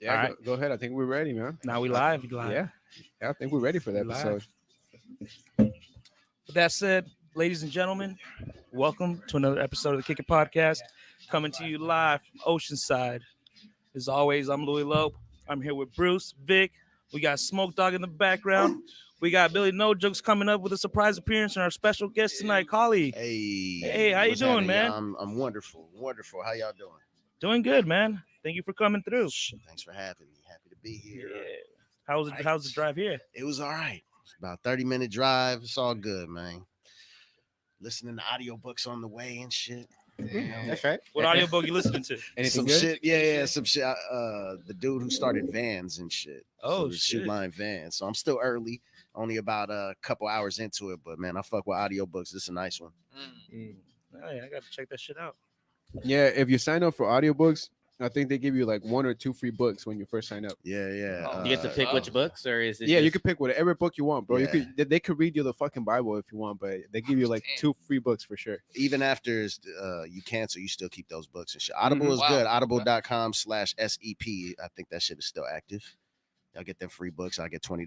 Yeah, All right. go ahead. I think we're ready, man. Now we live. We live. Yeah, I think we're ready for the We episode. With that said, ladies and gentlemen, welcome to another episode of the Kick It Podcast, coming to you live from Oceanside. As always, I'm Louis Lope. I'm here with Bruce, Vic. We got Smoke Dog in the background. We got Billy No Jokes coming up with a surprise appearance and our special guest tonight, Kahlee. Hey, how you what's doing, happening, man? y'all? I'm wonderful. How y'all doing? Doing good, man. Thank you for coming through. Thanks for having me. Happy to be here. Yeah. How's the drive here? It was all right. It's about a 30-minute drive. It's all good, man. Listening to audiobooks on the way and shit. You know? That's right. What audiobook you listening to? Anything Some good? shit. Yeah, some shit. The dude who started Vans and shit. Oh, Shoot shit. Line Vans. So I'm still early. Only about a couple hours into it, but man, I fuck with audiobooks. This is a nice one. Oh, yeah, I got to check that shit out. Yeah, if you sign up for audiobooks, I think they give you like 1 or 2 free books when you first sign up. Yeah. You get to pick which books, or is it? Yeah, you just- can pick whatever book you want, bro. Yeah. They could read you the fucking Bible if you want, but they give you like 2 free books for sure. Even after you cancel, you still keep those books and shit. Audible is Wow. good. Audible.com/SEP. I think that shit is still active. Y'all get them free books. I get $20.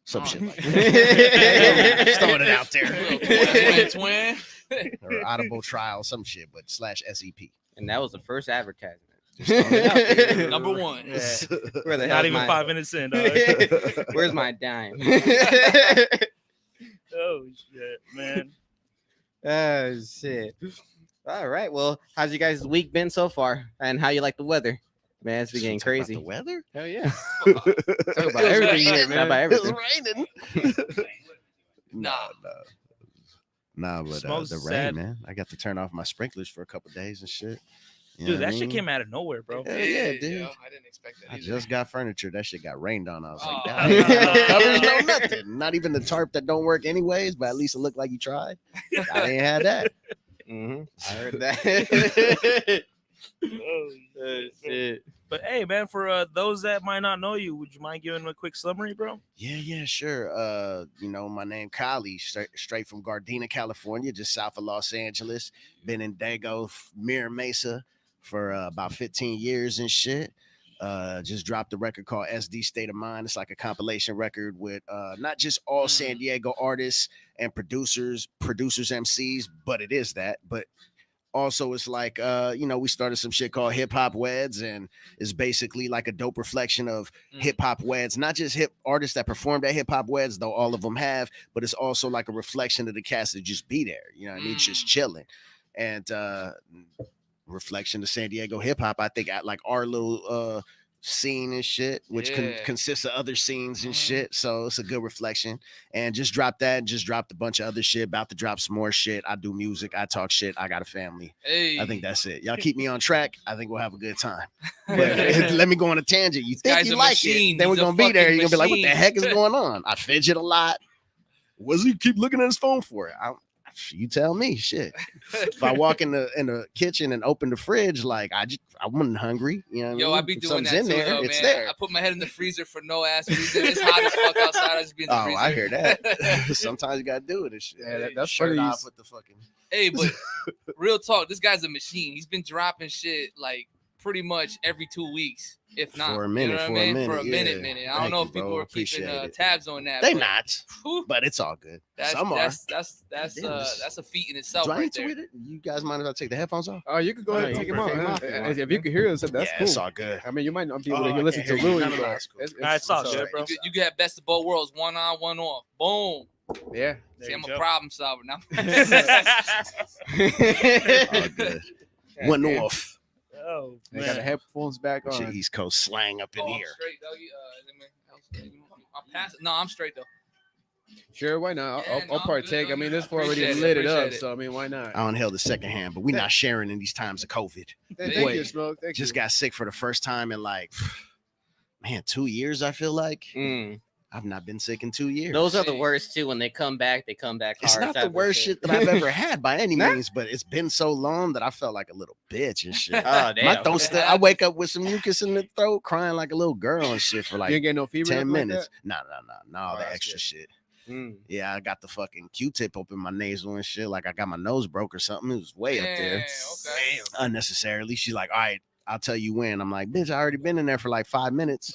Some shit like that. Just throwing it out there. Twin. Or Audible trial, some shit, but /SEP. And that was the first advertisement. Number one. Yeah. Where the Not hell's even my- 5 minutes in, dog. Where's my dime? Oh, shit, man. Oh shit! All right. Well, how's you guys' week been so far, and how you like the weather? Man, it's been getting Talk about crazy. The weather? Hell yeah! Talk about everything here, Talk man. about everything. It's raining. Nah. Nah, but Smoke's the rain, sad. man. I got to turn off my sprinklers for a couple days and shit. You know Dude, what I that shit mean? came out of nowhere, bro. Hell yeah, dude. yo, I didn't expect that. I either. just got furniture. That shit got rained on. I was like, Oh. "Damn, no covers, no nothing. Not even the tarp that don't work anyways, but at least it looked like you tried. I ain't had that. I heard that. Oh, Shit. But hey, man, for those that might not know you, would you mind giving a quick summary, bro? Yeah, sure. My name Kahlee, straight from Gardena, California, just south of Los Angeles. Been in Dago, Mira Mesa for about 15 years and shit. Just dropped a record called SD State of Mind. It's like a compilation record with not just all San Diego artists and producers, MCs, but it is that. But also it's like we started some shit called Hip Hop Weds, and it's basically like a dope reflection of hip hop weds, not just hip artists that performed at hip hop weds, though all of them have, but it's also like a reflection of the cast that just be there. You know what I mean? Just chilling. And reflection of San Diego hip hop, I think, at like our little scene and shit, which Yeah. consists of other scenes and shit. So it's a good reflection. And just dropped that, and just dropped a bunch of other shit. About to drop some more shit. I do music, I talk shit, I got a family. Hey, I think that's it. Y'all keep me on track. I think we'll have a good time. But let me go on a tangent. You think guy's you a like machine. it, then we're He's a gonna be there. fucking You're gonna be like, what the machine. heck is going on? I fidget a lot. What's he keep looking at his phone for? You tell me, shit. If I walk in the kitchen and open the fridge, like I wasn't hungry. You know what I Yo, mean? I be If doing something's that in too, there, though, it's man. there. I put my head in the freezer for no ass reason. It's hot as fuck outside. I just be in the Oh, freezer. I hear that. Sometimes you gotta do it. And shit. Yeah, that's Shirt funny. off with the fucking. Hey, but real talk, this guy's a machine. He's been dropping shit like pretty much every 2 weeks, if not. For a minute, you know what for I a mean? minute, For a yeah. minute. I don't Thank know you, if people bro. are keeping Appreciate it. tabs on that. They but, not, whew, but it's all good. Some are. that's Damn, that's a feat in itself Do I right need to there. with it? You guys mind if I take the headphones off? Oh, you could go ahead and No, take you him out, can man. take 'em off. If you could hear us, that's Yeah, cool. it's all good. I mean, you might not be able Oh, to I listen can't to hear you. Louis, No, no, but it's cool. It's all good, bro. You can have best of both worlds, one on, one off. Boom. Yeah. There See, you I'm go. a problem solver now. All good. One damn. off. Oh, They got the man. headphones back With your on. East Coast slang up in Oh, I'm here. straight, doggy. I'm passing. No, I'm straight though. Sure, why not? Yeah, I'll no, I'm good, partake. I I'm mean, good. this fool already Appreciate it, lit it up, appreciate it. so I mean, why not? I inhaled the second hand, but we're not sharing in these times of COVID. Thank Boy, you, Smoke. Thank Just you. got sick for the first time in like, man, 2 years. I feel like Mm. I've not been sick in 2 years. Those are the worst too. When they come back hard. It's not the type of worst shit that I've ever had by any means, but it's been so long that I felt like a little bitch and shit. Oh damn. My throat still, I wake up with some mucus in the throat, crying like a little girl and shit for You like ain't get no fever. 10 nothing like minutes. that? No, all Oh, the that's extra good. shit. Mm. Yeah, I got the fucking Q-tip up in my nasal and shit. Like I got my nose broke or something. It was way up there Okay. unnecessarily. She's like, all right, I'll tell you when. I'm like, bitch, I already been in there for like 5 minutes,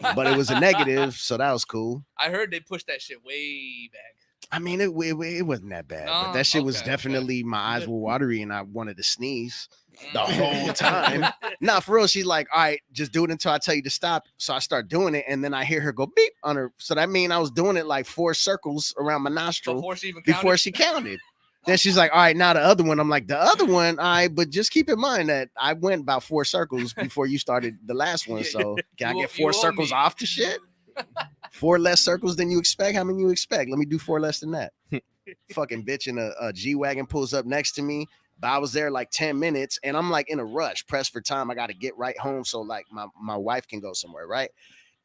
but it was a negative, so that was cool. I heard they pushed that shit way back. I mean, it wasn't that bad, but No? that shit was Okay, definitely my eyes were watery and I wanted to sneeze the Mm. whole time. Nah, for real. She's like, all right, just do it until I tell you to stop. So I start doing it, and then I hear her go beep on her. So that means I was doing it like 4 circles around my nostril Before she even before counted? she counted. Then she's like, all right, now the other one. I'm like, the other one, all right, but just keep in mind that I went about 4 circles before you started the last one. Yeah, So can I you get owe- 4 you owe circles me. off the shit? 4 less circles than you expect? How many you expect? Let me do 4 less than that. Fucking bitch in a G-Wagon pulls up next to me. But I was there like 10 minutes and I'm like in a rush, pressed for time. I got to get right home so like my wife can go somewhere, right?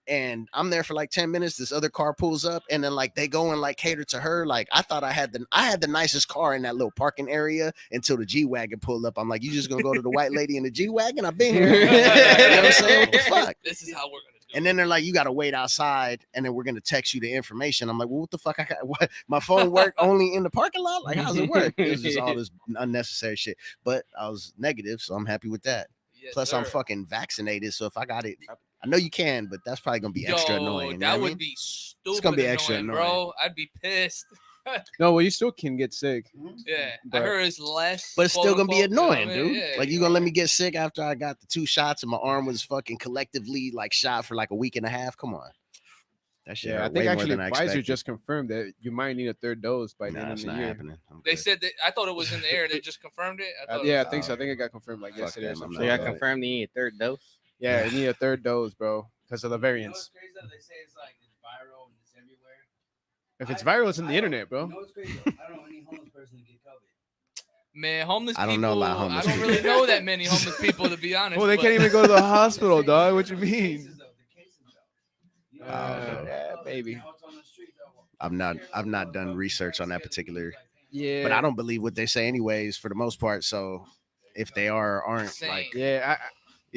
And I'm there for like 10 minutes. This other car pulls up and then like they go and like cater to her. Like I thought I had the nicest car in that little parking area until the G-Wagon pulled up. I'm like, you just gonna go to the white lady in the G-Wagon? I've been here. You know what I'm saying? What the fuck? This is how we're gonna do And it. then they're like, you got to wait outside and then we're going to text you the information. I'm like, well, what the fuck? I got what? My phone work only in the parking lot? Like, how's it work? It was just all this unnecessary shit. But I was negative, so I'm happy with that. Yes, Plus, I'm sir. fucking vaccinated. So if I got it, I know you can, but that's probably going to be extra Yo, annoying. You know that what I would mean? be stupid. gonna be extra annoying, bro. I'd be pissed. No, well, you still can get sick. Yeah, I But- heard it's less, But it's still quote, going to be unquote, annoying, you know what I dude. mean? Yeah, Like, you know going to let what me get sick after I got the 2 shots and my arm was fucking collectively like shot for like a week and a half? Come on. That shit Yeah, I hurt think way actually more than I Pfizer expected. just confirmed that you might need a 3rd dose by the Nah, end of that's the not year. happening. I'm They good. said that. I thought it was in the air. They just confirmed it. I thought it Yeah, I was- think so. I think it got confirmed like Fuck yesterday or them, I'm something. So not y'all doing it. confirmed you need a 3rd dose. Yeah, you need a 3rd dose, bro, because of the variants. crazy though? They say it's like it's viral and it's everywhere. If it's viral, it's in the internet, bro. You know what's crazy? Though? I don't know any homeless person to get COVID. Man, homeless I don't people. know about homeless I don't really people. know that many homeless people, to be honest. Well, they but- can't even go to the hospital, dog. What you The mean? cases, though. The cases, though. You know, Oh, no. Yeah, maybe. now it's on the street, though. I've not done research on that particular, Yeah, but I don't believe what they say anyways for the most part. So if they are or aren't, Same. like, Yeah,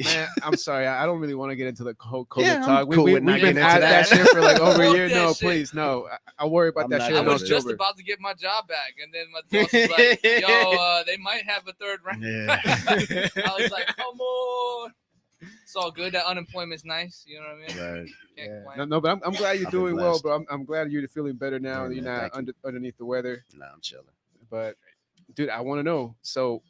man, I'm sorry. I don't really want to get into the whole COVID Yeah, I'm talk. cool with We've not been getting at into that that. shit for like over a Fuck year. that No, shit. please, no. I worry about I'm that not shit I in doing was it. just October. about to get my job back, and then my boss was like, "Yo, they might have a 3rd round." yeah, I was like, "Come on." It's all good. That unemployment's nice. You know what I mean? right. Can't Yeah. complain. No, but I'm glad you're I've been doing well, blessed. bro. I'm glad you're feeling better now. Yeah, You're man, not thank you. underneath the weather. Nah, I'm chilling. But, dude, I want to know. So,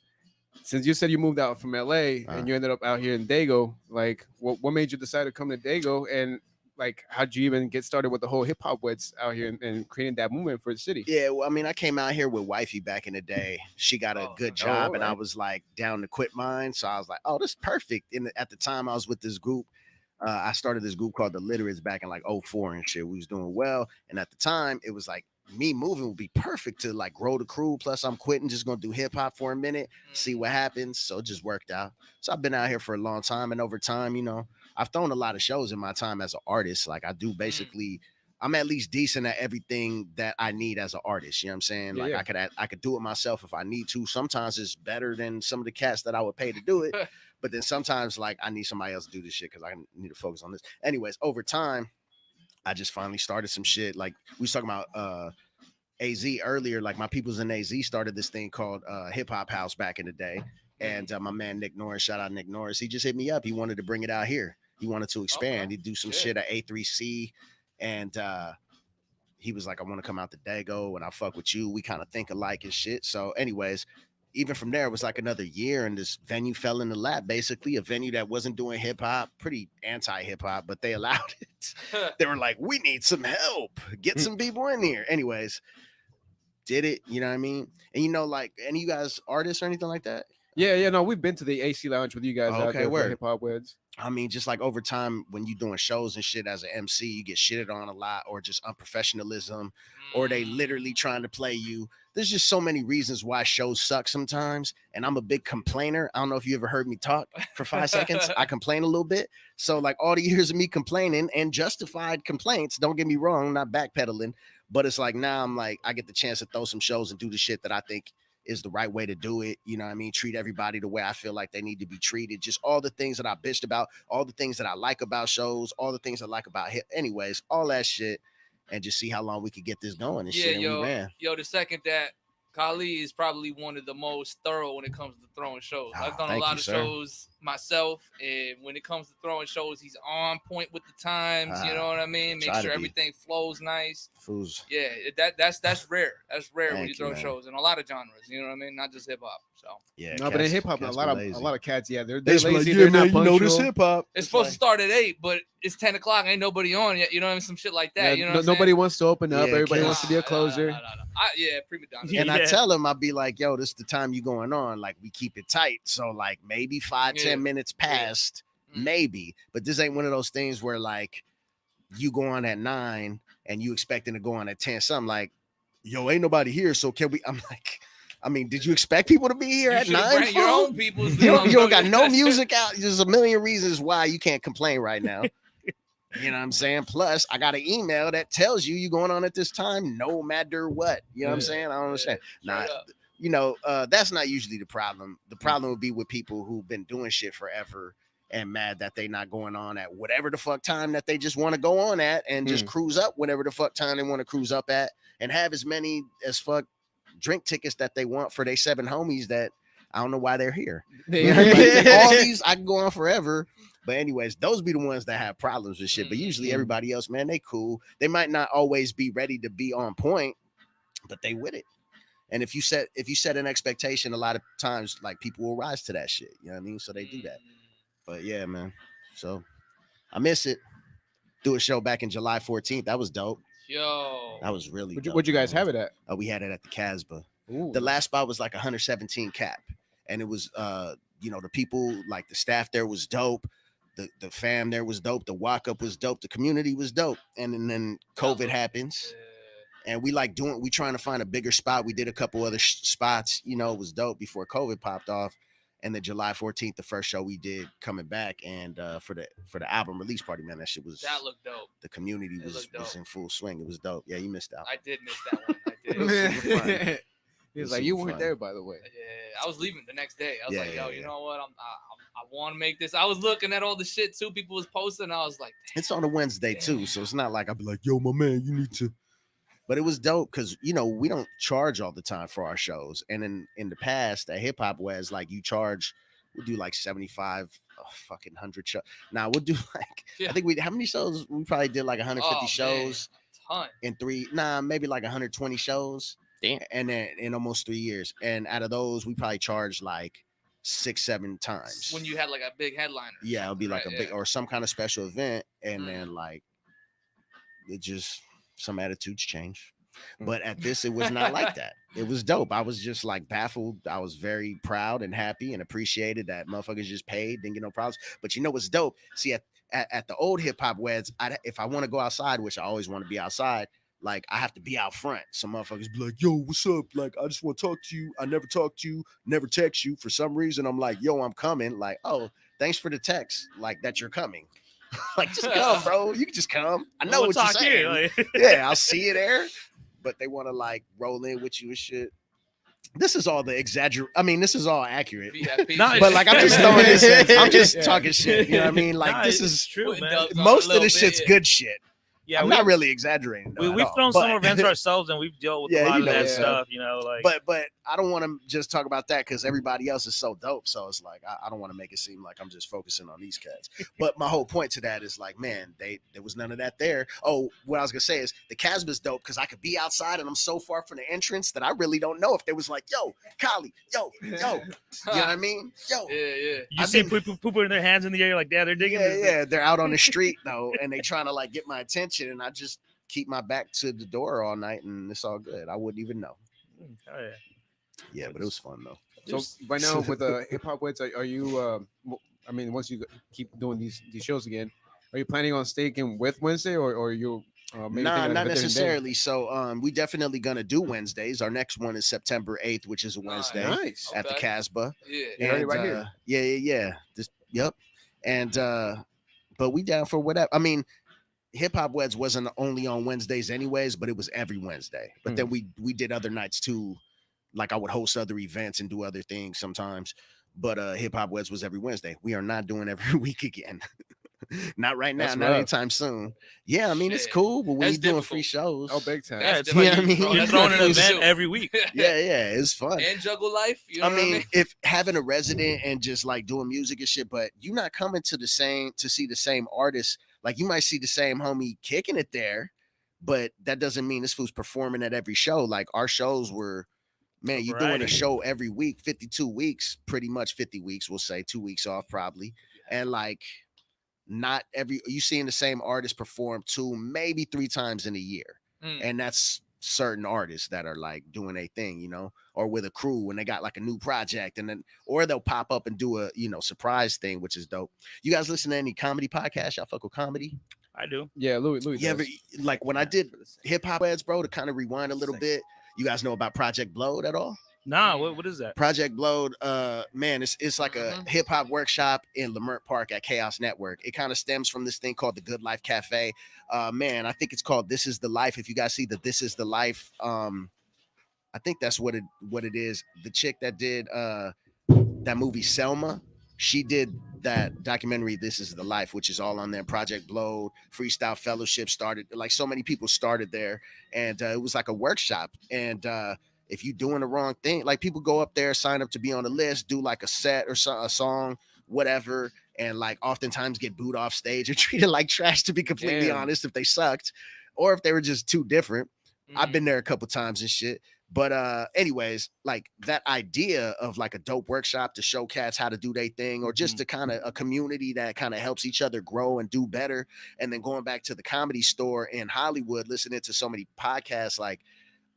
since you said you moved out from LA Uh. and you ended up out here in Dago, like, what made you decide to come to Dago? And, like, how'd you even get started with the whole hip hop weds out here and creating that movement for the city? Yeah, well, I mean, I came out here with wifey back in the day. She got a Oh, good oh, job, and I alright. was like down to quit mine. So I was like, oh, this is perfect. At the time, I was with this group. I started this group called the Literates back in like 04 and shit. We was doing well, and at the time, it was like me moving would be perfect to like grow the crew. Plus, I'm quitting, just gonna do hip hop for a minute, see what happens. So it just worked out. So I've been out here for a long time, and over time, you know, I've thrown a lot of shows in my time as an artist. Like I do basically. I'm at least decent at everything that I need as an artist. You know what I'm saying? Yeah, Like yeah. I could do it myself if I need to. Sometimes it's better than some of the cats that I would pay to do it. But then sometimes like I need somebody else to do this shit because I need to focus on this. Anyways, over time, I just finally started some shit. Like we was talking about AZ earlier. Like my peoples in AZ started this thing called Hip Hop House back in the day. And my man Nick Norris, shout out Nick Norris, he just hit me up. He wanted to bring it out here. He wanted to expand. Okay. He'd do some Shit. shit at A3C. And he was like, I want to come out to Dago and I fuck with you. We kind of think alike and shit. So, anyways, even from there, it was like another year, and this venue fell in the lap. Basically, a venue that wasn't doing hip hop, pretty anti hip hop, but they allowed it. They were like, we need some help. Get some people in here. Anyways, did it. You know what I mean? And you know, like, any of you guys artists or anything like that? Yeah, no, we've been to the AC Lounge with you guys Oh, out okay, there for word. hip hop weds. I mean, just like over time, when you doing shows and shit as an MC, you get shitted on a lot, or just unprofessionalism, or they literally trying to play you. There's just so many reasons why shows suck sometimes. And I'm a big complainer. I don't know if you ever heard me talk for 5 seconds. I complain a little bit. So like all the years of me complaining and justified complaints, don't get me wrong, I'm not backpedaling, but it's like now I'm like, I get the chance to throw some shows and do the shit that I think is the right way to do it. You know what I mean? Treat everybody the way I feel like they need to be treated. Just all the things that I bitched about, all the things that I like about shows, all the things I like about hip. Anyways, all that shit. And just see how long we could get this going and Yeah, shit. And we yo, ran. yo, the second that Kahlee is probably one of the most thorough when it comes to throwing shows. I've done a Thank lot you, of sir. shows myself, and when it comes to throwing shows, he's on point with the times. You know what I mean? Make try to sure be. everything flows nice. Fools. Yeah, that's rare. That's rare when Thank you you, throw man. shows in a lot of genres. You know what I mean? Not just hip hop. So Yeah. No, but in hip hop, a cats lot be of lazy. cats, yeah, they're They just be lazy. like, They're yeah, man, not you know this punctual. hip hop. it's supposed to start at 8, but it's 10 o'clock. Ain't nobody on yet. You know what I mean? Some shit like that. Yeah, You know what I'm nobody saying? wants to open up. Yeah, Everybody cats- wants to be a closer. No. Yeah, prima donna. And I Yeah. tell him, I'll be like, yo, this is the time you going on. Like, we keep it tight. So, like, maybe 5, Yeah. 10 minutes past, Mm. maybe. But this ain't one of those things where, like, you go on at 9 and you expecting to go on at 10. So I'm like, yo, ain't nobody here. So can we? I'm like, I mean, did you expect people to be here You at should've 9? brought your fool? own peoples. You don't got no music out. There's a million reasons why you can't complain right now. You know what I'm saying? Plus, I got an email that tells you going on at this time, no matter what. You know what I'm Yeah, saying? I don't understand. straight Nah, up. you know, that's not usually the problem. The problem would be with people who've been doing shit forever and mad that they not going on at whatever the fuck time that they just want to go on at and just cruise up whatever the fuck time they want to cruise up at and have as many as fuck drink tickets that they want for their 7 homies that I don't know why they're here. You know, like, all these, I can go on forever. But anyways, those be the ones that have problems with shit. But usually everybody else, man, they cool. They might not always be ready to be on point, but they with it. And if you set an expectation, a lot of times like people will rise to that shit. You know what I mean? So they do that. But yeah, man. So I miss it. Do a show back in July 14th. That was dope. Yo. That was really dope. Where'd you guys man. have it at? We had it at the Casbah. Ooh. The last spot was like 117 cap. And it was you know, the people, like the staff there was dope. The fam there was dope. The walk up was dope. The community was dope. And then COVID happens. And we trying to find a bigger spot. We did a couple other spots, you know, it was dope before COVID popped off. And then July 14th, the first show we did coming back, and for the album release party, man, that looked dope. The community It was looked dope. in full swing. It was dope. Yeah, you missed out. I did miss that one. I did. It was super fun. He was was like, you super weren't fun. there, by the way. Yeah, I was leaving the next day. I was Yeah, like, yo, yeah, you know what? I want to make this. I was looking at all the shit too people was posting. And I was like, It's on a Wednesday too, so it's not like I'll be like, yo, my man, you need to. But it was dope because, you know, we don't charge all the time for our shows. And in the past, at Hip Hop Weds, like you charge, we'll do like 75, fucking 100 shows. Now we'll do like, I think how many shows? We probably did like 150 shows ton. in maybe like 120 shows. Damn. And then in almost 3 years. And out of those, we probably charged like 6-7 times. When you had like a big headliner. Yeah, it'll be like right, a big or some kind of special event. And then like it just some attitudes change. But at this, it was not like that. It was dope. I was just like baffled. I was very proud and happy and appreciated that motherfuckers just paid, didn't get no problems. But you know what's dope? See, at the old Hip Hop Weds, if I want to go outside, which I always want to be outside, like I have to be out front. Some motherfuckers be like, yo, what's up? Like, I just want to talk to you. I never talk to you, never text you. For some reason, I'm like, yo, I'm coming. Like, oh, thanks for the text. Like that you're coming. Like, just come, bro. You can just come. I know what you're saying. Yeah, I'll see you there. But they want to like roll in with you and shit. This is all this is all accurate. But like, I'm just throwing this in. I'm just talking shit. You know what I mean? Like, this is true, man. most of this shit's good shit. Yeah, I'm not really exaggerating. We've thrown some events ourselves, and we've dealt with a lot of that stuff. You know, like. But I don't want to just talk about that because everybody else is so dope. So it's like I don't want to make it seem like I'm just focusing on these cats. But my whole point to that is like, man, there was none of that there. Oh, what I was gonna say is the Casbah's dope because I could be outside and I'm so far from the entrance that I really don't know if they was like, yo, Kahlee, yo. You know what I mean? Yo. Yeah. You see people putting their hands in the air like, yeah, they're digging this. Yeah, they're out on the street though, and they trying to like get my attention, and I just keep my back to the door all night, and it's all good. I wouldn't even know. Oh, yeah. Yeah, but it was fun though. So right now with the Hip Hop Weds, are you? I mean, once you keep doing these shows again, are you planning on sticking with Wednesday, or you? Maybe Nah, thinking of not a different day? necessarily. So we definitely gonna do Wednesdays. Our next one is September 8th, which is a Wednesday Nice. at the Casbah. Yeah. You heard it right here. Yeah. Yep. And but we down for whatever. I mean, Hip Hop Weds wasn't only on Wednesdays anyways, but it was every Wednesday. But then we did other nights too. Like I would host other events and do other things sometimes. But Hip Hop Weds was every Wednesday. We are not doing every week again. Not right now, That's not rough. anytime soon. Yeah, I mean it's Shit. cool, but when That's you're doing free difficult. shows, Oh, big time. Yeah, That's it's like Yeah, I mean, you're that's throwing an difficult to event do. every week. yeah, it's fun. And juggle life. You know I what I mean, mean? if having a resident and just like doing music and shit, but you're not coming to see the same artist. Like you might see the same homie kicking it there, but that doesn't mean this fool's performing at every show. Like our shows were, man, you doing a Variety. show every week, 52 weeks, pretty much 50 weeks, we'll say 2 weeks off probably. And like not every you seeing the same artist perform 2, maybe 3 times in a year. Mm. And that's certain artists that are like doing a thing, you know, or with a crew when they got like a new project, and then or they'll pop up and do a surprise thing, which is dope. You guys listen to any comedy podcasts? Y'all fuck with comedy? I do. Yeah, Louis. You ever does. like when I did Hip Hop Weds, bro, to kind of rewind a little bit? You guys know about Project Blowed at all? Nah, what is that? Project Blowed, man, it's like a Mhm. hip hop workshop in Lamert Park at Chaos Network. It kind of stems from this thing called the Good Life Cafe. Man, I think it's called This Is the Life. If you guys see the This Is the Life, I think that's what it is. The chick that did that movie Selma, she did that documentary This Is the Life, which is all on there. Project Blowed, Freestyle Fellowship started, like so many people started there, and it was like a workshop. And if you doing the wrong thing, like people go up there, sign up to be on the list, do like a set or a song, whatever, and like oftentimes get booed off stage or treated like trash, to be completely Damn. honest, if they sucked or if they were just too different. I've Mhm. been there a couple times and shit. But anyways, like that idea of like a dope workshop to show cats how to do their thing, or just to kind of a community that kind of helps each other grow and do better. And then going back to the Comedy Store in Hollywood, listening to so many podcasts, like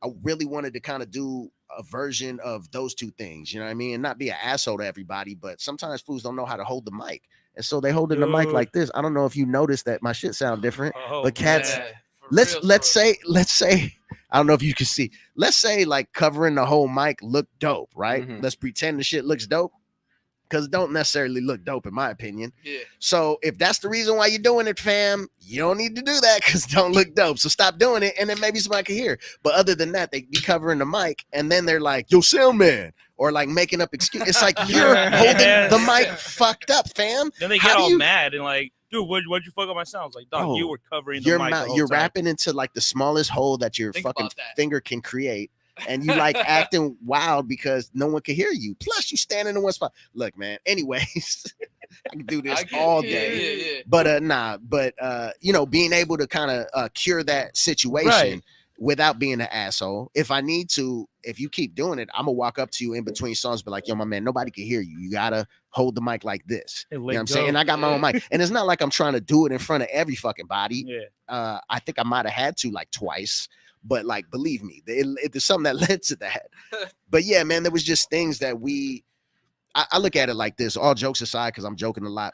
I really wanted to kind of do a version of those two things, you know what I mean? And not be an asshole to everybody, but sometimes fools don't know how to hold the mic. And so they holding the mic Dude. like this. I don't know if you noticed that my shit sound different, Oh, but cats, man. For let's real, let's for real. say I don't know if you can see. Let's say like covering the whole mic look dope, right? Mhm. Let's pretend the shit looks dope, because it don't necessarily look dope in my opinion. Yeah. So if that's the reason why you're doing it, fam, you don't need to do that because it don't look dope. So stop doing it, and then maybe somebody can hear. But other than that, they be covering the mic, and then they're like, "Yo, sound man," or like making up excuses. It's like you're holding the mic fucked up, fam. Then they How get do all you- mad and like, dude, what'd you fuck up my sounds? Like, dog, Bro, you were covering the You're mic. The whole you're time. rapping into like the smallest hole that your Think fucking about that. finger can create, and you like acting wild because no one can hear you. Plus, you standing in one spot. Look, man. Anyways, I can do this I get all it. day. Yeah. But being able to kind of cure that situation Right. without being an asshole. If I need to, if you keep doing it, I'm gonna walk up to you in between songs, be like, "Yo, my man, nobody can hear you. You gotta hold the mic like this." Hey, You know let what I'm saying? And go. I got my own mic, and it's not like I'm trying to do it in front of every fucking body. Yeah. I think I might have had to like twice, but like believe me, there's something that led to that. But yeah, man, there was just things that I look at it like this. All jokes aside, because I'm joking a lot.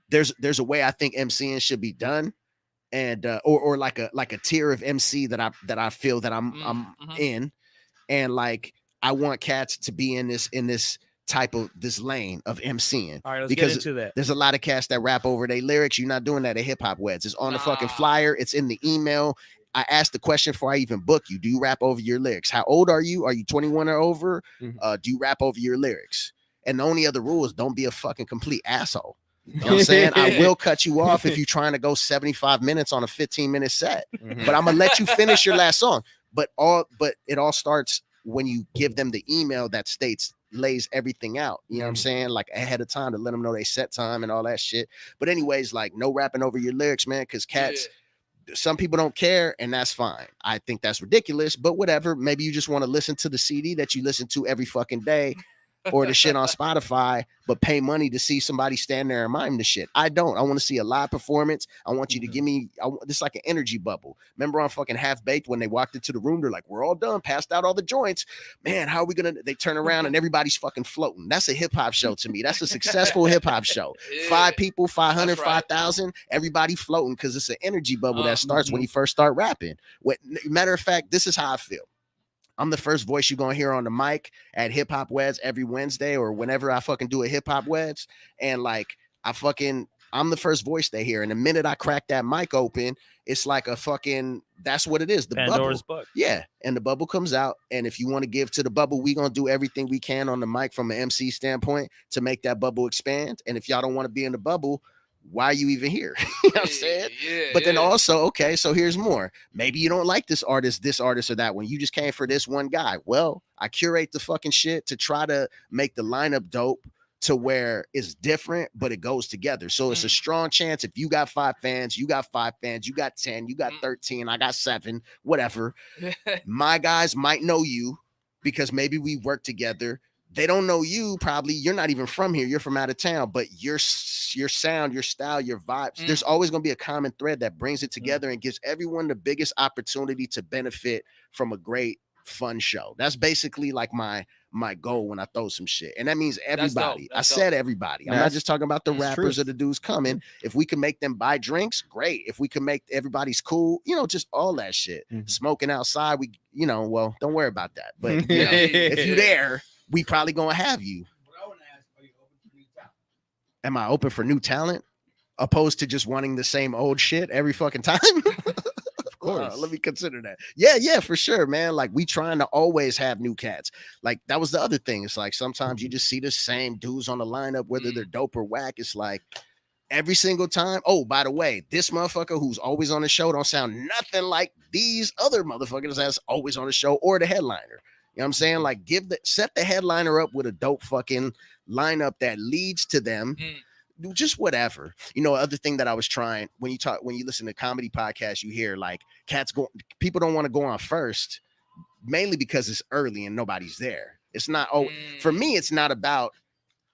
There's a way I think MCing should be done, and or like a tier of MC that I feel that I'm Mhm. in, and like I want cats to be in this type of this lane of MCing. All right, let's Because get into that. there's a lot of cats that rap over their lyrics. You're not doing that at Hip Hop Weds. It's on the fucking Nah. flyer. It's in the email. I asked the question before I even book you. Do you rap over your lyrics? How old are you? Are you 21 or over? Mhm. Do you rap over your lyrics? And the only other rule is don't be a fucking complete asshole. You know what I'm saying? I will cut you off if you're trying to go 75 minutes on a 15-minute set, Mhm. but I'm gonna let you finish your last song. But it all starts when you give them the email that lays everything out. You know what I'm saying? Like ahead of time to let them know they set time and all that shit. But anyways, like no rapping over your lyrics, man, because cats. Some people don't care, and that's fine. I think that's ridiculous, but whatever. Maybe you just want to listen to the CD that you listen to every fucking day, or the shit on Spotify, but pay money to see somebody stand there and mime the shit. I don't. I want to see a live performance. I want you to give me this like an energy bubble. Remember on fucking Half Baked when they walked into the room, they're like, "We're all done, passed out all the joints. Man, how are we gonna?" They turn around and everybody's fucking floating. That's a hip hop show to me. That's a successful hip hop show. Yeah. 5 people, 500, That's right. 5,000, everybody floating because it's an energy bubble that starts when you first start rapping. Matter of fact, this is how I feel. I'm the first voice you're gonna hear on the mic at Hip Hop Weds every Wednesday or whenever I fucking do a Hip Hop Weds. And like I'm the first voice they hear. And the minute I crack that mic open, it's like a fucking that's what it is. The Pandora's bubble. book. Yeah. And the bubble comes out. And if you want to give to the bubble, we're gonna do everything we can on the mic from an MC standpoint to make that bubble expand. And if y'all don't want to be in the bubble, why are you even here? You know what I'm saying? Yeah, But then yeah. also, okay, so here's more. Maybe you don't like this artist, or that one. You just came for this one guy. Well, I curate the fucking shit to try to make the lineup dope to where it's different, but it goes together. So it's a strong chance if you got 5 fans, you got 5 fans, you got 10, you got 13, I got 7, whatever. My guys might know you because maybe we work together. They don't know you, probably. You're not even from here. You're from out of town, but your sound, your style, your vibes, there's always going to be a common thread that brings it together and gives everyone the biggest opportunity to benefit from a great fun show. That's basically like my goal when I throw some shit. And that means everybody. I said everybody. I'm not just talking about the rappers or the dudes coming. If we can make them buy drinks, great. If we can make everybody's cool, just all that shit. Smoking outside, we, well, don't worry about that. But if you're there, we probably gonna have you. What I want to ask, are you open for new talent? Am I open for new talent? Opposed to just wanting the same old shit every fucking time? Of course. Let me consider that. Yeah, for sure, man. Like we trying to always have new cats. Like that was the other thing. It's like sometimes you just see the same dudes on the lineup, whether they're dope or whack. It's like every single time. Oh, by the way, this motherfucker who's always on the show don't sound nothing like these other motherfuckers that's always on the show or the headliner. You know what I'm saying? Like set the headliner up with a dope fucking lineup that leads to them. Just whatever. Other thing that I was trying when you listen to comedy podcasts, you hear like people don't want to go on first, mainly because it's early and nobody's there. It's not for me, it's not about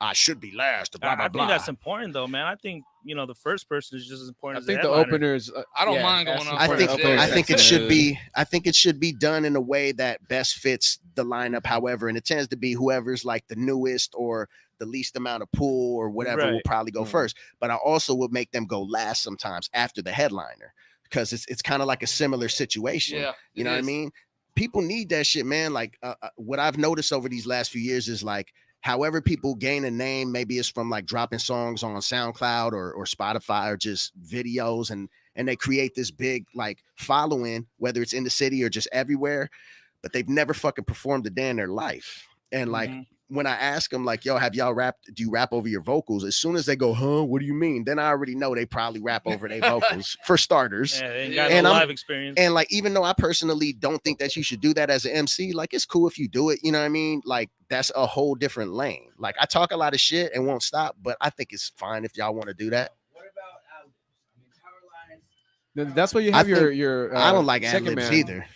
I should be last. Blah, blah, I blah. think that's important though, man. I think the first person is just as important I as think the the headliner. openers. I don't mind going on. I think it should be. I think it should be done in a way that best fits the lineup. However, and it tends to be whoever's like the newest or the least amount of pull or whatever will probably go first. But I also would make them go last sometimes after the headliner because it's kind of like a similar situation. Yeah, you know what I mean? People need that shit, man. Like what I've noticed over these last few years is like. However, people gain a name, maybe it's from like dropping songs on SoundCloud or Spotify or just videos, and they create this big like following, whether it's in the city or just everywhere, but they've never fucking performed a day in their life. And like when I ask them, like, yo, have y'all rapped? Do you rap over your vocals? As soon as they go, huh? What do you mean? Then I already know they probably rap over their vocals for starters. Yeah, they ain't got no live experience. And like, even though I personally don't think that you should do that as an MC, like, it's cool if you do it. You know what I mean? Like, that's a whole different lane. Like, I talk a lot of shit and won't stop, but I think it's fine if y'all want to do that. What about ad-libs? I mean, power lines. That's what you have your. I don't like second ad-libs man. either.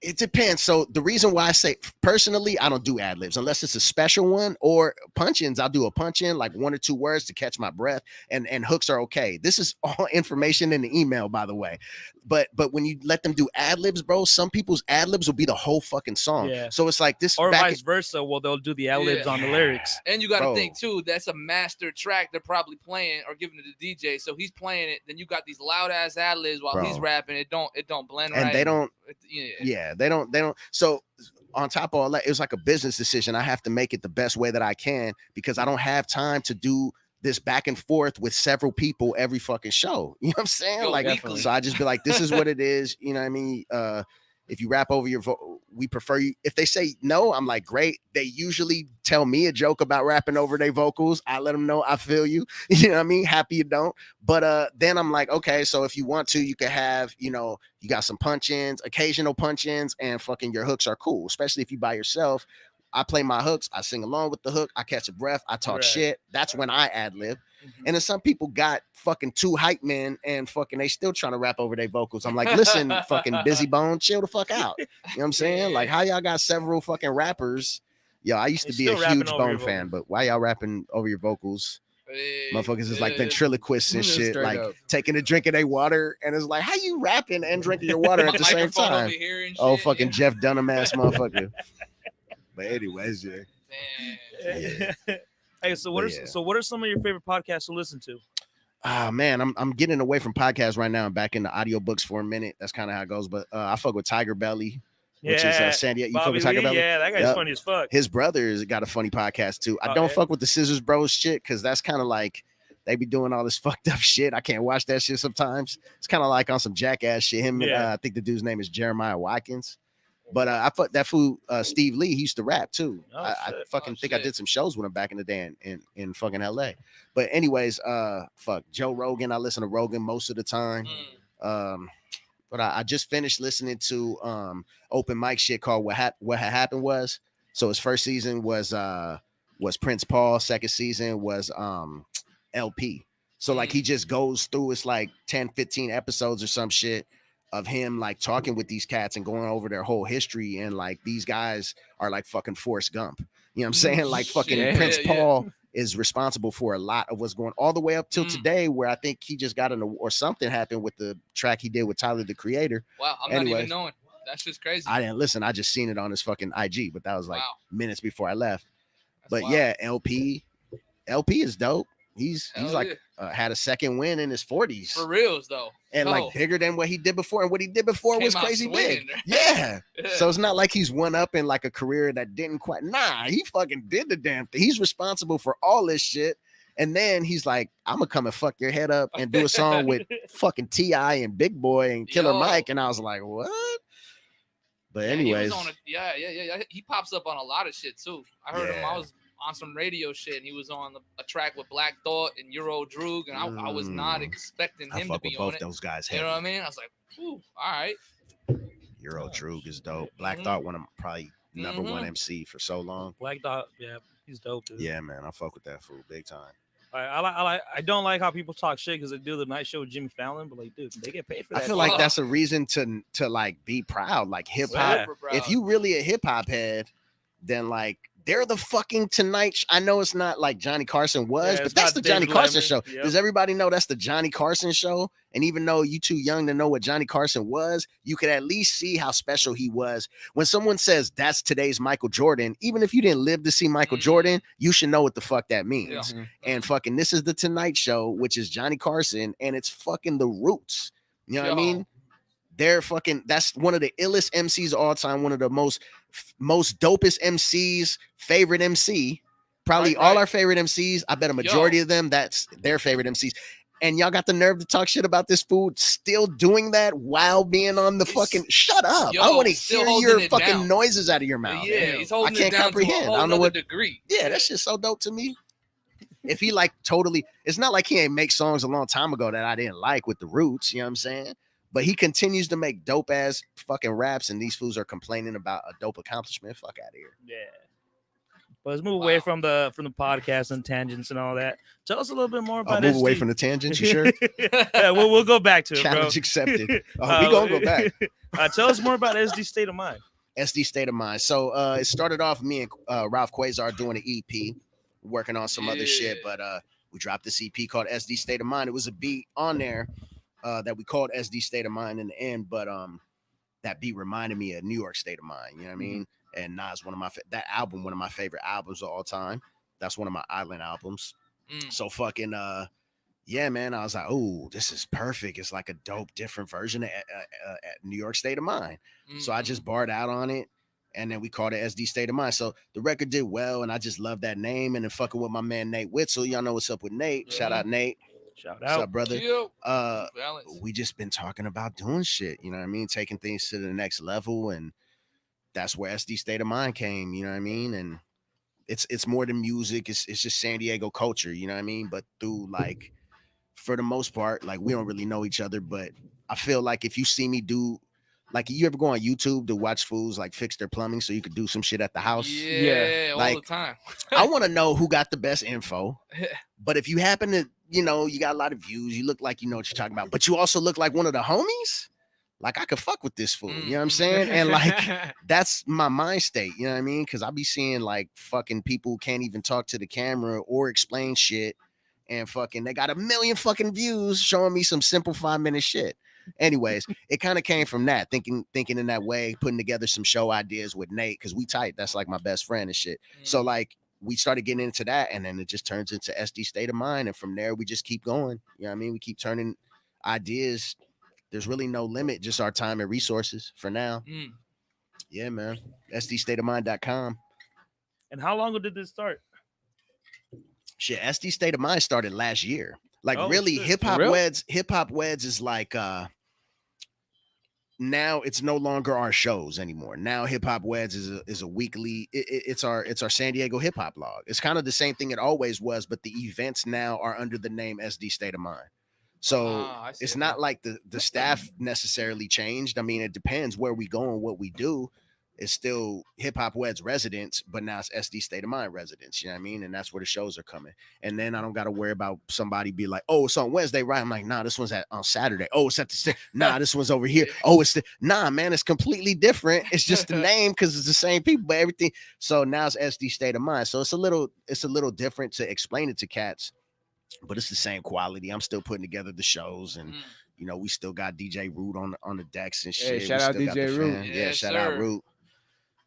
It depends. So the reason why I say personally, I don't do ad libs unless it's a special one or punch-ins. I'll do a punch-in, like 1 or 2 words to catch my breath, and hooks are okay. This is all information in the email, by the way. But when you let them do ad libs, bro, some people's ad libs will be the whole fucking song. Yeah. So it's like this, or vice versa. Well, they'll do the ad libs on the lyrics. And you got to think too. That's a master track they're probably playing or giving to the DJ. So he's playing it. Then you got these loud ass ad libs while he's rapping. It don't blend right. And they don't. Yeah, they don't. So on top of all that, it was like a business decision. I have to make it the best way that I can because I don't have time to do this back and forth with several people every fucking show. You know what I'm saying? Yo, like, definitely. so I just be like, this is what it is. You know what I mean? If you rap over your we prefer you. If they say no, I'm like, great. They usually tell me a joke about rapping over their vocals. I let them know I feel you. You know what I mean? Happy you don't. But then I'm like, okay, so if you want to, you can have, you got some punch-ins, occasional punch-ins, and fucking your hooks are cool, especially if you by yourself. I play my hooks. I sing along with the hook. I catch a breath. I talk shit. That's when I ad lib. And then some people got fucking 2 hype men and fucking they still trying to rap over their vocals. I'm like, listen, fucking busy bone, chill the fuck out. You know what I'm saying? Like, how y'all got several fucking rappers? Yo, I used to be a huge Bone fan, but why y'all rapping over your vocals? Motherfuckers is like ventriloquists and shit, like taking a drink of their water, and it's like, how you rapping and drinking your water at the same time? Oh, fucking Jeff Dunham ass motherfucker. But anyways, yeah. Hey, so what are some of your favorite podcasts to listen to? Man, I'm getting away from podcasts right now and back into audiobooks for a minute. That's kind of how it goes. But I fuck with Tiger Belly, which is San Diego. You fuck with Tiger Belly? Yeah, that guy's funny as fuck. His brother's got a funny podcast too. I don't fuck with the Scissors Bros shit because that's kind of like they be doing all this fucked up shit. I can't watch that shit sometimes. It's kind of like on some jackass shit. Him and I think the dude's name is Jeremiah Watkins. But I fuck that fool Steve Lee. He used to rap too. Oh, I shit. fucking think I shit. did some shows with him back in the day in fucking LA. But anyways, fuck Joe Rogan. I listen to Rogan most of the time. Mm. But I just finished listening to open mic shit called What Had Happened Was. So his first season was Prince Paul. Second season was LP. So like he just goes through, it's like 10, 15 episodes or some shit of him like talking with these cats and going over their whole history. And like these guys are like fucking Forrest Gump. You know what I'm saying? Like fucking Shit. Prince Yeah, yeah. Paul is responsible for a lot of what's going all the way up till today, where I think he just got or something happened with the track he did with Tyler the Creator. Wow, I'm not Anyways. even knowing. That's just crazy. I didn't listen. I just seen it on his fucking IG, but that was like Wow. minutes before I left. That's But wild. yeah, LP is dope. He's Hell like had a second win in his 40s. For reals though. And like bigger than what he did before. And what he did before Came was out crazy big. swinging. Yeah. Yeah. So it's not like he's one up in like a career that didn't quite. Nah, he fucking did the damn thing. He's responsible for all this shit. And then he's like, I'm gonna come and fuck your head up and do a song with fucking T.I. and Big Boy and Killer Yo. Mike. And I was like, what? But Yeah, anyways, he was on yeah. He pops up on a lot of shit too. I heard him. I was on some radio shit, and he was on a track with Black Thought and Euro Droog, and I was not expecting I him to fuck be with on both it. those guys. You Heavy. know what I mean? I was like, ooh, all right. Euro Droog is dope. Black Mhm. Thought, one of probably number one Mhm. MC for so long. Black Dot, yeah, he's dope. Dude. Yeah, man, I fuck with that fool big time. I don't like how people talk shit because they do the night show with Jimmy Fallon, but like, dude, they get paid for I that. feel shit. like that's a reason to like be proud. Like hip hop. Super proud. If you really a hip hop head, then like they're the fucking Tonight. I know it's not like Johnny Carson was, Yeah, but it's that's not the Johnny David Carson Letterman. show. Yep. Does everybody know that's the Johnny Carson show? And even though you too young to know what Johnny Carson was, you could at least see how special he was. When someone says that's today's Michael Jordan, even if you didn't live to see Michael Jordan, you should know what the fuck that means. Yeah. And fucking this is the Tonight Show, which is Johnny Carson, and it's fucking the Roots. You know what I mean? They're fucking, that's one of the illest MCs of all time, one of the most dopest MCs, favorite MC. Probably Right, all right. our favorite MCs. I bet a majority of them, that's their favorite MCs. And y'all got the nerve to talk shit about this food, still doing that while being on the fucking. Shut up! I want to still hear holding your it fucking down. noises out of your mouth. Yeah, he's holding I can't it down comprehend. to a whole I don't know what degree. Yeah, that shit's so dope to me. If he like totally, it's not like he ain't make songs a long time ago that I didn't like with the Roots. You know what I'm saying? But he continues to make dope ass fucking raps, and these fools are complaining about a dope accomplishment. Fuck out of here. Yeah. But let's move away from the podcast and tangents and all that. Tell us a little bit more about I'll move away SD. from the tangents. You sure? Yeah, we'll go back to it, Challenge bro. accepted. Oh, we gonna go back. Tell us more about SD State of Mind. SD State of Mind. So it started off me and Ralph Quasar doing an EP, working on some other shit, but we dropped this EP called SD State of Mind. It was a beat on there that we called SD State of Mind in the end, but that beat reminded me of New York State of Mind. You know what I mean? And Nas, one of my that album, one of my favorite albums of all time. That's one of my island albums. So fucking yeah, man. I was like, oh, this is perfect. It's like a dope, different version of New York State of Mind. So I just barred out on it, and then we called it SD State of Mind. So the record did well, and I just love that name. And then fucking with my man Nate Witzel. Y'all know what's up with Nate. Shout out Nate. Shout What's out, up, brother? Balance. We just been talking about doing shit. You know what I mean? Taking things to the next level, and that's where SD State of Mind came. You know what I mean? And it's more than music. It's just San Diego culture. You know what I mean? But through like, for the most part, like we don't really know each other, but I feel like if you see me do, like, you ever go on YouTube to watch fools like fix their plumbing so you could do some shit at the house? Yeah, all like, the time. I want to know who got the best info. But if you happen to, you know, you got a lot of views, you look like you know what you're talking about, but you also look like one of the homies, like I could fuck with this fool. You know what I'm saying? And like, that's my mind state. You know what I mean? Because I be seeing like fucking people who can't even talk to the camera or explain shit. And fucking, they got 1 million fucking views showing me some simple 5-minute shit. Anyways, it kind of came from that, thinking in that way, putting together some show ideas with Nate, because we tight. That's like my best friend and shit. So like, we started getting into that, and then it just turns into SD State of Mind, and from there we just keep going. You know what I mean? We keep turning ideas. There's really no limit, just our time and resources for now. Yeah, man. SDStateofMind.com. And how long ago did this start? Shit, SD State of Mind started last year. Like, Oh, really, shit. Hip Hop For real? Weds. Hip Hop Weds is like now it's no longer our shows anymore. Now Hip Hop Weds is a weekly. It's our San Diego hip hop log. It's kind of the same thing it always was, but the events now are under the name SD State of Mind. So I see it's it. not like the staff necessarily changed. I mean, it depends where we go and what we do. It's still Hip Hop Weds residents, but now it's SD State of Mind residents. You know what I mean? And that's where the shows are coming. And then I don't got to worry about somebody be like, oh, it's on Wednesday, right? I'm like, nah, this one's on Saturday. Oh, it's at the nah, this one's over here. Oh, it's nah, man, it's completely different. It's just the name because it's the same people, but everything. So now it's SD State of Mind. So it's a little different to explain it to cats, but it's the same quality. I'm still putting together the shows, and we still got DJ Root on the decks and shit. Hey, shout out DJ Root. Yeah, shout out Root.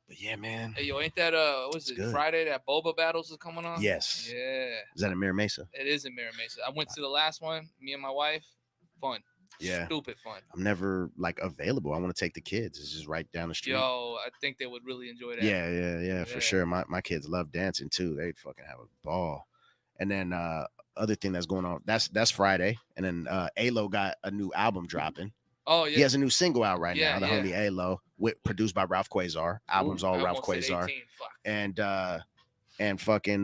But yeah, man. Hey, yo, ain't that what's it? Good. Friday that Boba Battles is coming on? Yes. Yeah. Is that in Mira Mesa? It is in Mira Mesa. I went to the last one. Me and my wife. Fun. Yeah. Stupid fun. I'm never like available. I want to take the kids. It's just right down the street. Yo, I think they would really enjoy that. Yeah, for sure. My kids love dancing too. They'd fucking have a ball. And then other thing that's going on, that's Friday. And then Alo got a new album dropping. Oh yeah. He has a new single out right Yeah, now, the homie Alo, produced by Ralph Quasar. Album's all I Ralph almost said Quasar. 18. Fuck. And fucking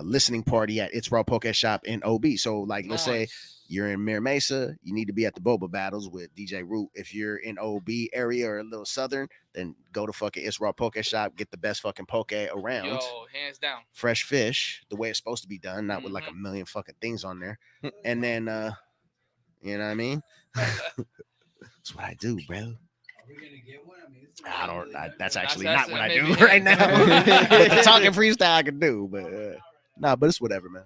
listening party at It's Raw Poke Shop in OB. So like let's say Nice. you're in Mira Mesa, you need to be at the Boba Battles with DJ Root. If you're in OB area or a little southern, then go to fucking It's Raw Poke Shop, get the best fucking poke around. Yo, hands down. Fresh fish, the way it's supposed to be done, not with like a million fucking things on there. And then you know what I mean? That's what I do, bro. Are we gonna get one? I mean, That's actually That's- not what I maybe- do right now. With the talking freestyle I can do, but but it's whatever, man.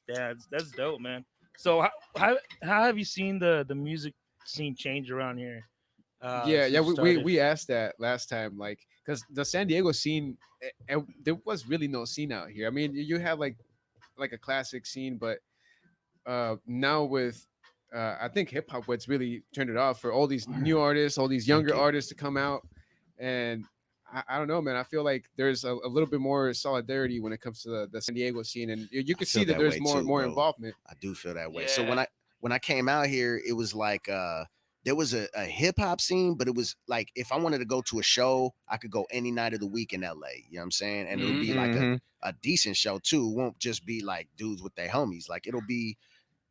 Yeah, that's dope, man. So how have you seen the music scene change around here? Yeah, since you we started? we asked that last time, like, because the San Diego scene, there was really no scene out here. I mean, you have like a classic scene, but now with I think hip hop what's really turned it off for all these new artists, all these younger artists to come out, and I don't know, man. I feel like there's a little bit more solidarity when it comes to the San Diego scene, and you can see feel that that there's way more too, more bro. involvement. I do feel that way. So Yeah. when I came out here, it was like there was a hip hop scene, but it was like if I wanted to go to a show, I could go any night of the week in LA. You know what I'm saying? And it'll be like a decent show too. It won't just be like dudes with their homies. Like it'll be,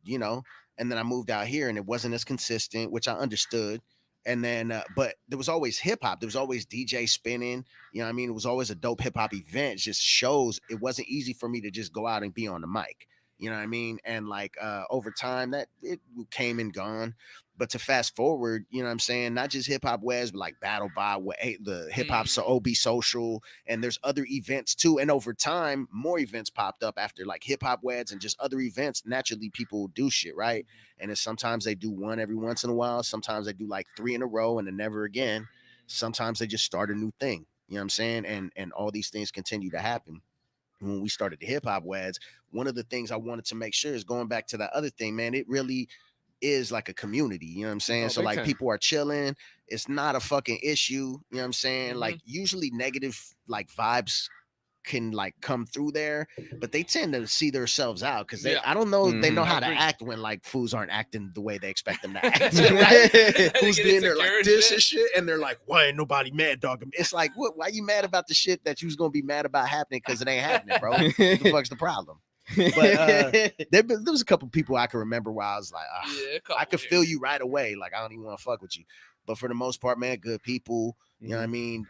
and then I moved out here and it wasn't as consistent, which I understood. And then, but there was always hip hop. There was always DJ spinning. You know what I mean? It was always a dope hip hop event. Just shows. It wasn't easy for me to just go out and be on the mic. You know what I mean? And like over time, that it came and gone. But to fast forward, you know what I'm saying? Not just Hip Hop Weds, but like Battle By, the Hip Hop OB Social, and there's other events too. And over time, more events popped up after like Hip Hop Weds and just other events. Naturally, people do shit, right? And it's sometimes they do one every once in a while. Sometimes they do like 3 in a row and then never again. Sometimes they just start a new thing. You know what I'm saying? And all these things continue to happen. When we started the Hip Hop Weds, one of the things I wanted to make sure is going back to that other thing, man. It really is like a community, you know what I'm saying? Oh, So big like time. people are chilling. It's not a fucking issue, you know what I'm saying? Like usually negative like vibes can like come through there, but they tend to see themselves out because I don't know, they know I how to agree. act when like fools aren't acting the way they expect them to act. Right? Who's Get being there like insecure and this shit. and shit, and they're like, why ain't nobody mad, dog? It's like, what? Why you mad about the shit that you was gonna be mad about happening because it ain't happening, bro? What the fuck's the problem? But there was a couple people I can remember where I was like, I could feel you right away. Like I don't even want to fuck with you. But for the most part, man, good people. You know what I mean?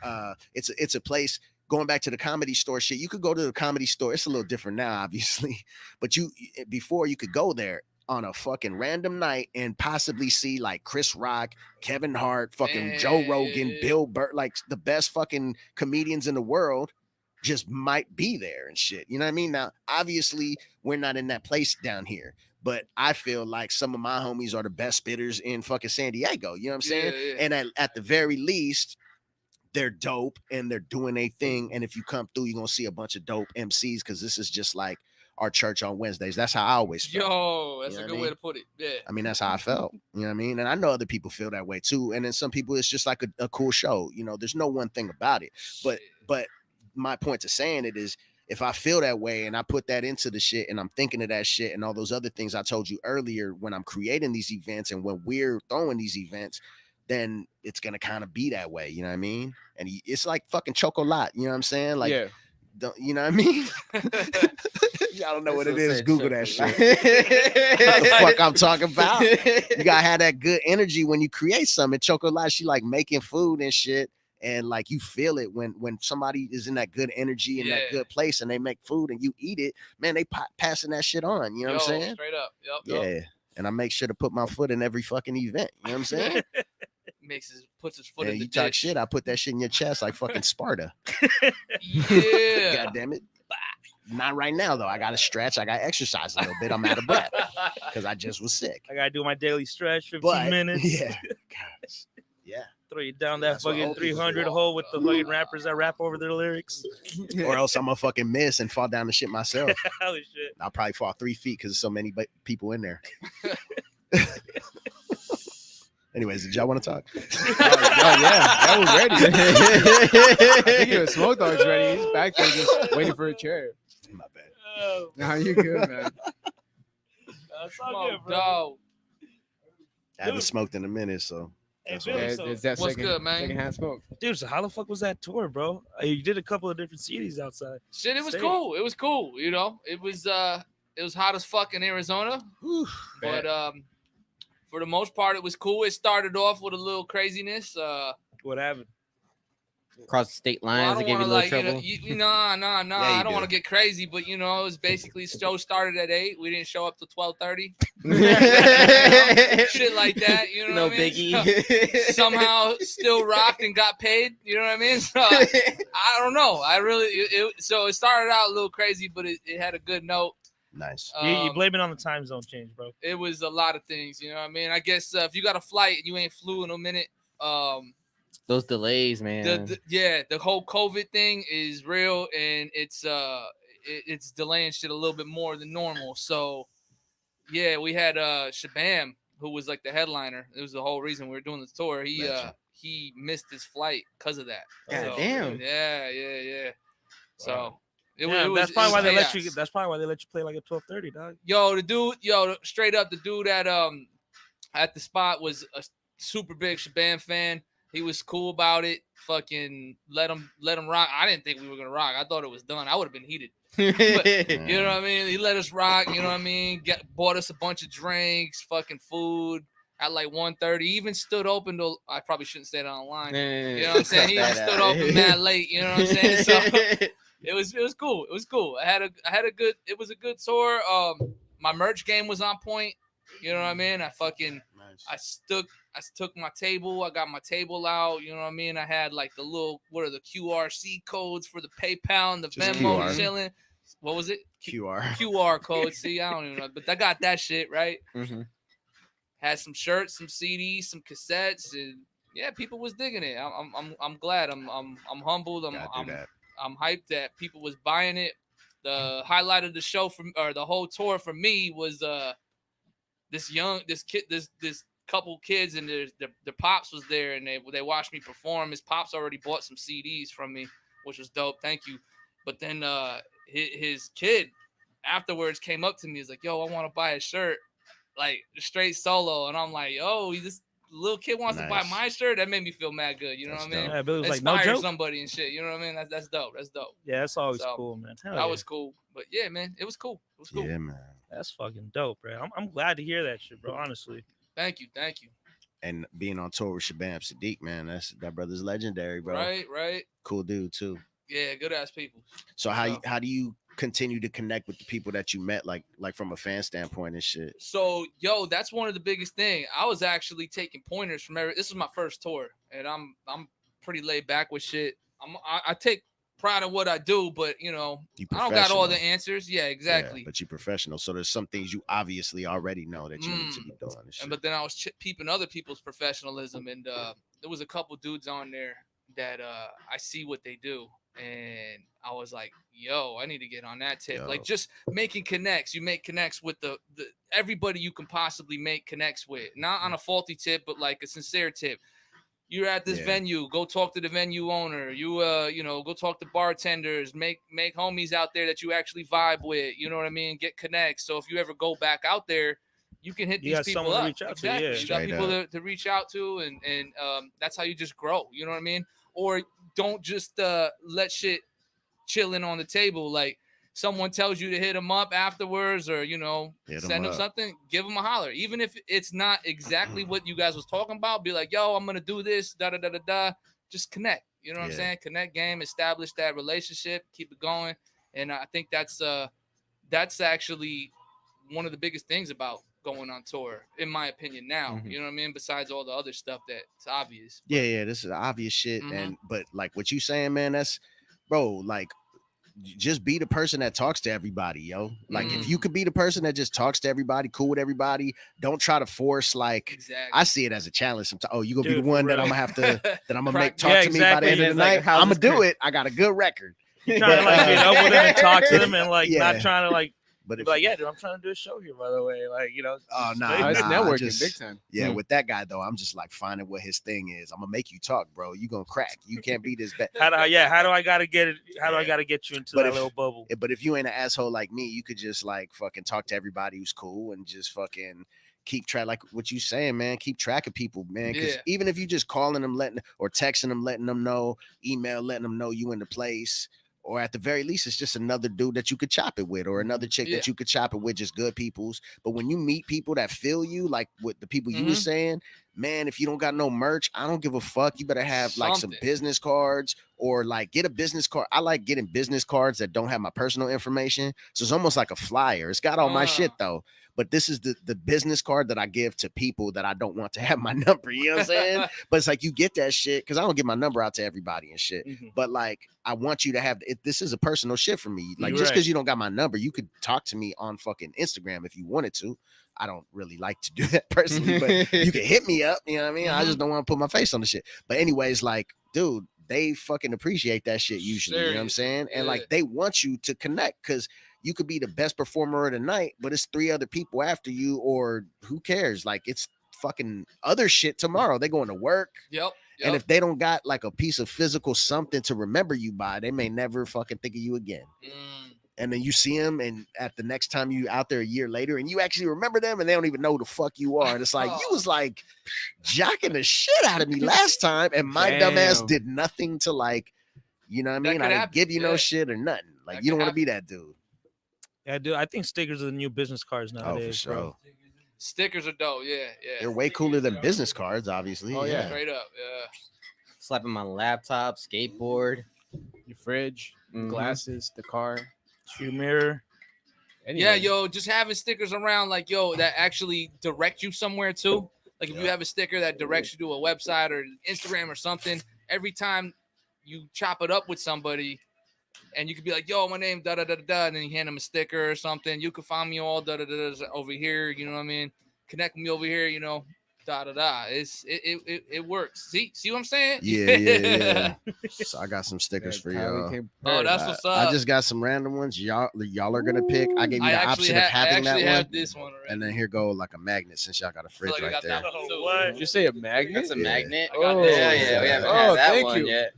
It's a place. Going back to the Comedy Store shit, you could go to the Comedy Store. It's a little different now, obviously, but before you could go there on a fucking random night and possibly see like Chris Rock, Kevin Hart, fucking Joe Rogan, Bill Burr, like the best fucking comedians in the world just might be there and shit. You know what I mean? Now, obviously, we're not in that place down here, but I feel like some of my homies are the best spitters in fucking San Diego. You know what I'm saying? Yeah. And at the very least, they're dope and they're doing a thing. And if you come through, you're gonna see a bunch of dope MCs because this is just like our church on Wednesdays. That's how I always felt. Yo, that's You know a what good I way mean? to put it. Yeah. I mean, that's how I felt. You know what I mean? And I know other people feel that way too. And then some people, it's just like a cool show. You know, there's no one thing about it. But my point to saying it is, if I feel that way and I put that into the shit and I'm thinking of that shit and all those other things I told you earlier when I'm creating these events and when we're throwing these events, then it's gonna kind of be that way. You know what I mean? And it's like fucking chocolate. You know what I'm saying? Like, yeah. you know what I mean? Y'all don't know what it is. Google that shit. What The fuck I'm talking about? You gotta have that good energy when you create something. Chocolate, she like making food and shit. And like you feel it when somebody is in that good energy and that Yeah. good place and they make food and you eat it, man, they passing that shit on. You know what I'm saying? Straight up. Yep. Yeah. And I make sure to put my foot in every fucking event. You know what I'm saying? Puts his foot And in the you talk dish. shit, I put that shit in your chest like fucking Sparta. Yeah. God damn it. Not right now though. I gotta stretch. I gotta exercise a little bit. I'm out of breath because I just was sick. I gotta do my daily stretch, 15 But minutes. yeah, gosh, yeah. Throw you down that That's what fucking old people 300 do. hole with the fucking rappers that rap over their lyrics. Or else I'm gonna fucking miss and fall down the shit myself. Holy shit. I'll probably fall 3 feet because there's so many people in there. Anyways, did y'all want to talk? Yeah, that was ready. I think he was Smoke Dog's ready. He's back there just waiting for a chair. My bad. Oh, Nah, you good, man. that's all Oh, good, bro. dog. I haven't smoked in a minute, so Hey, that's Billy, why. Yeah, so- it's that What's good, man? second-hand smoke. Dude, so how the fuck was that tour, bro? You did a couple of different cities outside. Shit, it was State. cool. It was cool. You know, it was hot as fuck in Arizona, but for the most part, it was cool. It started off with a little craziness. What happened? Cross the state Well, I lines don't and give you a want little to trouble. nah. you I don't do. want to get crazy, but you know, it was basically show started at 8. We didn't show up till 12:30. Shit like that. You know no what I mean? biggie. Somehow still rocked and got paid. You know what I mean? So I don't know. So it started out a little crazy, but it had a good note. Nice. You blame it on the time zone change, bro. It was a lot of things. You know what I mean? I guess if you got a flight and you ain't flew in a minute, Those delays, man. the whole COVID thing is real, and it's delaying shit a little bit more than normal. So yeah, we had Shabam, who was like the headliner. It was the whole reason we were doing the tour. Gotcha. He missed his flight because of that. God damn. Yeah. So Wow. That's probably why they let you. chaos. That's probably why they let you play like at 12:30, dog. Straight up, the dude at the spot was a super big Shabam fan. He was cool about it. Fucking let him rock. I didn't think we were gonna rock. I thought it was done. I would have been heated. You know what I mean? He let us rock. You know what I mean? Bought us a bunch of drinks, fucking food at like 1:30. Even stood open till I probably shouldn't say that online. You know what I'm saying? He even stood open mad late. You know what I'm saying? So it was cool. It was cool. I had a good. It was a good tour. My merch game was on point. You know what I mean? Nice. I took my table. I got my table out. You know what I mean? I had like the little, what are the QRC codes for the PayPal and the Just Venmo QR. chilling. What was it? QR. QR code. See, I don't even know, but I got that shit right. Mhm. Had some shirts, some CDs, some cassettes, and yeah, people was digging it. I'm glad. I'm humbled. Gotta do that. I'm hyped that people was buying it. The highlight of the show or the whole tour for me was this couple kids and their pops was there, and they watched me perform. His pops already bought some CDs from me, which was dope. Thank you. But then his kid afterwards came up to me. He's like, "Yo, I want to buy a shirt, like straight solo." And I'm like, "Yo, this little kid wants to buy Nice. my shirt." That made me feel mad good. You know That's what I mean? Yeah, Billy was like, no Inspire joke. somebody and shit. You know what I mean? That's dope. That's dope. Yeah, that's always So, cool, man. Hell That yeah. was cool. But yeah, man, it was cool. It was cool. Yeah, man. That's fucking dope, bro. I'm glad to hear that shit, bro. Honestly. Thank you. And being on tour with Shabam Sadiq, man, that brother's legendary, bro. Right. Cool dude too. Yeah, good ass people. So how do you continue to connect with the people that you met, like from a fan standpoint and shit? So, that's one of the biggest thing. I was actually taking pointers from this is my first tour, and I'm pretty laid back with shit. I take pride in what I do, but You I don't got all the professional. answers. Yeah, exactly. Yeah, but you professional. So there's some things you obviously already know that you need to be doing. And shit. But then I was peeping other people's professionalism, and there was a couple dudes on there that I see what they do, and I was like, "Yo, I need to get on that tip." Yo. Like just making connects. You make connects with the everybody you can possibly make connects with, not on a faulty tip, but like a sincere tip. you're at this Yeah. venue, go talk to the venue owner. You know, go talk to bartenders, make homies out there that you actually vibe with. You know what I mean? Get connects. So if you ever go back out there, you can hit You these got people someone to up. reach out to, Exactly. yeah. You got Straight people up. to reach out to, and that's how you just grow. You know what I mean? Or don't just let shit chilling on the table. Like someone tells you to hit them up afterwards, or you know, Hit 'em send them up. something, give them a holler. Even if it's not exactly what you guys was talking about, be like, yo, I'm gonna do this, da da da da da. Just connect. You know what I'm Yeah. saying? Connect game, establish that relationship, keep it going. And I think that's actually one of the biggest things about going on tour, in my opinion. Now, Mhm. you know what I mean. Besides all the other stuff that's obvious. Yeah, this is obvious shit. Mhm. And but like what you saying, man, that's bro, like just be the person that talks to everybody, yo. Like Mhm. if you could be the person that just talks to everybody, cool with everybody, don't try to force like Exactly. I see it as a challenge sometimes. Oh, you gonna be Dude, the one for that real. I'm gonna have to that I'm gonna Crack- make talk Yeah, to me by the exactly. end of It's the like, night. how's I'm gonna this do it. I got a good record. You're trying to like get up with them and talk to them and like Yeah. not trying to like But be if like, yeah, dude, I'm trying to do a show here, by the way. Like, you know, Oh, just nah, straight- It's nah, I networking just- big time. yeah, Mm. with that guy though, I'm just like finding what his thing is. I'm gonna make you talk, bro. You gonna crack. You can't be this bad. How do I gotta get it? How do I gotta get you into But that if- little bubble? But if you ain't an asshole like me, you could just like fucking talk to everybody who's cool and just fucking keep track, like what you saying, man. Keep track of people, man. Because Yeah. even if you just calling them, letting or texting them, letting them know, email, letting them know you in the place, or at the very least, it's just another dude that you could chop it with, or another chick Yeah. that you could chop it with, just good peoples. But when you meet people that feel you, like with the people you were Mhm. saying, man, if you don't got no merch, I don't give a fuck. You better have like some Something. business cards or like get a business card. I like getting business cards that don't have my personal information. So it's almost like a flyer. It's got all my shit though. But this is the business card that I give to people that I don't want to have my number. You know what I'm saying? But it's like you get that shit because I don't give my number out to everybody and shit. Mhm. But like I want you to have it. This is a personal shit for me. Like You're just right. because you don't got my number, you could talk to me on fucking Instagram if you wanted to. I don't really like to do that personally, but you can hit me up. You know what I mean? I just don't want to put my face on the shit. But anyways, like, dude, they fucking appreciate that shit usually. You know what I'm Serious. saying? And Yeah. like they want you to connect because you could be the best performer of the night, but it's 3 other people after you, or who cares? Like it's fucking other shit tomorrow. They going to work. Yep. And if they don't got like a piece of physical something to remember you by, they may never fucking think of you again. And then you see them, and at the next time you out there a year later, and you actually remember them, and they don't even know who the fuck you are. And it's like you was like jocking the shit out of me last time, and my dumb ass Damn. did nothing to like, you know what I That mean? I could didn't happen, give you no yeah. shit or nothing. Like That you don't could want to be that dude. Yeah, dude, I think stickers are the new business cards Oh, nowadays, for sure. bro. Stickers are dope. Yeah. They're way cooler than business cards, obviously. Oh, yeah. Straight up. Yeah. Slap him on a laptop, skateboard. Your fridge, Mhm. glasses, the car. Your mirror. Yeah, Anyway. yo, just having stickers around, like, yo, that actually direct you somewhere too. Like, if you Yeah. have a sticker that directs you to a website or Instagram or something, every time you chop it up with somebody, and you could be like, yo, my name, da da da da da, and then you hand them a sticker or something. You can find me all da da da da over here. You know what I mean? Connect with me over here. You know, da da da. It works. See what I'm saying? Yeah. So I got some stickers for Kylie y'all. came Oh, first. that's I- what's I up. just got some random ones. Y'all are gonna pick. I gave you I the actually option of have. I having that actually one. have this one already. And then here go like a magnet since y'all got a fridge like I right got there. that one too. What? Did you say a magnet? That's a Yeah. magnet. I got Oh, this Yeah, one. yeah, we haven't Oh, had that thank one you. yet.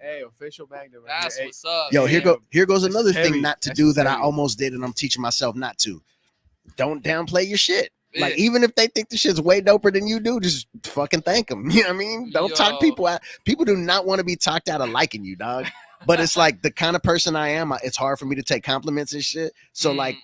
Hey, official magnet. Right That's here. what's up. Yo, here goes This is another thing heavy. not to That's do just that I heavy. almost did, and I'm teaching myself not to. Don't downplay your shit. Like Yeah. even if they think the shit's way doper than you do, just fucking thank them. You know what I mean? Don't talk Yo. people out. People do not want to be talked out of liking you, dog. But it's like the kind of person I am. It's hard for me to take compliments and shit. So like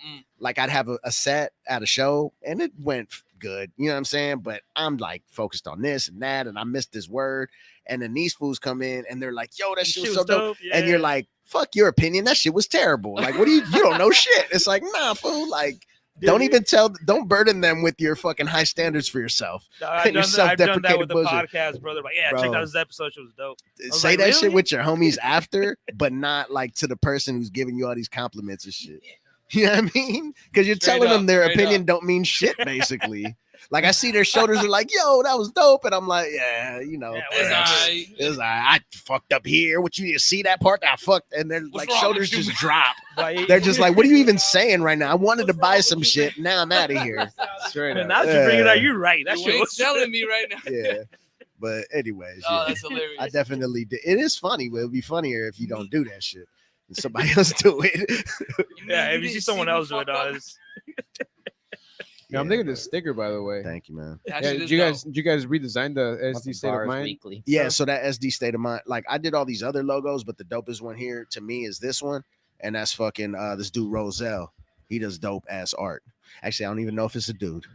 I'd have a set at a show and it went good. You know what I'm saying? But I'm like focused on this and that, and I missed this word. And then these fools come in and they're like, "Yo, that shit was so dope." Yeah. And you're like, "Fuck your opinion. That shit was terrible." Like, what do you don't know shit. It's like, nah, fool. Like, don't don't burden them with your fucking high standards for yourself. I've your done that with the bullshit. podcast, brother. Like, yeah, check Bro. out this episode. It was dope. was Say like, that shit really? with your homies after, but not like to the person who's giving you all these compliments and shit. You know what I mean? Because you're Straight telling them up, their straight opinion up. don't mean shit, basically. Like I see their shoulders are like, "Yo, that was dope," and I'm like, "Yeah, you know, Yeah, It's thanks. alright. It was I fucked up here. What you didn't see that part that I fucked?" And their like wrong shoulders with you? just drop. Like, They're just like, "What are you even saying right now? I wanted to buy some shit. Now I'm out of here." Straight man, up. now that you bring it Yeah. out, you're right. That You shit ain't was selling me right now. Yeah. But anyways, Oh, yeah, that's hilarious. I definitely did. It is funny, but it'd be funnier if you don't do that shit and somebody else do it. Yeah, if you didn't see someone me else do it, fuck up? Yeah, I'm thinking the but sticker, by the way. thank you, man. That Yeah, shit did is you dope. guys redesign the Want SD the state of bars mind? weekly. Yeah, so that SD state of mind, like I did all these other logos, but the dopest one here to me is this one, and that's fucking this dude Roselle. He does dope ass art. Actually, I don't even know if it's a dude.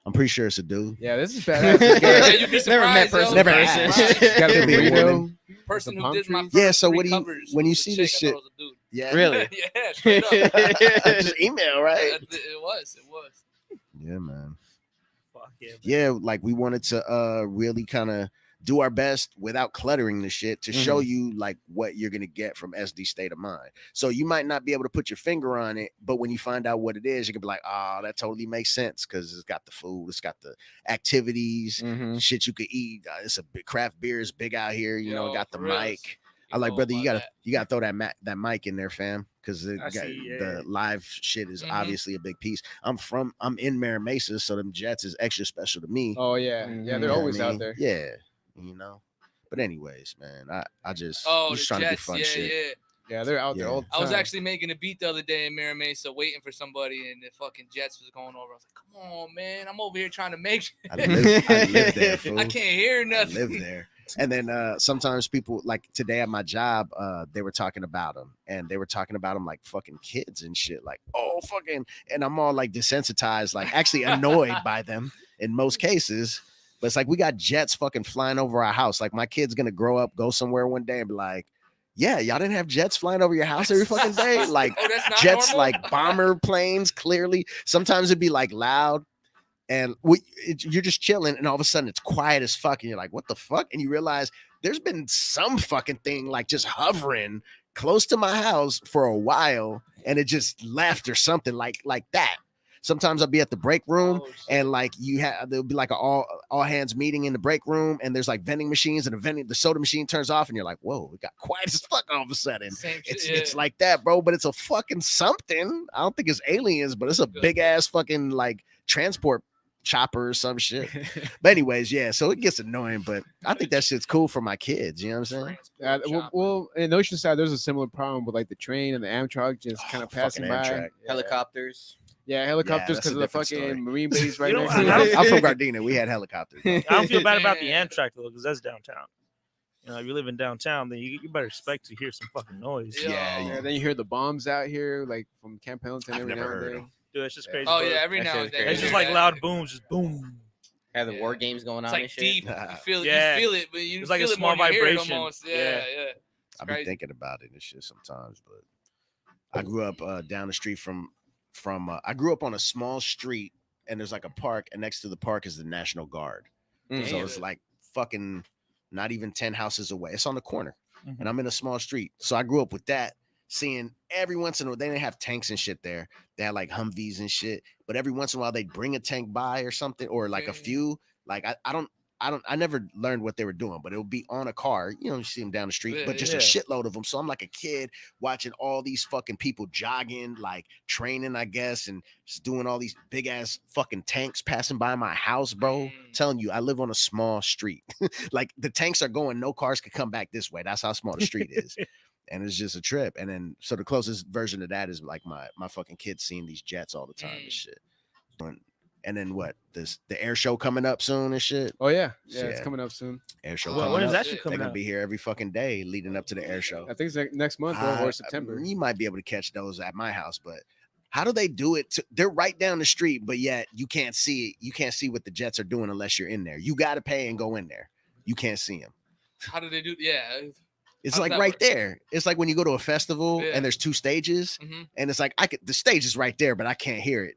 I'm pretty sure it's a dude. Yeah, this is badass. He's Yeah, got, you'd be surprised. Never met yo. person. Never You'd be asked. surprised. he's got a Could be a burrito. woman. Person The who palm did my tree? first Yeah, so 3 what do you- covers when you was a see chick, this I shit- thought it was a dude. Yeah, Really? Yeah, straight up. just email, right? It was. Yeah, man. Fuck yeah. Man. Yeah, like we wanted to really kind of do our best without cluttering the shit to show you like what you're gonna get from SD state of mind. So you might not be able to put your finger on it, but when you find out what it is, you can be like, oh, that totally makes sense because it's got the food, it's got the activities, Mhm. shit you could eat. It's a big craft beer is big out here, you know, Yo, got the for reals. mic. I like, brother, you about gotta throw that mic in there, fam, because I see, yeah. the live shit is Mhm. obviously a big piece. I'm in Mira Mesa, so them Jets is extra special to me. Oh yeah, yeah, Mhm. they're You know what always I out mean? there. Yeah, you know. But anyways, man, I just Oh, I'm the just trying to do Jets. fun Yeah, shit. yeah. Yeah, they're out there Yeah. all the time. I was actually making a beat the other day in Mira Mesa waiting for somebody, and the fucking Jets was going over. I was like, come on, man. I'm over here trying to make I live there, fool. I can't hear I nothing. live there. And then sometimes people like today at my job, they were talking about them, and they were talking about them like fucking kids and shit. Like, oh fucking, and I'm all like desensitized, like actually annoyed by them in most cases. But it's like we got jets fucking flying over our house. Like my kid's gonna grow up, go somewhere one day, and be like, yeah, y'all didn't have jets flying over your house every fucking day. Like Oh, that's not jets, normal? like bomber planes. Clearly, sometimes it'd be like loud. And you're just chilling, and all of a sudden it's quiet as fuck, and you're like, "What the fuck?" And you realize there's been some fucking thing like just hovering close to my house for a while, and it just left or something like that. Sometimes I'll be at the break room, Oh, shit. and like there'll be like an all hands meeting in the break room, and there's like vending machines, and the soda machine turns off, and you're like, "Whoa, it got quiet as fuck all of a sudden." Same shit. It's like that, bro. But it's a fucking something. I don't think it's aliens, but it's a Good. big ass fucking like transport chopper or some shit. But anyways, yeah, so it gets annoying, but I think that shit's cool for my kids. You know what I'm saying? Well, in Oceanside, there's a similar problem with like the train and the Amtrak just kind of passing fucking by. Amtrak. Yeah. Helicopters. Yeah, helicopters that's a because of the different fucking story. marine base right You know, next I- to I it. don't- I'm from Gardena. We had helicopters. I don't feel bad about the Amtrak though, because that's downtown. You know, if you live in downtown, then you better expect to hear some fucking noise. Yeah. Yeah, then you hear the bombs out here, like from Camp Pendleton I've every never now and heard then. 'em. Dude, it's just crazy. Oh bro. yeah, every That now shit and is then. crazy. It's just you hear like that. loud booms, just boom. Have the Yeah. war games going It's on like and shit. deep. You feel it. Yeah. You feel it, but you It's like a feel it small more than you hear it vibration. almost. Yeah, Yeah. yeah. It's I be crazy. thinking about it and shit sometimes, but I grew up down the street from I grew up on a small street, and there's like a park, and next to the park is the National Guard. Mm. So it's like fucking not even 10 houses away. It's on the corner, Mhm. and I'm in a small street. So I grew up with that, seeing every once in a while, they didn't have tanks and shit there. They had like Humvees and shit, but every once in a while they'd bring a tank by or something, or like a few. Like I never learned what they were doing, but it would be on a car. You know, you see them down the street, but just a Yeah. shitload of them. So I'm like a kid watching all these fucking people jogging, like training, I guess, and just doing all these big ass fucking tanks passing by my house, bro. Telling you, I live on a small street. Like the tanks are going, no cars could come back this way. That's how small the street is. And it's just a trip. And then so the closest version of that is like my fucking kids seeing these jets all the time and shit. And then what? The air show coming up soon and shit. Oh yeah, it's Yeah. coming up soon. Air show Well, coming when is up. that shit They're coming gonna out? be here every fucking day leading up to the air show. I think it's next month or September. You might be able to catch those at my house, but how do they do it? They're right down the street, but yet you can't see it. You can't see what the Jets are doing unless you're in there. You got to pay and go in there. You can't see them. How do they do? Yeah. It's How does like that right work? there. It's like when you go to a festival Yeah. and there's two stages, hmm and it's like the stage is right there, but I can't hear it.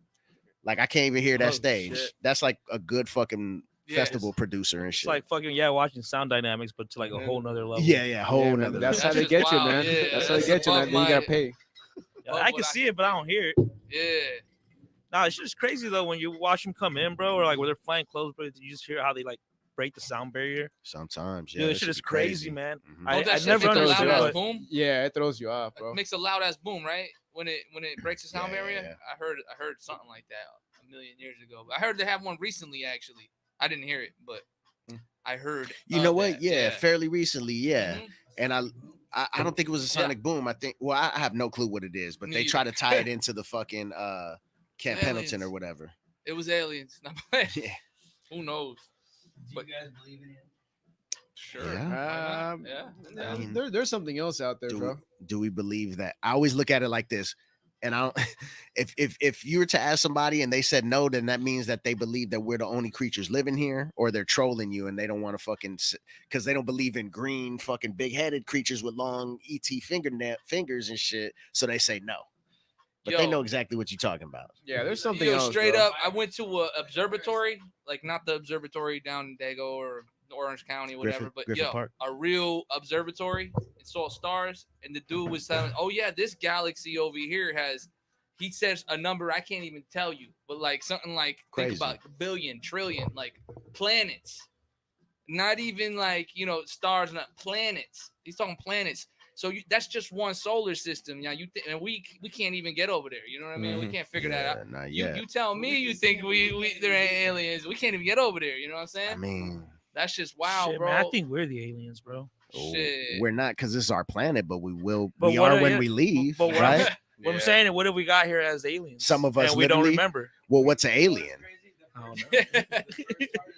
Like I can't even hear that Oh, stage. shit. That's like a good fucking Yes. festival producer and It's shit. like fucking watching sound dynamics, but to like a whole nother level. yeah, whole Yeah, man, nother. that's level. how they That's get just you, wild. man. Yeah, That's how they that's get you, man. above Then you gotta my- pay. Yeah, I can see it, but I don't hear it. Yeah. Nah, it's just crazy though when you watch them come in, bro, or like where they're flying close, but you just hear how they like break the sound barrier. Sometimes, yeah. Dude, that this shit should is be crazy, man. Mhm. I- Don't that I shit never make a understood loud ass it. boom? Yeah, it throws you off, bro. It makes a loud ass boom, right? When it breaks the sound Yeah, barrier. yeah. I heard something like that a million years ago. I heard they have one recently actually. I didn't hear it, but I heard. You of know what? that, Yeah, fairly recently, yeah. Mhm. And I don't think it was a sonic boom. I think I have no clue what it is, but Me they either. try to tie it into the fucking Camp Pendleton Aliens. or whatever. It was aliens. Not playing. Yeah. Who knows? Do But- you guys believe in it? Sure. Yeah. Why not? Um, Yeah. I mean, there's something else out there, bro. do we believe that? I always look at it like this. And I don't if you were to ask somebody and they said no, then that means that they believe that we're the only creatures living here, or they're trolling you and they don't want to fucking because they don't believe in green fucking big-headed creatures with long ET fingers and shit. So they say no. But they Yo. know exactly what you're talking about. Yeah, there's something Yo, else. straight bro. up, I went to a observatory, like not the observatory down in Dago or Orange County, whatever, but Griffith yo, Park. a real observatory and saw stars. And the dude was telling, oh yeah, this galaxy over here has. He says a number I can't even tell you, but like something like Crazy. think about billion, trillion, like planets. Not even like stars, not planets. He's talking planets. So that's just one solar system. Yeah, and we can't even get over there. You know what I mean? We can't figure that out. Not You yet. you tell me you think we there ain't aliens. We can't even get over there. You know what I'm saying? I mean, That's just wow, Shit, bro. man, I think we're the aliens, bro. Shit. we're not because this is our planet, but we will. But We what are are when it- we leave, but what right? What I'm saying is, what have we got here as aliens? Some of us and we don't literally- remember. Well, what's an alien? I don't know.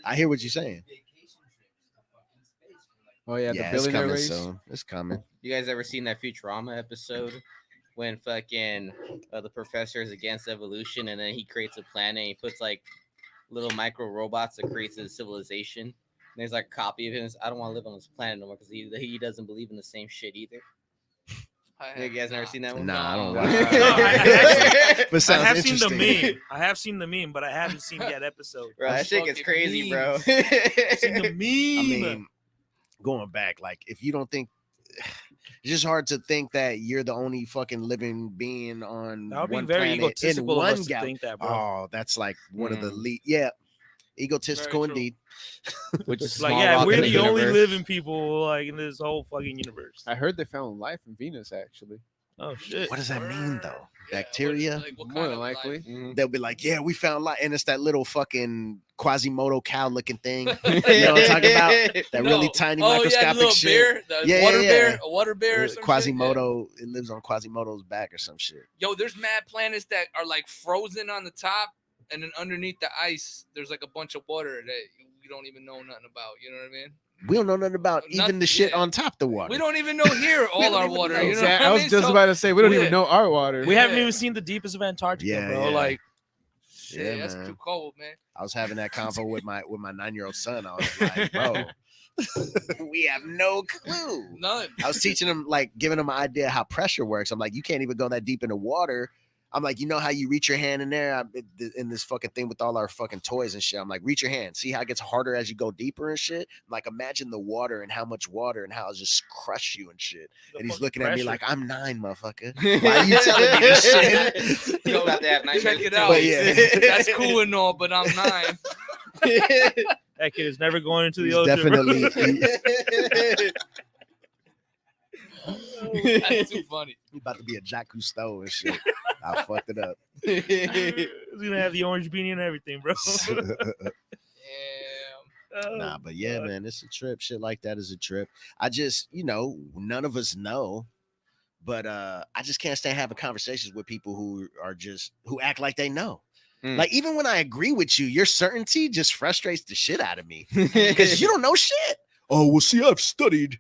I hear what you're saying. Oh yeah, Yeah, the it's billionaire coming race. soon. It's coming. You guys ever seen that Futurama episode when fucking the professor is against evolution and then he creates a planet and he puts like little micro robots that creates a civilization? And there's like a copy of him. I don't want to live on this planet no more because he doesn't believe in the same shit either. You guys never seen that one? Nah, I don't Nah. watch No, it. But I sounds have seen the interesting. meme. I have seen the meme, but I haven't seen that episode. Bro, that shit gets Fucking crazy, bro. memes. I've seen the meme. I mean, going back, like if you don't think, it's just hard to think that you're the only fucking living being on that would be one very planet in egotistical of one us to gal. think that, bro. Oh, that's like one of the Mm. lead. Yeah, egotistical Very true. indeed. Which is Like, small yeah, rock we're in the only universe. living people like in this whole fucking universe. I heard they found life in Venus actually. Oh shit. What does that mean though? Yeah, Bacteria? what More kind than of likely. life? Mhm. They'll be like, yeah, we found life, and it's that little fucking Quasimodo cow looking thing. You You know what I'm talking about? That really No. tiny Oh yeah, the microscopic little shit. bear, the Yeah, water yeah, bear, yeah. a water bear, or some shit? Yeah. Quasimodo, it lives on Quasimodo's back or some shit. Yo, there's mad planets that are like frozen on the top, and then underneath the ice, there's like a bunch of water that we don't even know nothing about. You know what I mean? We don't know nothing about even the shit yeah. on top the water. We don't even know here all our water. You know what Exactly. I I was mean? just So- about to say we don't yeah. even know our water. We haven't Yeah. even seen the deepest of Antarctica, Yeah, bro. yeah. Like, Shit, Yeah, that's man. too cold, man. I was having that convo with my 9-year-old son. I was like, bro, we have no clue. None. I was teaching him, like, giving him an idea how pressure works. I'm like, you can't even go that deep into water. I'm like, you know how you reach your hand in there in this fucking thing with all our fucking toys and shit. I'm like, reach your hand. See how it gets harder as you go deeper and shit. I'm like, imagine the water and how much water and how it just crush you and shit. the And he's fucking looking at me pressure. like, I'm 9, motherfucker. Why are you telling me this shit? He's about to have Check nightmares it too. out. But yeah. That's cool and all, but I'm 9. that kid is never going into the He's ocean. bro. definitely That's too funny. he about to be a Jacques Cousteau and shit. I fucked it up. He's gonna have the orange beanie and everything, bro. Yeah. Oh, Nah, but yeah, God. man, it's a trip. Shit like that is a trip. I just, none of us know, but I just can't stand having conversations with people who act like they know. Mm. Like, even when I agree with you, your certainty just frustrates the shit out of me because you don't know shit. Oh, well, see, I've studied.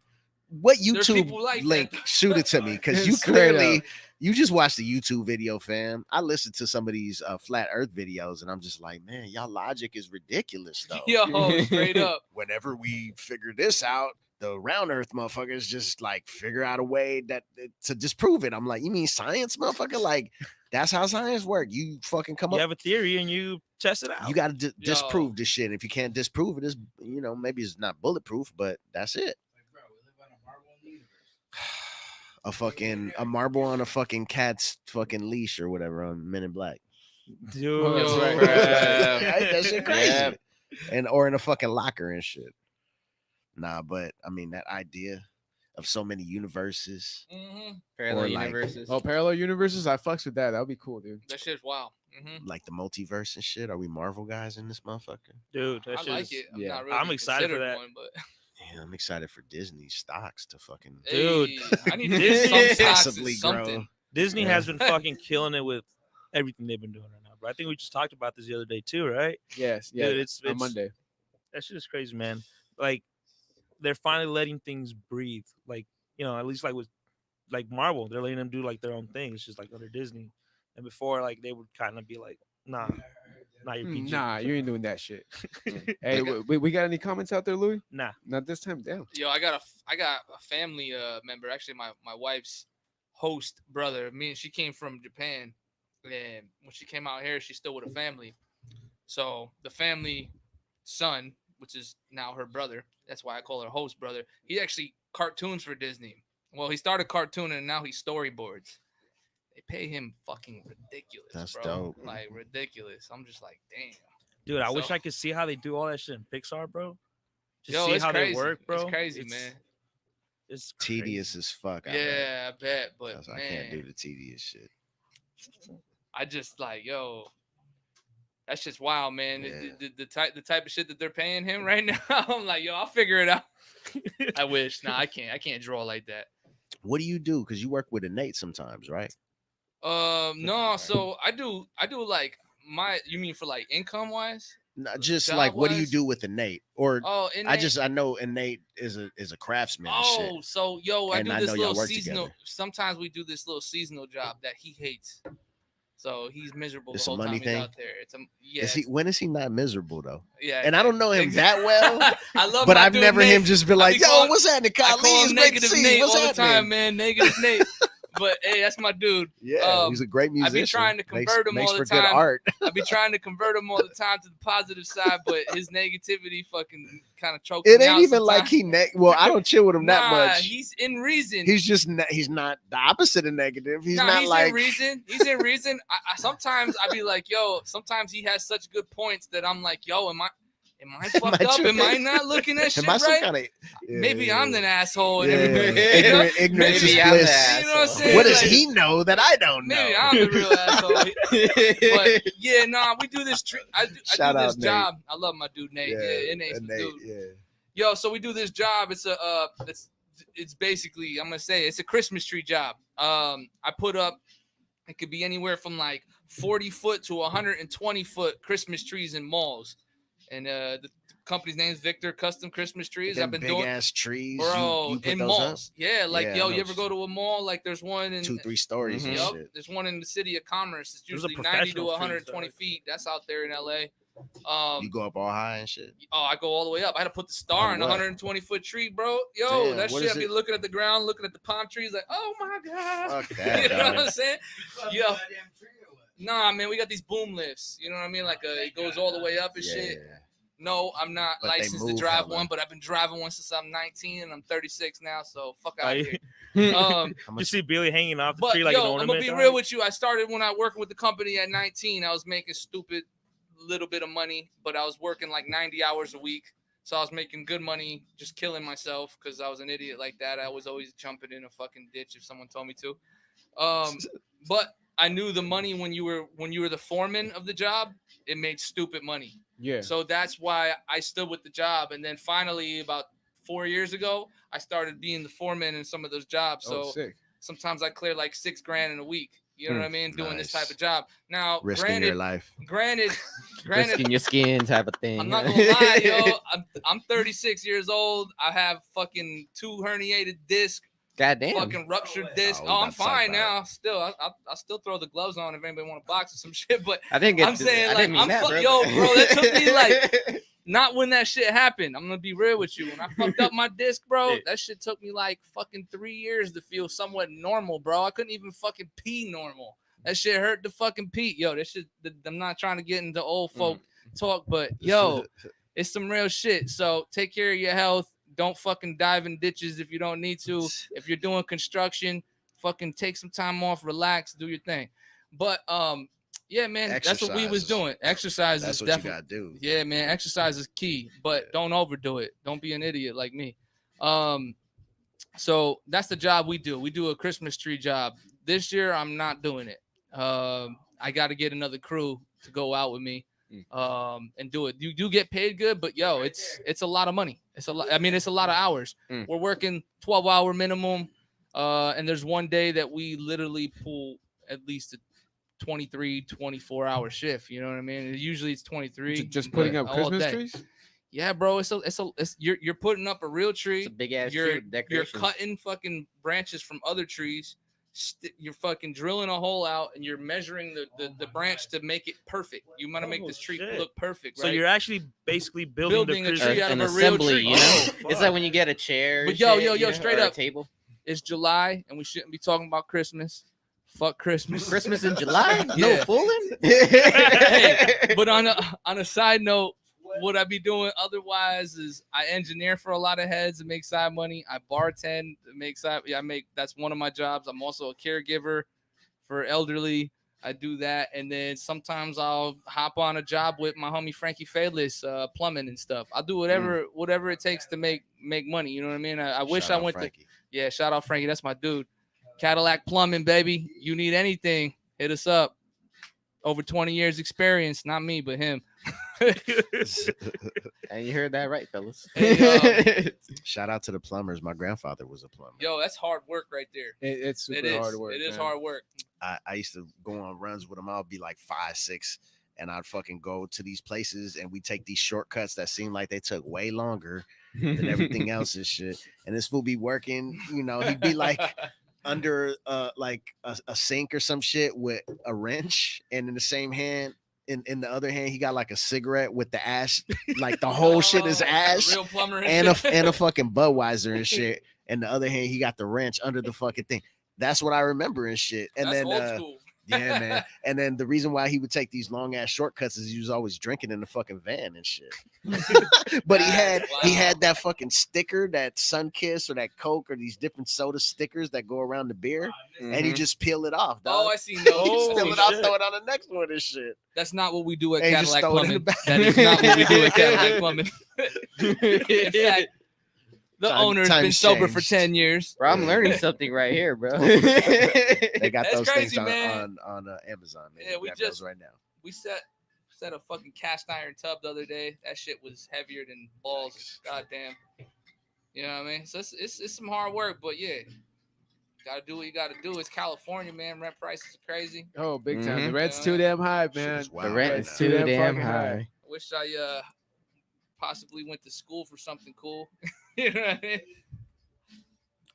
What There's YouTube people like link? that. Shoot it to me because you Straight clearly up. you just watched the YouTube video, fam. I listened to some of these flat Earth videos, and I'm just like, man, y'all logic is ridiculous, though. Yo, straight up. Whenever we figure this out, the round Earth motherfuckers just like figure out a way to disprove it. I'm like, you mean science, motherfucker? Like, that's how science work. You fucking come You up. have a theory and you test it out. You got to Yo. disprove this shit. If you can't disprove it, it's maybe it's not bulletproof, but that's it. Like, bro, we live on a Marvel universe. A marble on a fucking cat's fucking leash or whatever on Men in Black. Dude, Oh, that's Yo. right. Right? That shit crazy. Yep. Or in a fucking locker and shit. Nah, but I mean that idea of so many universes. Hmm Parallel Or like- universes. Oh, parallel universes. I fucks with that. That would be cool, dude. That shit's wild. like the multiverse and shit? Are we Marvel guys in this motherfucker? Dude, that I shit like is, it. I'm yeah. not really I'm excited for considered that. one, but Yeah, I'm excited for Disney stocks to fucking Dude. hey, I need to get some Disney- stocks Possibly in something. grow. Disney Yeah. has been fucking killing it with everything they've been doing right now. But I think we just talked about this the other day too, right? Yes, yeah. Dude, it's on Monday. that shit is crazy, man. Like they're finally letting things breathe. Like, you know, at least like with like Marvel, they're letting them do like their own thing. It's just like under Disney. And before, like they would kind of be like, nah, you're PG. Nah, you ain't doing that shit. Mm. Hey, we got any comments out there, Louis? Nah. Not this time. Damn. Yo, I got a family member. Actually, my wife's host brother. She came from Japan, and when she came out here, she's still with a family. So the family son, which is now her brother, that's why I call her host brother. He actually cartoons for Disney. Well, he started cartooning and now he storyboards. They pay him fucking ridiculous, That's bro. dope. Like ridiculous. I'm just like, damn. Dude, I So- wish I could see how they do all that shit in Pixar, bro. Just Yo, see it's how crazy. they work, bro. It's crazy, man. It's crazy. Tedious as fuck. I bet. Yeah, I bet. But 'Cause man, I can't do the tedious shit. I just like, yo, that's just wild, man. Yeah. The type of shit that they're paying him right now. I'm like, yo, I'll figure it out. I wish. Nah, I can't. I can't draw like that. What do you do? Because you work with Innate sometimes, right? No. So I do like you mean for like income wise? Not just like what do you Job-wise? do with Innate? Or Oh, I know Innate is a craftsman. And Oh, shit. so yo, I And do I this know y'all little work seasonal. together. Sometimes we do this little seasonal job that he hates. So he's miserable It's the a whole money time he's thing? out there. It's a yeah. Is he? When is he not miserable though? Yeah, And I don't know him that well, I love, but my I've dude never Nate. him just been I like, be "Yo, calling- what's happening, I Kahlee? call It's him great to Negative see you. Nate What's all the happening?" time, man. Negative Nate. But hey, that's my dude. Yeah, he's a great musician. trying to convert him makes all the for good time. art. I be trying to convert him all the time to the positive side, but his negativity fucking kind of chokes It me ain't out even like sometimes. well, I don't chill with him that Nah, much. he's in reason. He's just he's not the opposite of negative. He's Nah, not he's like in reason. He's in reason. I sometimes I be like, yo. Sometimes he has such good points that I'm like, yo, am I fucked up? Am I not looking at shit Am I some right? kind of Maybe I'm an asshole. And Yeah. everybody, Ignorance is Maybe I'm the bliss. You know what I'm saying? What does Like, he know that I don't know? Maybe I'm the real asshole. But yeah, nah, we do this. I do Shout this out, Nate. job. I love my dude Nate. Yeah, Nate's the Nate, dude. yeah. Yo, so we do this job. It's it's basically, I'm gonna say it's a Christmas tree job. I put up, it could be anywhere from like 40 foot to 120 foot Christmas trees in malls. And the company's name is Victor Custom Christmas Trees. Them I've been big doing, ass trees, bro, you put in those malls. Yeah, like Yeah, I yo, know you ever go to a mall? Like there's one in up 2-3 stories and Yup, shit. there's one in the city of Commerce. It's Those are usually 90 to professional trees, 120 dog. feet. That's out there in LA. You go up all high and shit. Oh, I go all the way up. I had to put the star On in a what? 120-foot tree, bro. Yo, Damn, that what shit. is I be it? looking at the ground, looking at the palm trees, like, oh my god. Fuck that, You know dog. what I'm saying? Yo, nah, man, we got these boom lifts. You know what I mean? Like, it goes all the way up and shit. No, I'm not But they licensed to move drive hella. one, but I've been driving one since I'm 19 and I'm 36 now. So fuck Oh, out of yeah. here. How You much? see Billy hanging off the But tree like an yo, I'm ornament. gonna be dog? real with you. I started when I working with the company at 19. I was making stupid little bit of money, but I was working like 90 hours a week. So I was making good money, just killing myself because I was an idiot like that. I was always jumping in a fucking ditch if someone told me to. But I knew the money when you were the foreman of the job, it made stupid money. Yeah. So that's why I stood with the job. And then finally, about 4 years ago, I started being the foreman in some of those jobs. So sick. sometimes I clear like $6,000 in a week. You know what I mean? Doing this type Nice. of job. Now, Risking your life. granted, Risking your skin type of thing. I'm not gonna lie, yo. I'm 36 years old. I have fucking 2 herniated discs, Goddamn. fucking ruptured discs. Oh, we Oh, about I'm to talk fine about now. Still, I still throw the gloves on if anybody want to box or some shit. But I didn't I'm saying, I like, didn't mean I'm that, bro. yo, bro, that took me like not when that shit happened. I'm gonna be real with you. When I fucked up my disc, bro, Yeah. that shit took me like fucking 3 years to feel somewhat normal, bro. I couldn't even fucking pee normal. That shit hurt to fucking pee. Yo, that shit. I'm not trying to get into old folk talk, but yo, it's some real shit. So take care of your health. Don't fucking dive in ditches if you don't need to. If you're doing construction, fucking take some time off, relax, do your thing. But yeah, man, that's what we was Exercise. doing. Exercise That's is what you definitely. gotta do. Yeah, man, exercise is key, but don't overdo it. Don't be an idiot like me. So that's the job we do. We do a Christmas tree job. This year, I'm not doing it. I got to get another crew to go out with me, Mm. and do it. You do get paid good, but yo, it's a lot of money. It's a lot. I mean, it's a lot of hours. Mm. We're working 12-hour minimum, and there's one day that we literally pull at least a 23, 24-hour shift. You know what I mean? Usually it's 23. Just putting but up all Christmas day. trees. Yeah, bro. It's you're putting up a real tree. It's a big ass You're tree decoration. cutting fucking branches from other trees. You're fucking drilling a hole out and you're measuring the branch to make it perfect. You want to make Oh, this tree shit. look perfect, So right? you're actually basically building Building the a Christmas tree out An of a real assembly, tree. you know? Oh, It's fuck. like when you get a chair. But and yo, shit, yo, you yo, know, straight or a up. table. It's July and we shouldn't be talking about Christmas. Fuck Christmas. Christmas in July? No Yeah. fooling. But on a side note, what I be doing otherwise is I engineer for a lot of heads to make side money. I bartend to make side. Yeah, that's one of my jobs. I'm also a caregiver for elderly. I do that, and then sometimes I'll hop on a job with my homie Frankie Faylis, plumbing and stuff. I'll do whatever it takes to make money. You know what I mean? I wish Shout I out went Frankie. to shout out Frankie. That's my dude. Cadillac Plumbing, baby. You need anything, hit us up. Over 20 years experience, not me, but him. And you heard that right, fellas. Hey, Shout out to the plumbers. My grandfather was a plumber. Yo, that's hard work right there. It's super It is. hard work. It is man. hard work. I used to go on runs with him. I'll be like 5'6", and I'd fucking go to these places and we take these shortcuts that seem like they took way longer than everything else and shit. And this fool be working, you know, he'd be like under like a sink or some shit with a wrench, and in the same hand, in the other hand, he got like a cigarette with the ash, like the whole shit is Oh, ash, real plumber and a shit. and a fucking Budweiser and shit. And the other hand, he got the wrench under the fucking thing. That's what I remember and shit. And That's then old school. yeah, man. And then the reason why he would take these long ass shortcuts is he was always drinking in the fucking van and shit. But he Wow. had that fucking sticker, that Sunkiss or that Coke or these different soda stickers that go around the beer, and he Mhm. just peel it off. Dog. Oh, I see. No, Just peel it off, shit. throw it on the next one and shit. that's not what we do at Hey, just Cadillac throw it in the Plumbing. back. That is not what we do at Cadillac Plumbing. In fact, the owner's been times sober for changed. 10 years. Bro, I'm learning something right here, bro. They got That's those crazy, things man. on Amazon. Man. Yeah, we got just- those right now. We set a fucking cast iron tub the other day. That shit was heavier than balls. Goddamn. You know what I mean? So it's some hard work, but yeah. Gotta do what you gotta do. It's California, man. Rent prices are crazy. Oh, big time. The Mhm. rent's Yeah. too damn high, Shit man. is The wild rent right is now. too too damn damn fucking high. high. I wish I possibly went to school for something cool. You know what I mean?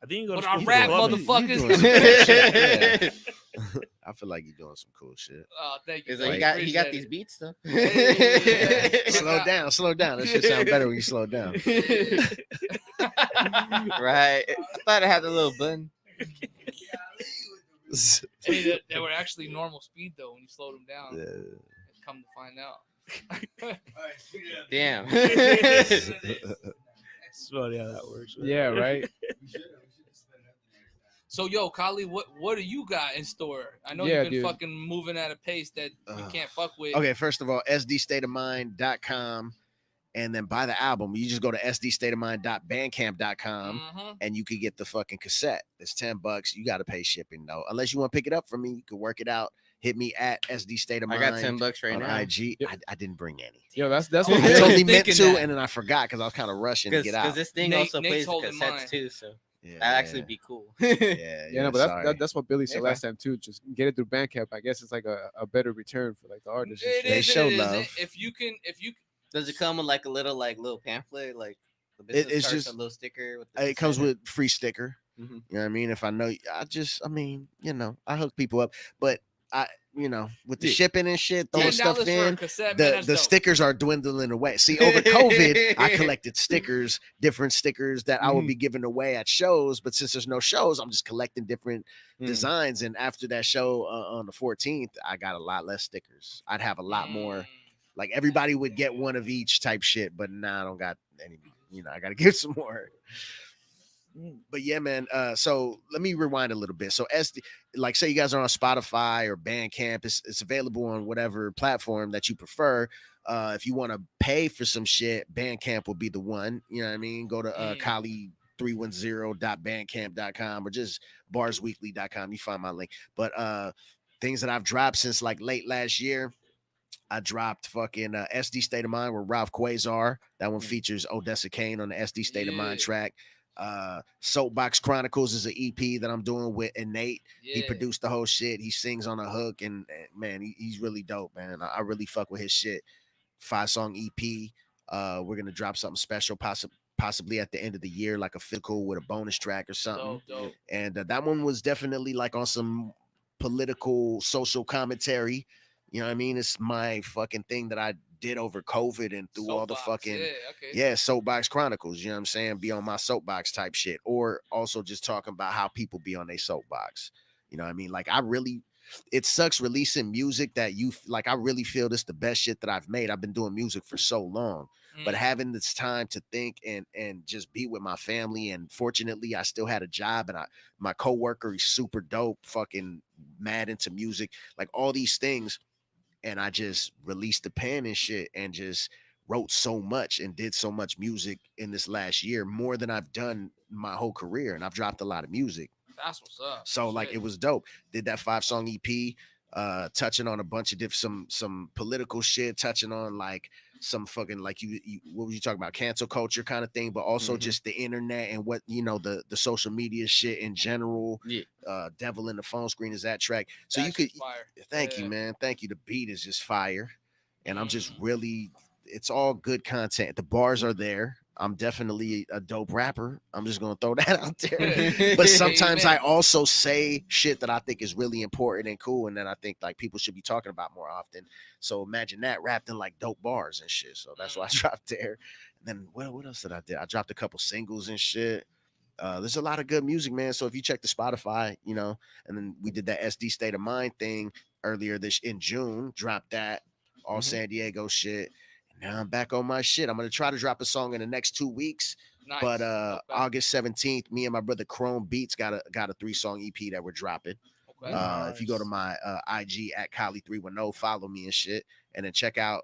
I think you go to But school I for rap, plumbing. motherfuckers. You doing some cool shit, yeah. I feel like you're doing some cool shit. Oh, thank you. Is thank like you. he got Appreciate these it. beats though. Hey, yeah. Slow down. That shit sound better when you slow down. Right. I thought I had a little button. Hey, they were actually normal speed though when you slowed them down. Yeah. Come to find out. Damn. It's funny how that works. man. Yeah, right. So yo, Kahlee, what do you got in store? I know Yeah, you've been dude. fucking moving at a pace that we can't fuck with. Okay, first of all, sdstateofmind.com, and then buy the album. You just go to sdstateofmind.bandcamp.com, Mhm. and you could get the fucking cassette. It's $10. You got to pay shipping though, unless you want to pick it up from me. You can work it out. Hit me at sdstateofmind. I got $10 right on now. IG. Yep. I didn't bring any. Yo, that's what I Yeah. totally meant Thinking to, that. and then I forgot because I was kind of rushing to Because get out. this thing Nate- also Nate's plays the holding cassettes mine. too, so Yeah, that'd actually be cool. Yeah, no, but sorry. that's what Billy said Yeah, last time too. Just get it through Bandcamp. I guess it's like a better return for like the artist. and It shit. They is, show it is. love. If you Does it come with like a little pamphlet, like the It- business it's cards, just- a little sticker? With the It comes cassette? with free sticker. Mhm. You know what I mean? If I know, I hook people up, but with the Yeah. shipping and shit, throwing $10 stuff for a in, cassette, man, the that's dope. stickers are dwindling away. See, over COVID, I collected stickers, different stickers that I would be giving away at shows. But since there's no shows, I'm just collecting different designs. And after that show on the 14th, I got a lot less stickers. I'd have a lot more. Like everybody would get one of each type shit, but now I don't got any. I got to give some more. But yeah, man. So let me rewind a little bit. So like say you guys are on Spotify or Bandcamp, it's available on whatever platform that you prefer. If you want to pay for some shit, Bandcamp will be the one. You know what I mean? Go to Kahlee310.bandcamp.com or just barsweekly.com. You find my link. But things that I've dropped since like late last year. I dropped fucking SD State of Mind with Ralph Quasar. That one features Odessa Kane on the SD State of Mind Yeah. track. Soapbox Chronicles is an EP that I'm doing with Innate. He Yeah. produced the whole shit. He sings on a hook, and man, he's really dope, man. I really fuck with his shit. 5-song EP. We're gonna drop something special, possibly at the end of the year, like a physical with a bonus track or something. Dope. And that one was definitely like on some political, social commentary. You know what I mean? It's my fucking thing that I did over COVID and through all the Soapbox, fucking okay. yeah, soapbox chronicles. You know what I'm saying? Be on my soapbox type shit, or also just talking about how people be on their soapbox. You know what I mean? Like I really, it sucks releasing music that you like. I really feel this the best shit that I've made. I've been doing music for so long, but Mm. having this time to think and just be with my family. And fortunately, I still had a job, and my coworker is super dope, fucking mad into music, like all these things. And I just released the pen and shit and just wrote so much and did so much music in this last year, more than I've done my whole career. And I've dropped a lot of music. That's what's up. So like Shit. it was dope. Did that 5-song EP, touching on a bunch of some political shit, touching on like some fucking like you what was you talking about, cancel culture kind of thing, but also Mhm. just the internet and what the social media shit in general. Yeah. Devil in the Phone Screen is that track. So That you could shit's fire. thank you, Yeah. man. Thank you. The beat is just fire. And I'm just Mm. really, it's all good content. The bars are there. I'm definitely a dope rapper. I'm just gonna throw that out there. But sometimes I Amen. also say shit that I think is really important and cool, and that I think like people should be talking about more often. So imagine that wrapped in like dope bars and shit. So that's why I dropped there. And then what else did I do? I dropped a couple singles and shit. There's a lot of good music, man. So if you check the Spotify, and then we did that SD State of Mind thing earlier this in June, dropped that all Mhm. San Diego shit. And now I'm back on my shit. I'm gonna try to drop a song in the next 2 weeks. Nice. But Okay. August 17th, me and my brother Chrome Beats got a 3-song EP that we're dropping. Okay. If you go to my IG at Kahlee310, follow me and shit, and then check out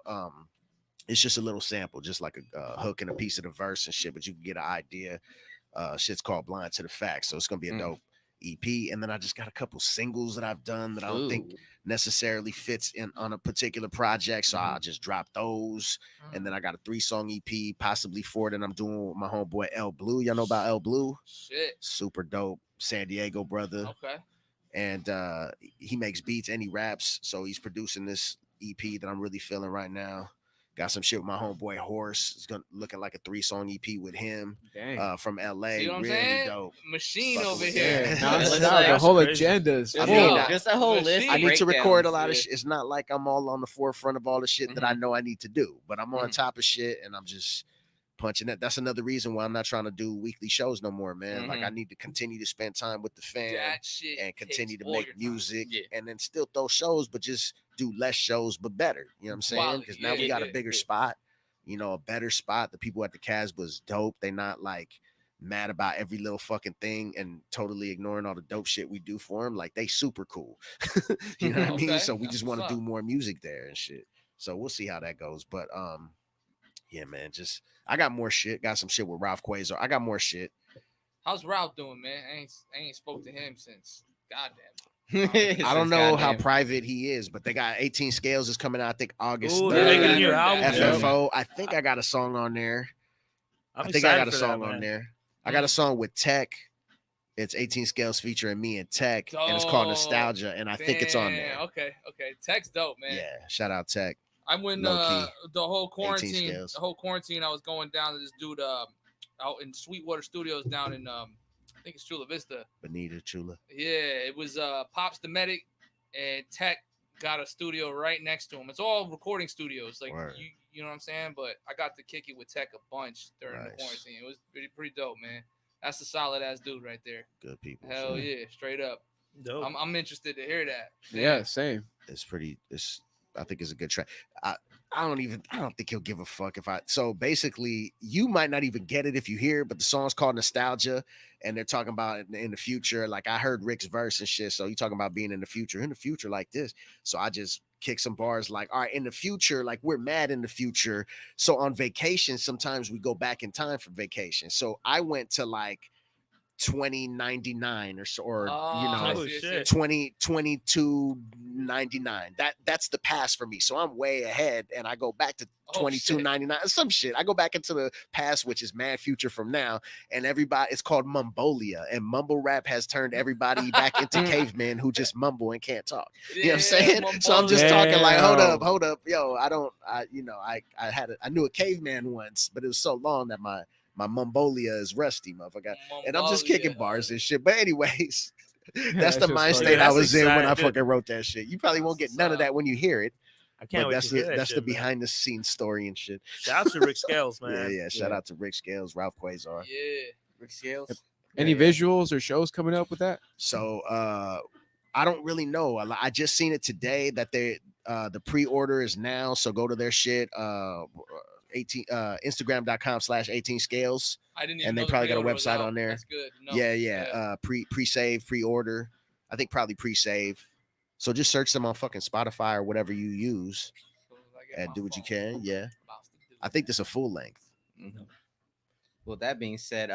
it's just a little sample, just like a hook and a piece of the verse and shit, but you can get an idea. Shit's called Blind to the Facts. So it's gonna be a Mm. dope EP. And then I just got a couple singles that I've done that I don't think Ooh. necessarily fits in on a particular project. So I just drop those. And then I got a 3-song EP, possibly 4 that I'm doing with my homeboy L Blue. Y'all know about L Blue? Shit. Super dope. San Diego brother. Okay. And he makes beats and he raps. So he's producing this EP that I'm really feeling right now. Got some shit with my homeboy Horse. It's looking like a 3-song EP with him Dang. from LA. See what I'm Really saying? dope. Machine Fucking over with here. that. Yeah, Looks nonstop. like- The whole That's crazy. agenda is Just, mean, just a whole list. machine. I of need to record a breakdowns, lot of yeah. shit. It's not like I'm all on the forefront of all the shit that I know I need to do, but I'm on Mhm. top of shit and I'm just punching it. That's another reason why I'm not trying to do weekly shows no more, man. Like I need to continue to spend time with the fam That shit and continue takes to all your make time. music Yeah. and then still throw shows, but just do less shows, but better. You know what I'm saying? Quality, Because now yeah, we got yeah, a bigger yeah. spot, a better spot. The people at the Casbah is dope. They not like mad about every little fucking thing and totally ignoring all the dope shit we do for them. Like they super cool. You know what I mean? Okay, So we that's just want to what's do up. more music there and shit. So we'll see how that goes. But yeah, man, just I got more shit. Got some shit with Ralph Quasar. I got more shit. How's Ralph doing, man? I ain't spoke to him since goddamn. I don't know how Goddamn. private he is, but they got 18 Scales is coming out, I think August Ooh, 3rd. they're making a I new heard album. that. man. FFO. I think I got a song on there. I'm I think I got excited a for song that, on man. there. I got a song with Tech. It's 18 Scales featuring me and Tech, and it's called Dope. Nostalgia, and I think it's on there. Damn, Okay. Tech's dope, man. Yeah, shout out Tech. I went Low key. the whole quarantine. Scales. The whole quarantine, I was going down to this dude out in Sweetwater Studios down in I think it's Chula Vista. Benita Chula. Yeah, it was Pops the Medic and Tech got a studio right next to him. It's all recording studios, like Word. you know what I'm saying. But I got to kick it with Tech a bunch during the Nice. quarantine. It was pretty dope, man. That's a solid ass dude right there. Good people. Hell shit. yeah, straight up. Dope. I'm interested to hear that. Yeah, same. It's pretty. I think it's a good track. I don't think he'll give a fuck if I. So basically, you might not even get it if you hear it, but the song's called Nostalgia, and they're talking about it in the future. Like I heard Rick's verse and shit, so you talking about being in the future like this. So I just kick some bars like, all right, in the future, like we're mad in the future. So on vacation, sometimes we go back in time for vacation. So I went to like $20.99 or so, or Oh, shit. 22.99. That's the pass for me. So I'm way ahead, and I go back to $22.99. Some shit. I go back into the past, which is mad future from now, and everybody. It's called Mumbolia, and mumble rap has turned everybody back into cavemen who just mumble and can't talk. You know what I'm saying? So I'm just talking like, hold up, yo. I knew a caveman once, but it was so long that my Mumbolia is rusty, motherfucker. And I'm just kicking bars and shit. But anyways, that's the mind state I was in when I fucking wrote that shit. You probably won't get none of that when you hear it. I can't wait to hear that. That's shit, the behind the scenes story and shit. Shout out to Rick Scales, man. Yeah. Shout out to Rick Scales, Ralph Quasar. Yeah. Rick Scales. Any visuals or shows coming up with that? So I don't really know. I just seen it today that the pre-order is now. So go to their shit. Instagram.com/18scales. I didn't even And they know probably got a pre-order was website out. on there. That's good. No. Yeah. Pre-save, pre-order. I think probably pre-save. So just search them on fucking Spotify or whatever you use and do what you can. Yeah. I think this is a full length. Mm-hmm. Well, that being said,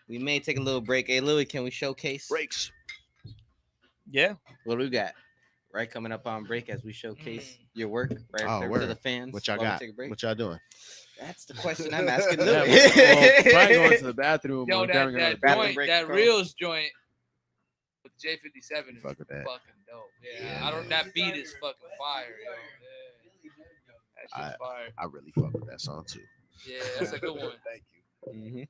we may take a little break. Hey, Louis, can we showcase Breaks. Yeah. what we got? Right, coming up on break as we showcase your work right there to the fans. What y'all while we got? take a break. What y'all doing? That's the question I'm asking. Yeah, Louis. well, probably going to the bathroom. Yo, or grabbing another that bathroom joint, break, that bro. Reels joint with J57 is Fuck with that. fucking dope. Yeah, that beat is fucking fire, yo. Yeah. That shit's fire. I really fuck with that song too. Yeah, that's a good one. Thank you. Mm-hmm.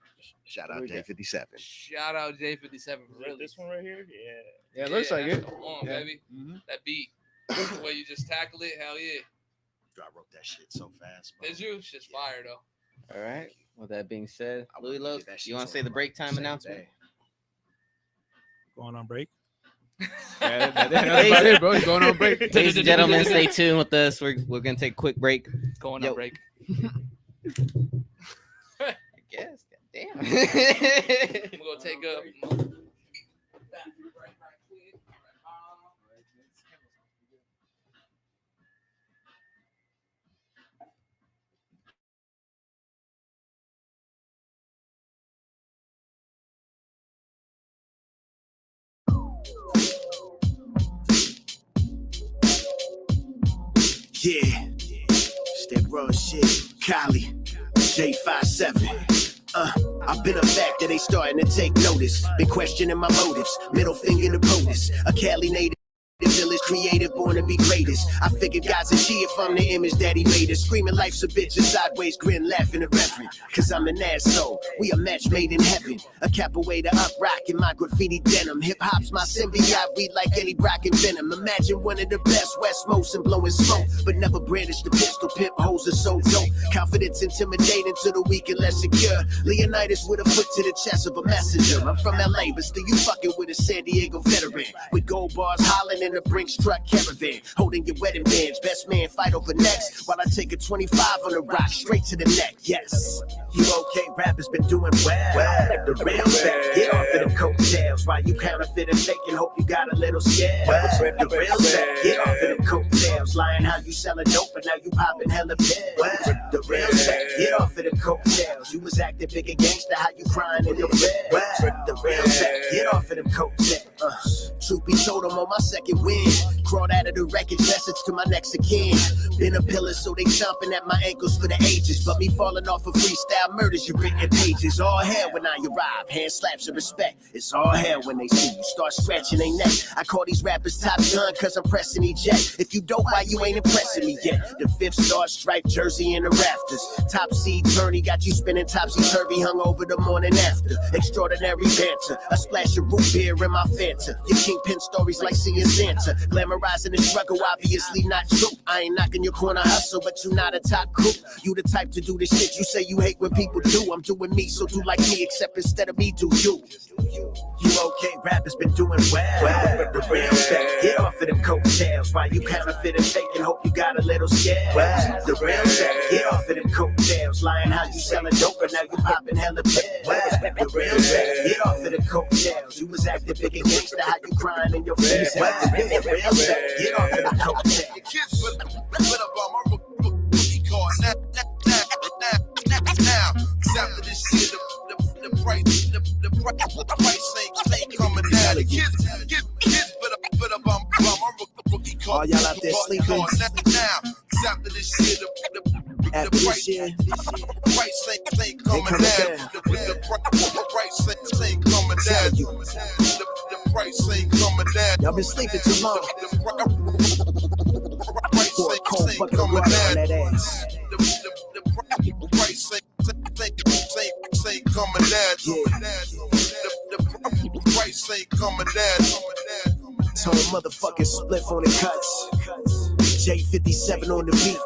Shout out J57. Shout out J57 for really. This one right here? Yeah. Yeah, it looks like it. Come on, Yeah. baby. Mhm. That beat. The way you just tackle it, hell yeah. I wrote that shit so fast. Bro. Did you? Shit's fire though. All right. With that being said, I Louis wanna Lowe, get that shit you want to to say the him break time same announcement? day. Going on break. Yeah, that's about it, bro. He's going on break. Ladies and gentlemen, stay tuned with us. We're gonna take a quick break. Going Yo. on break. I guess. Damn. I'm gonna take a. Yeah, it's that raw shit. Kahlee, J57. I've been a factor, they starting to take notice. Been questioning my motives, middle finger to POTUS. A Cali native. Village creative, born to be greatest. I figured God's a cheer from the image that he made us. Screaming life's a bitch, a sideways grin, laughing at reverend. Cause I'm an asshole, we a match made in heaven. A capoeira up rockin' my graffiti denim. Hip hop's my symbiote, we like Eddie Brock and Venom. Imagine one of the best, West Most and blowing smoke. But never brandish the pistol, pimp hoes are so dope. Confidence intimidating to the weak and less secure. Leonidas with a foot to the chest of a messenger. I'm from LA, but still you fucking with a San Diego veteran. With gold bars hollering in the Brinks truck caravan, holding your wedding bands. Best man fight over next, while I take a 25 on the rock straight to the neck. Yes, you okay? Rappers been doing well. Like the real set, get off of the coattails. While you counterfeit and fake and hope you got a little scared. The real set, get off of the coattails. Lying how you selling dope, but now you popping hella pills. The real set, get off of the coattails. You was acting big and gangster, how you crying in your bed. The real set, get off of the coattails. Truth be told, I'm on my second win. Crawled out of the wreckage, message to my next of kin. Been a pillar, so they chomping at my ankles for the ages. But me falling off of freestyle murders, you written pages. All hell when I arrive, hand slaps of respect. It's all hell when they see you start scratching their neck. I call these rappers Top Gun, cause I'm pressing eject. If you don't, why you ain't impressing me yet? The 5th star striped jersey in the rafters. Top seed journey got you spinning topsy-turvy, hung over the morning after. Extraordinary banter, a splash of root beer in my Fanta. Your kingpin stories like seeing Santa. Glamorizing the struggle, obviously not true. I ain't knocking your corner hustle, but you not a top crew. You the type to do the shit you say you hate when people do. I'm doing me, so do like me, except instead of me, do you. You okay? Rappers been doing well. The real set, get off of them coattails. While you counterfeit and fake and hope you got a little scared. The real set, get off of them coattails. Lying how you selling dope, but now you popping hella pills. The real set, get off of them coattails. You was acting big and gangster, how you crying in your face. The real set, get off of them coattails. Put up on my rookie card now. After this shit, the price All y'all out there sleeping? Now, after this shit, After the this price year, price ain't coming coming down. down. The price ain't coming tell down. you, The price ain't coming down. y'all been sleeping too long. The price Pour a cold ain't bucket of coming water on down. that ass. The price ain't coming down. The price ain't coming down. Tone motherfucking spliff on the cuts. J57 on the beat.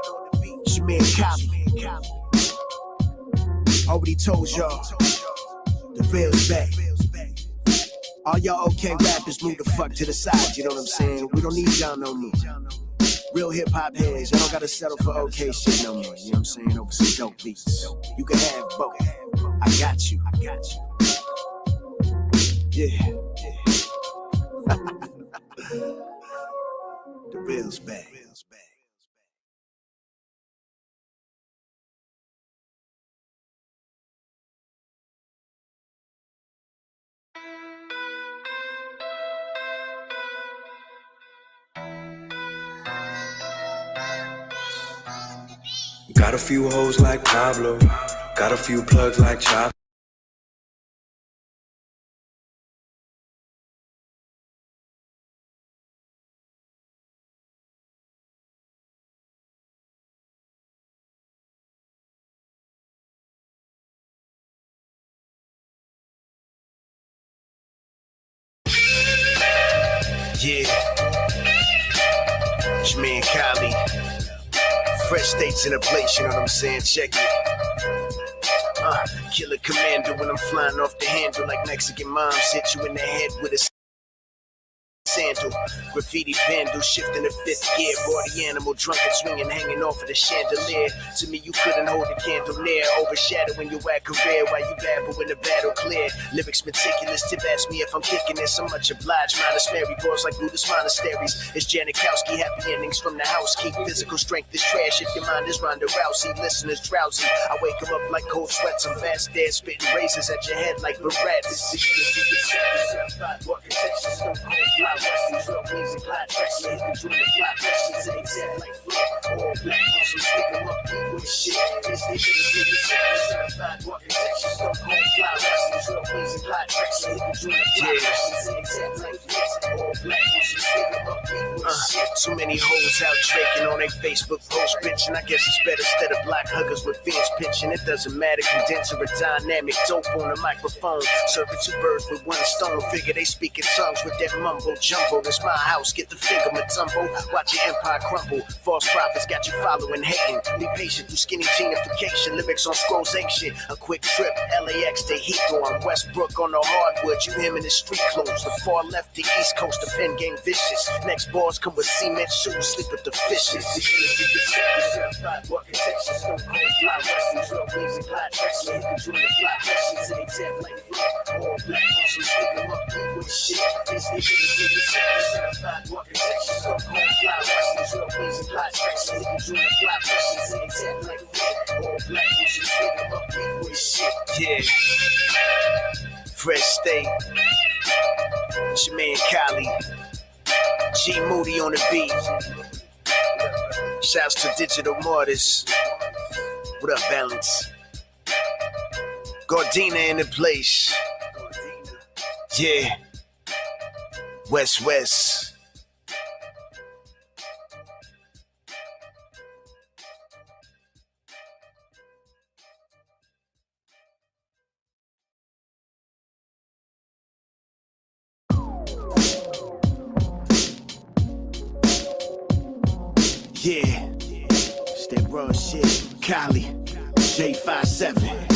It's your man Kahlee. Already told y'all, the real's back. All y'all okay rappers, move the fuck to the side, you know what I'm saying? We don't need y'all no more. Real hip hop heads, y'all don't gotta settle for okay shit no more, you know what I'm saying? Over some dope beats. You can have both. I got you. Yeah. The real's back. Got a few hoes like Pablo, got a few plugs like Chop. Yeah. It's your man Kahlee. Fresh states in a place, you know what I'm saying? Check it. Killer commando when I'm flying off the handle like Mexican moms hit you in the head with a sandal. Graffiti vandal shifting the fifth gear. Body animal drunk and swinging, hanging off of the chandelier. To me, you couldn't hold the candle near, overshadowing your whack career while you babble when the battle clear. Lyrics meticulous. Tip ask me if I'm kicking this. I'm much obliged. Minus Mary bars like Buddhist monasteries. It's Janikowski. Happy endings from the house. Keep physical strength is trash. If your mind is Ronda Rousey, listeners drowsy. I wake them up like cold sweats. I'm fast there, spitting razors at your head like Barabbas. Too many hoes out drinking on their Facebook post bitching. I guess it's better instead of block huggers with fans pitching. It doesn't matter, condenser a dynamic dope on the microphone. Serving two birds with one stone. Figure they speak in tongues with that mumbo jumbo. That's my house, get the finger matumbo. Watch your empire crumble. False prophets got you following, hating. Be patient through skinny genification. Lyrics on scrolls ain't shit. A quick trip, LAX to Heathrow. I'm Westbrook on the hardwood. You him in his street clothes. The far left, the east coast, the pen game vicious. Next bars come with cement shoes. Sleep with the fishes. Yeah. Fresh state. It's your man Kahlee. G Moody on the beat. Shouts to Digital Martyrs. What up, Balance? Gardena in the place. Yeah. West. Yeah. It's that raw shit. Kahlee. J57.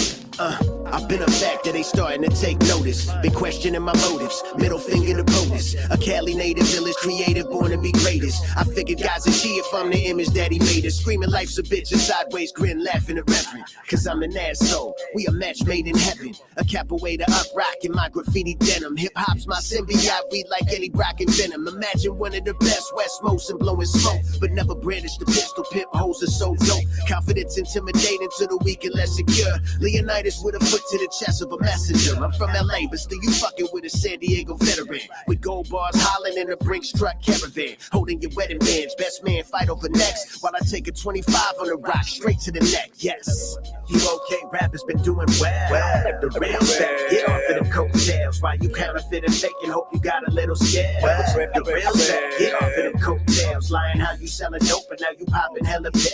I've been a factor, they starting to take notice. Been questioning my motives, middle finger to POTUS. A Cali native village creative, born to be greatest. I figured God's a G if I'm the image that he made us. Screaming life's a bitch, a sideways grin, laughing at reverend. Cause I'm an asshole, we a match made in heaven. A capoeira up rockin' my graffiti denim. Hip hop's my symbiote, read like Eddie Brock and Venom. Imagine one of the best West Most and blowing smoke, but never brandish the pistol. Pimp hoes are so dope. Confidence intimidating to the weak and less secure. Leonidas Tightest with a foot to the chest of a messenger. I'm from LA, but still you fucking with a San Diego veteran. With gold bars hollering in a Brinks truck caravan. Holding your wedding bands, best man fight over next. While I take a 25 on the rock straight to the neck. Yes, you okay, rappers been doing well. If the real set, get off of them coattails. While you counterfeit and fake and hope you got a little scared. If the real set, get off of them coattails. Lying how you selling dope, but now you popping hella pills.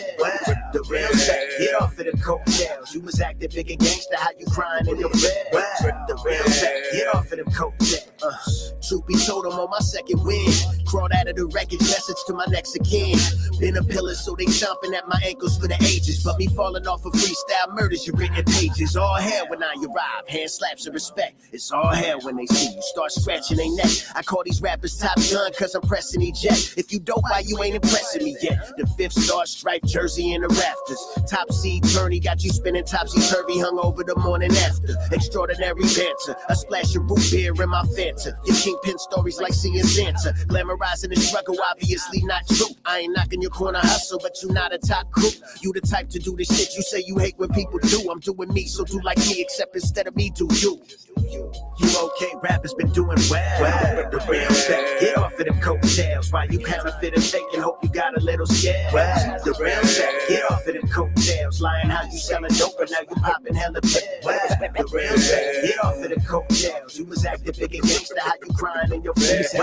The real set, get off of them coattails. You was acting big and gangster, how you crying in your bed. The real set, get off of them coattails. Truth be told, I'm on my second win. Crawled out of the wreckage, message to my next of kin. Been a pillar, so they chomping at my ankles for the ages. But me falling off of freestyle murders, your written pages. All hell when I arrive, hand slaps of respect. It's all hell when they see you start scratching their neck. I call these rappers Top Gun, cause I'm pressing eject. If you don't, why you ain't impressing me yet? The 5th star striped jersey in the rafters. Top seed journey got you spinning topsy-turvy, hung over the morning after. Extraordinary banter, a splash of root beer in my Fanta. Your kingpin stories like seeing Santa. Glamorizing the struggle, obviously not true. I ain't knocking your corner hustle, but you not a top crew. You the type to do the shit you say you hate when people do. I'm doing me, so do like me, except instead of me, do you. You okay, rappers been doing well. The real set, get off of them coattails. While you counterfeit and fake and hope you got a little scared. The real set, get off of them coattails. Lying how you selling dope, but now you popping hella pills. The real set, get off of them coattails. You was acting big and gangster, how you crying in your face. The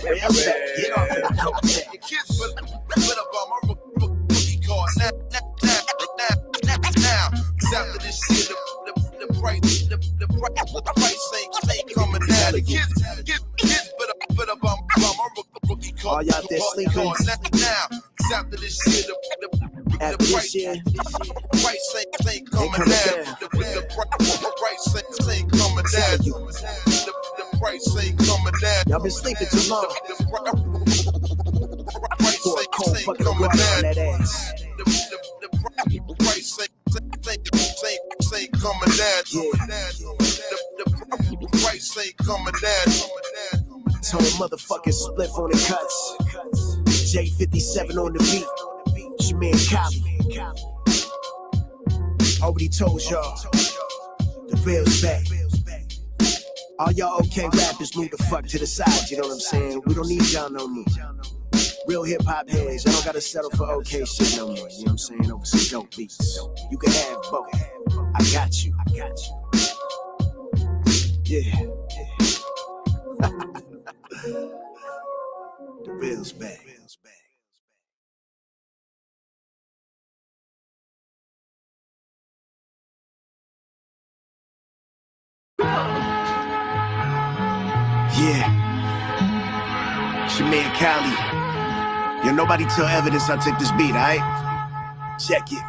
real set, get off of them coattails. Kids put up on my rookie card now. After this shit, the price ain't coming down. The kids put up on my rookie card. All y'all there sleeping? Now, after this shit, the price ain't coming down. The price ain't coming down. The price ain't coming down. Y'all been sleeping too long. The Cold fucking water on that ass. The price ain't coming down. The price ain't coming down. Tone motherfucking spliff on the cuts. J57 on the beat. It's your man Kahlee. Already told y'all, the real's back. All y'all okay rappers move the fuck to the side, you know what I'm saying? We don't need y'all no more. Real hip hop heads, I don't gotta settle for okay shit no more. You know what I'm saying? Over some dope beats. You can have both. I got you. Yeah. The real's back. Yeah. It's your man Kahlee. Yo, nobody tell evidence I took this beat, alright? Check it.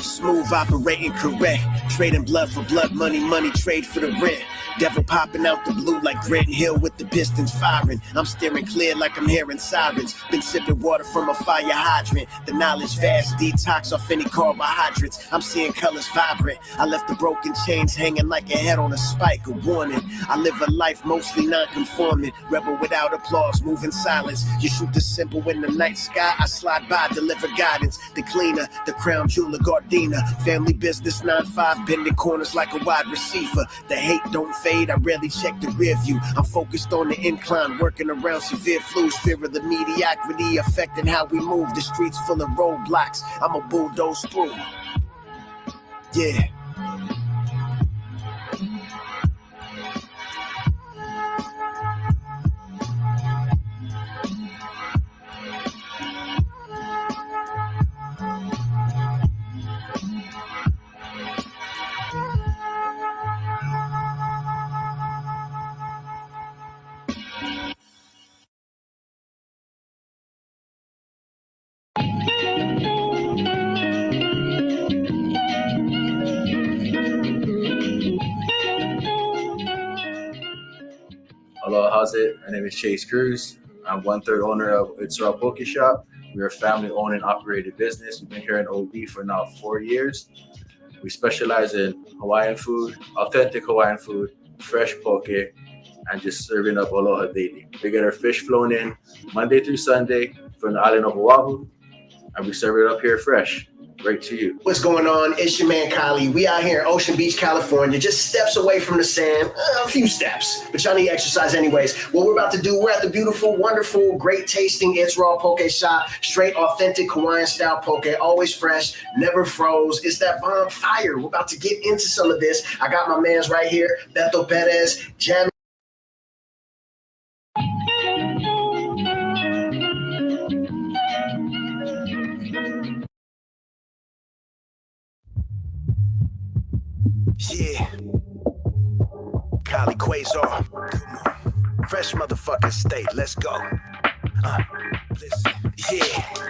Smooth operating correct. Trading blood for blood, money trade for the rent. Devil popping out the blue like Grant Hill with the pistons firing. I'm steering clear like I'm hearing sirens. Been sipping water from a fire hydrant. The knowledge vast, detox off any carbohydrates. I'm seeing colors vibrant. I left the broken chains hanging like a head on a spike. A warning. I live a life mostly non-conforming. Rebel without applause, moving silence. You shoot the symbol in the night sky. I slide by, deliver guidance. The cleaner, the crown jeweler, Gardena. Family business, 9-5, bending corners like a wide receiver. The hate don't fade, I rarely check the rear view. I'm focused on the incline, working around severe flus. Fear of the mediocrity affecting how we move. The streets full of roadblocks, I'm a bulldoze through. Yeah. Hello, how's it? My name is Chase Cruz. I'm 1/3 owner of It's Raw Poke Shop. We're a family-owned and operated business. We've been here in OB for now 4 years. We specialize in Hawaiian food, authentic Hawaiian food, fresh poke, and just serving up aloha daily. We get our fish flown in Monday through Sunday from the island of Oahu, and we serve it up here fresh. Right to you. What's going on? It's your man Kahlee. We out here in Ocean Beach, California, just steps away from the sand, a few steps, but y'all need exercise anyways. What we're about to do, we're at the beautiful, wonderful, great tasting It's Raw Poke Shop, straight authentic Hawaiian style poke, always fresh, never froze. It's that bomb fire. We're about to get into some of this. I got my mans right here, Beto Perez, jamming. Yeah. Kahlee Quasar. Fresh motherfucking state. Let's go. Listen. Yeah.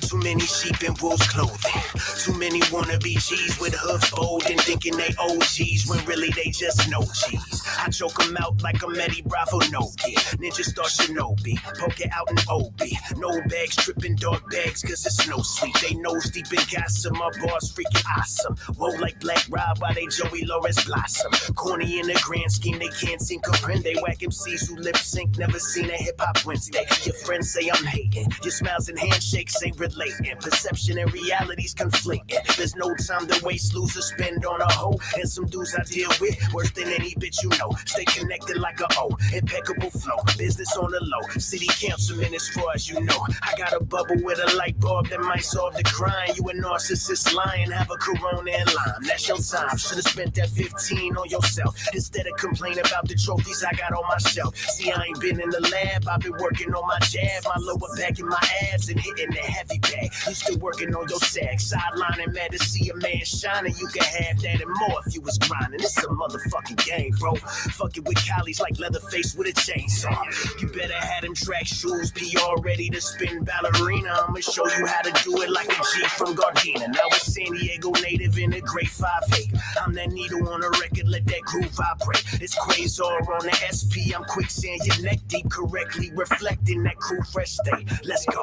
Too many sheep in wolves' clothing. Too many wannabe G's with hooves bold and thinking they OGs when really they just no G's. I choke them out like a Eddie Bravo Noki. Ninja Star Shinobi. Poke it out in OB. No bags, tripping dog bags cause it's no sweet. They nose deep in gossip. My boss freaking awesome. Whoa like Black Rob while they Joey Lawrence blossom. Corny in the grand scheme they can't seem comprehend. They whack MCs who lip sync. Never seen a hip hop Wednesday. Your friends say I'm hating. Your smiles and handshakes ain't relating. Perception and reality's conflicting. There's no time to waste, lose or spend on a hoe. And some dudes I deal with worse than any bitch you know. Stay connected like a O. Impeccable flow. Business on the low. City councilman as far as you know. I got a bubble with a light bulb that might solve the crime. You a narcissist lying, have a corona and lime. That's your time. Should've spent that 15 on yourself. Instead of complaining about the trophies I got on my shelf. See, I ain't been in the lab. I've been working on my jab. My lower back and my abs and hitting the heavy bag. You still working on your sag. Sidelining mad to see a man shining. You can have that and more if you was grinding. It's a motherfucking game, bro. Fucking with Kylie's like Leatherface with a chainsaw. You better have them track shoes. PR ready to spin ballerina. I'ma show you how to do it like a G from Gardena. Now a San Diego native in a great 5'8". I'm that needle on a record, let that groove vibrate. It's Quasar on the SP. I'm quicksand, your neck deep, correctly reflecting that crew fresh state. Let's go.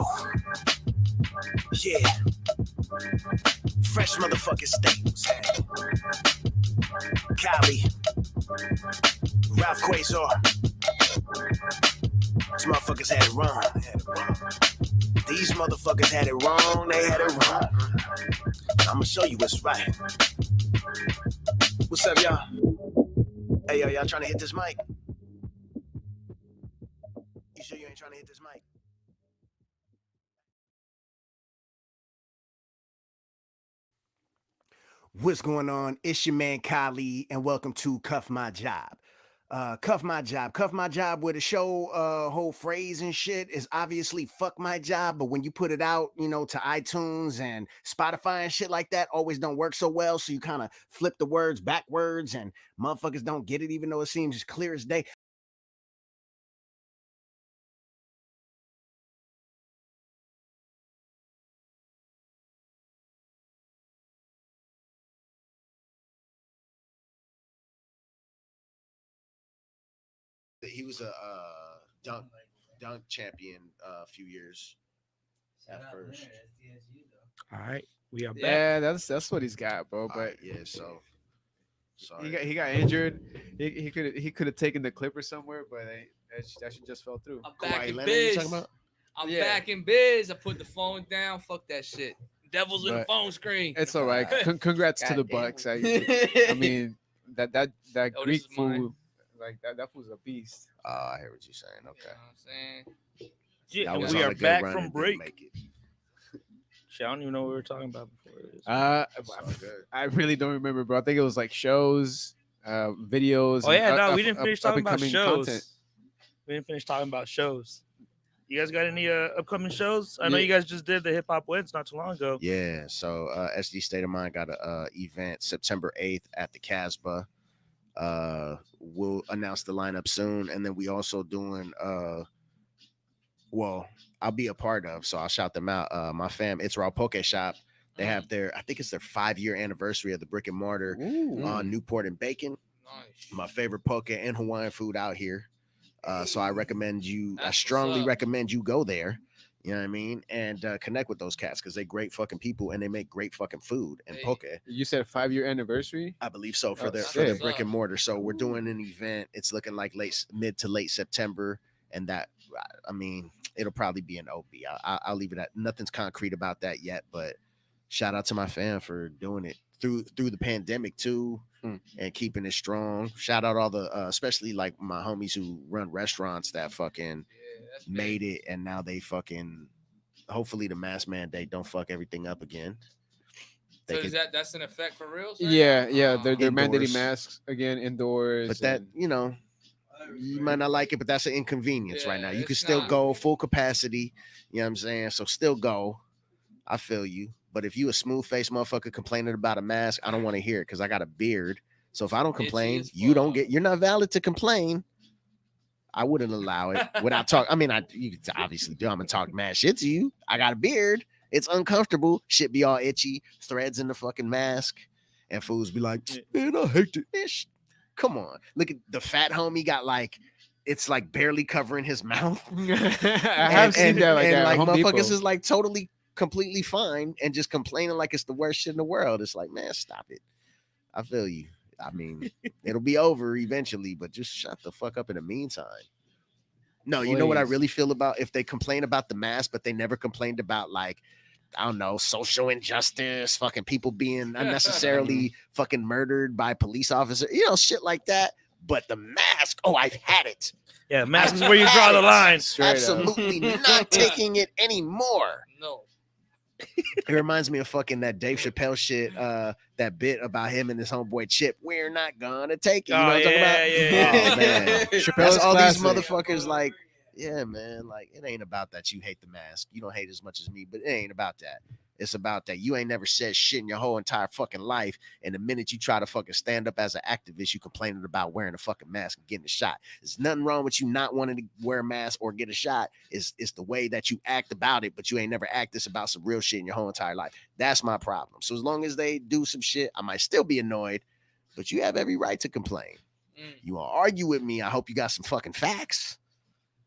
Yeah. Fresh motherfucking state. Kahlee. Ralph Quasar. These motherfuckers had it wrong. These motherfuckers had it wrong. They had it wrong. I'ma show you what's right. What's up, y'all? Hey, y'all trying to hit this mic? You sure you ain't trying to hit this mic? What's going on? It's your man Kahlee, and welcome to Cuff My Job. Cuff My Job. Cuff My Job, where the show whole phrase and shit is obviously fuck my job, but when you put it out, you know, to iTunes and Spotify and shit like that, always don't work so well. So you kind of flip the words backwards and motherfuckers don't get it, even though it seems as clear as day. He was a dunk champion a few years at first. All right, we are back. Yeah, that's what he's got, bro. But yeah, so sorry. he got injured. He could have taken the Clippers somewhere, but that shit just fell through. I'm back in Leonard, you biz. talking about? I'm back in biz. I put the phone down. Fuck that shit. Devils in the But phone screen. It's all right. Congrats to the Goddamn. Bucks. I mean that Oh, Greek this is mine. food, like that food's a beast. I hear what you're saying. You know Okay. what I'm saying? Yeah, That and was we on are a good back run from and didn't break. make it. Shit, I don't even know what we were talking about before this. It's all good. I really don't remember, bro. I think it was like shows, videos. Oh yeah, and no, we didn't finish talking about up-and-coming shows. content. We didn't finish talking about shows. You guys got any upcoming shows? I know Yeah. you guys just did the Hip Hop Weds not too long ago. Yeah, so SD State of Mind got a event September 8th at the Casbah. We'll announce the lineup soon, and then we also doing well, I'll be a part of, so I'll shout them out. My fam, It's Raw Poke Shop. They have their, I think it's their 5-year anniversary of the brick and mortar on Newport and Bacon. Nice. My favorite poke and Hawaiian food out here. So I recommend you, I That's strongly what's up. recommend you go there. You know what I mean? And connect with those cats because they're great fucking people and they make great fucking food and Hey. poke. You said 5-year anniversary. I believe so for Oh, their sick. brick and mortar. So we're doing an event. It's looking like mid to late September, and that I mean it'll probably be an OB. I'll leave it at nothing's concrete about that yet, but shout out to my fam for doing it through the pandemic too, Mm. and keeping it strong. Shout out all the especially like my homies who run restaurants that fucking that's big. made it, and now they fucking hopefully the mask mandate don't fuck everything up again. They So could, that's an effect for real? Sir? Yeah, Oh. they're mandating Indoors. masks again indoors. but that and- you know, you might not like it, but that's an inconvenience right now. Yeah, You can it's still not- go full capacity. You know what I'm saying? So still go. I feel you. But if you a smooth faced motherfucker complaining about a mask, I don't want to hear it because I got a beard. So if I don't Itchy complain, as you don't fuck. get. You're not valid to complain. I wouldn't allow it without talk. I mean, you could obviously do. I'm gonna talk mad shit to you. I got a beard. It's uncomfortable. Shit be all itchy. Threads in the fucking mask, and fools be like, man, I hate it. Come on, look at the fat homie got like, it's like barely covering his mouth. I have seen that like that. Like Home motherfuckers Depot. is like totally completely fine and just complaining like it's the worst shit in the world. It's like, man, stop it. I feel you. I mean, it'll be over eventually, but just shut the fuck up in the meantime. No, you know what I Please. really feel about if they complain about the mask, but they never complained about like, I don't know, social injustice, fucking people being unnecessarily fucking murdered by police officers, you know, shit like that. But the mask, oh, I've had it. Yeah, mask is where you draw the line. Straight up. Absolutely not taking it anymore. No. It reminds me of fucking that Dave Chappelle shit, that bit about him and his homeboy Chip. We're not gonna take it. You know what I'm talking about? yeah. Oh, man. Chappelle's That's all classic. these motherfuckers like, yeah, man. Like, it ain't about that you hate the mask. You don't hate as much as me, but it ain't about that. It's about that you ain't never said shit in your whole entire fucking life. And the minute you try to fucking stand up as an activist, you complaining about wearing a fucking mask and getting a shot. There's nothing wrong with you not wanting to wear a mask or get a shot. It's the way that you act about it, but you ain't never act this about some real shit in your whole entire life. That's my problem. So as long as they do some shit, I might still be annoyed, but you have every right to complain. Mm. You want to argue with me? I hope you got some fucking facts.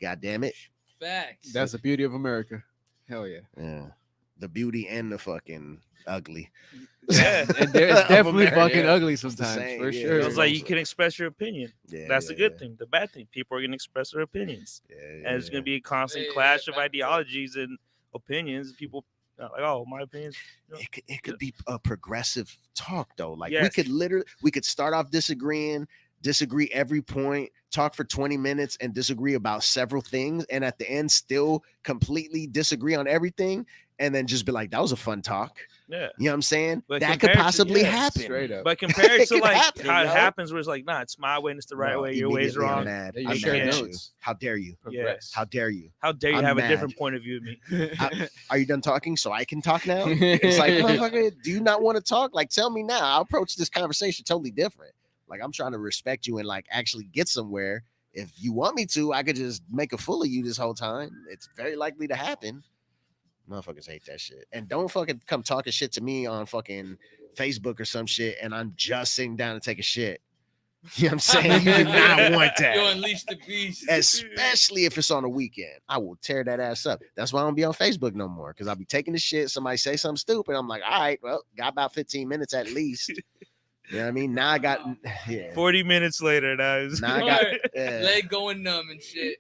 God damn it. Facts. That's the beauty of America. Hell yeah. Yeah. The beauty and the fucking ugly. Yeah. And there's definitely America. fucking Yeah. ugly It's the sometimes, same, for yeah. sure. It was like you can express your opinion. Yeah, That's the yeah, good yeah. thing. The bad thing, people are going to express their opinions. Yeah, And it's yeah. going to be a constant Yeah, clash of back- ideologies and opinions. People are like, oh, my opinions. You know, It could be a progressive talk though. Like we Yes. could start off disagree every point, talk for 20 minutes and disagree about several things, and at the end still completely disagree on everything, and then just be like, that was a fun talk. yeah. You know what I'm saying? But That could compared to- possibly yeah, happen. Straight up. But compared It to could like happen, how it yo. happens, where it's like, nah, it's my way and it's the right No, way. Your way is immediately I'm wrong. mad. Yeah, you I'm share mad at you. notes. How dare you? Progress. How dare you? How dare you I'm have mad. a different point of view than me? Are you done talking so I can talk now? It's like, motherfucker, do you not want to talk? Like, tell me now. I'll approach this conversation totally different. Like, I'm trying to respect you and like actually get somewhere. If you want me to, I could just make a fool of you this whole time. It's very likely to happen. Motherfuckers hate that shit. And don't fucking come talking shit to me on fucking Facebook or some shit, and I'm just sitting down to take a shit. You know what I'm saying? You do not want You that. unleash the beast. Especially if it's on a weekend. I will tear that ass up. That's why I don't be on Facebook no more. Because I'll be taking the shit. Somebody say something stupid. I'm like, all right, well, got about 15 minutes at least. You know what I mean? Now I got 40 minutes later, now it's Now I got Leg going numb and shit.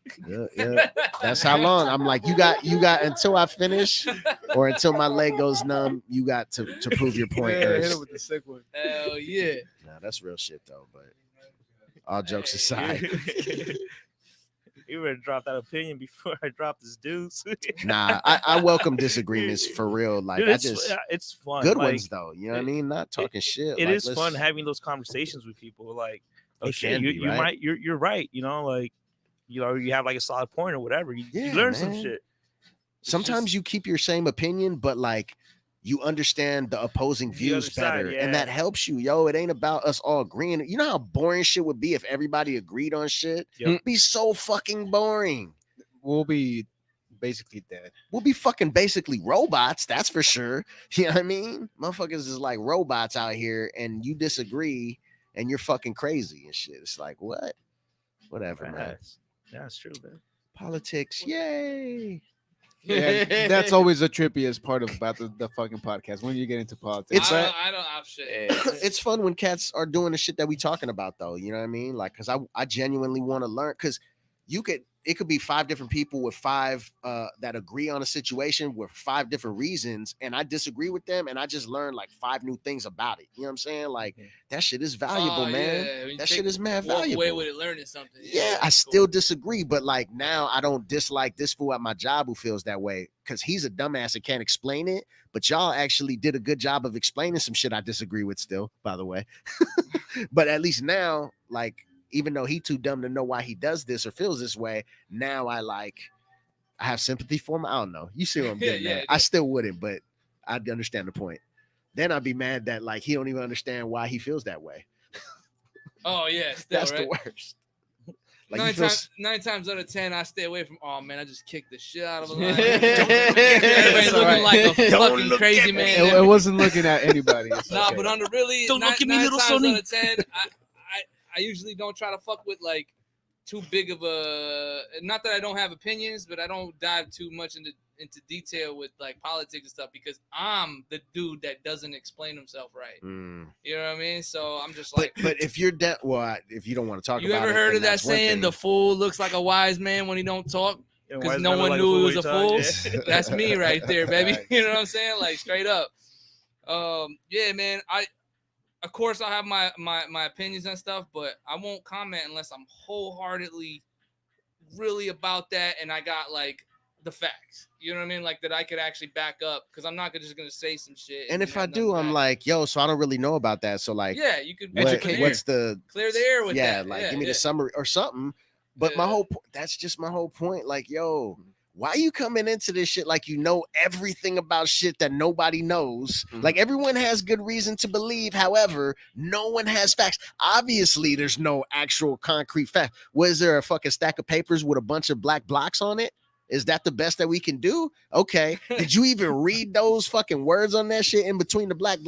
yeah. That's how long. I'm like, you got until I finish or until my leg goes numb, you got to prove your point. Yeah, hit Ernst. him with the sick one. Hell yeah. Nah, that's real shit though. But all jokes aside, You better drop that opinion before I drop this deuce. nah, I welcome disagreements for real. Like Dude, I it's, just it's fun. good like, ones though. You know what I mean? Not talking shit. It like, is let's- fun having those conversations with people. Like, oh It shit, can you, be, you right? might you're right. You know, like you have like a solid point or whatever. You Yeah, learn some man. shit. Sometimes you keep your same opinion, but like you understand the opposing The views other side, better, yeah. and that helps you. Yo, it ain't about us all agreeing. You know how boring shit would be if everybody agreed on shit? Yep. It'd be so fucking boring. We'll be basically dead. We'll be fucking basically robots, that's for sure. You know what I mean? Motherfuckers is like robots out here, and you disagree, and you're fucking crazy and shit. It's like, what? Whatever, man. Yes. Yeah, that's true, man. Politics, yay. Yeah, that's always the trippiest part about the fucking podcast when you get into politics. It's I don't have shit. It's fun when cats are doing the shit that we talking about though. You know what I mean? Like, cause I genuinely want to learn. Cause you could it could be 5 different people with 5 that agree on a situation with 5 different reasons, and I disagree with them, and I just learned like 5 new things about it. You know what I'm saying? Like that shit is valuable, man. Yeah, when you That take- shit is mad walk valuable. away with it, learning something. Yeah, I that's still cool. disagree, but like now I don't dislike this fool at my job who feels that way because he's a dumbass and can't explain it. But y'all actually did a good job of explaining some shit I disagree with still, by the way. But at least now, like, even though he too dumb to know why he does this or feels this way, now I have sympathy for him. I don't know. You see what I'm getting Yeah, at? I still wouldn't, but I understand the point. Then I'd be mad that like he don't even understand why he feels that way. Oh yeah, still That's right. the worst. Like nine, you feel times, 9 times out of 10, I stay away from. Oh man, I just kicked the shit out of a line. It's Everybody's all looking right. like a Don't fucking look crazy at me. man. It wasn't looking at anybody. It's Nah, okay. but on the really, Don't look at me, nine little times Sonny. out of 10, I usually don't try to fuck with like too big of a. Not that I don't have opinions, but I don't dive too much into detail with like politics and stuff because I'm the dude that doesn't explain himself right. Mm. You know what I mean? So I'm just like. But if you're if you don't want to talk You about it, ever heard then of that that's one saying? thing. The fool looks like a wise man when he don't talk. And Because why no does it one look like knew he when was a you fool. talk? Yeah. That's me right there, baby. Right. You know what I'm saying? Like straight up. Yeah, man. Of course I'll have my opinions and stuff, but I won't comment unless I'm wholeheartedly really about that and I got like the facts. You know what I mean? Like that I could actually back up because I'm not just gonna say some shit. And if I have do, nothing I'm back. like, yo, so I don't really know about that. So like, yeah, you could what's the clear the air with yeah, that. like Yeah, give me yeah. the summary or something. But my Yeah. whole that's just my whole point. Like, yo, why you coming into this shit like you know everything about shit that nobody knows? Mhm. Like everyone has good reason to believe. However, no one has facts. Obviously, there's no actual concrete fact. Was there a fucking stack of papers with a bunch of black blocks on it? Is that the best that we can do? Okay. Did you even read those fucking words on that shit in between the black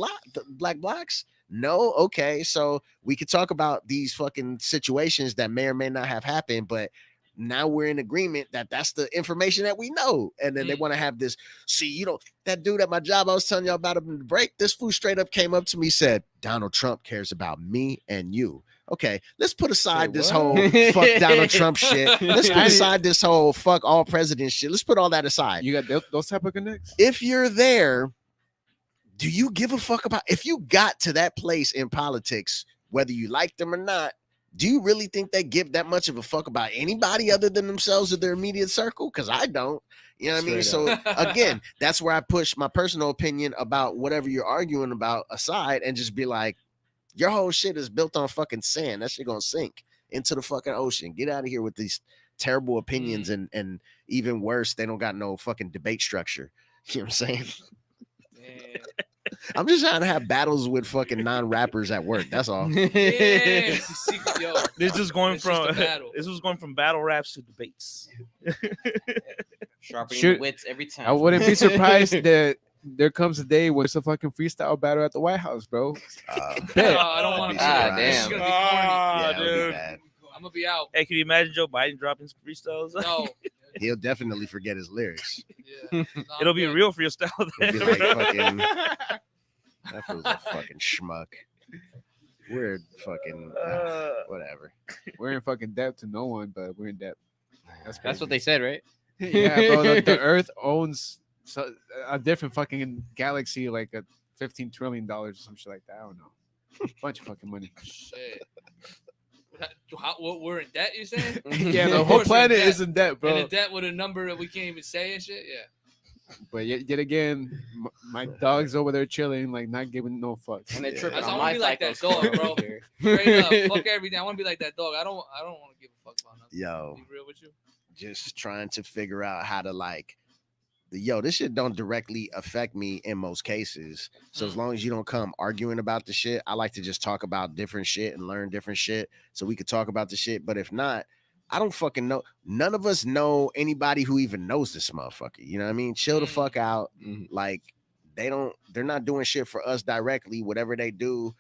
blocks? No. Okay. So we could talk about these fucking situations that may or may not have happened, but now we're in agreement that that's the information that we know. And then they want to have this. See, you know, that dude at my job, I was telling y'all about him in the break. This fool straight up came up to me, said, Donald Trump cares about me and you. Okay, let's put aside this whole fuck Donald Trump shit. Let's put aside this whole fuck all president shit. Let's put all that aside. You got those type of connects? If you're there, do you give a fuck about if you got to that place in politics, whether you like them or not? Do you really think they give that much of a fuck about anybody other than themselves or their immediate circle? Because I don't. You know what I mean? Straight So again, that's where I push my personal opinion about whatever you're arguing about aside and just be like, your whole shit is built on fucking sand. That shit gonna sink into the fucking ocean. Get out of here with these terrible opinions and even worse, they don't got no fucking debate structure. You know what I'm saying? Yeah. I'm just trying to have battles with fucking non-rappers at work. That's all. Yeah, it's a secret, yo. This is going It's just from a battle. this was going from battle raps to debates. Sharpening Shoot. the wits every time. I wouldn't be surprised that there comes a day when it's a fucking freestyle battle at the White House, bro. Bet. I don't want to be Ah, there. This is damn. gonna be corny. Yeah, it'll be dude. bad. I'm gonna be out. Hey, can you imagine Joe Biden dropping some freestyles? No. He'll definitely forget his lyrics. Yeah. No, It'll I'm be good. real freestyle then. It'll be like fucking. That fool's a fucking schmuck. We're fucking whatever. We're in fucking debt to no one, but we're in debt. That's what they said, right? Yeah, bro. The Earth owns a different fucking galaxy, like a $15 trillion or some shit like that. I don't know. Bunch of fucking money. Shit. We're in debt, you saying? Yeah, the Of whole course we're in planet debt. is in debt, And bro. in debt with a number that we can't even say and shit. Yeah. But yet again, my dog's over there chilling, like not giving no fucks. And they're tripping I on wanna my be like that FICO score dog, bro. over here. Straight up, fuck everything. I want to be like that dog. I don't want to give a fuck about nothing. Yo, Be real with you. just trying to figure out how to like this shit don't directly affect me in most cases. So as long as you don't come arguing about the shit, I like to just talk about different shit and learn different shit so we could talk about the shit. But if not, I don't fucking know. None of us know anybody who even knows this motherfucker. You know what I mean? Chill the fuck out. Like they're not doing shit for us directly. Whatever they do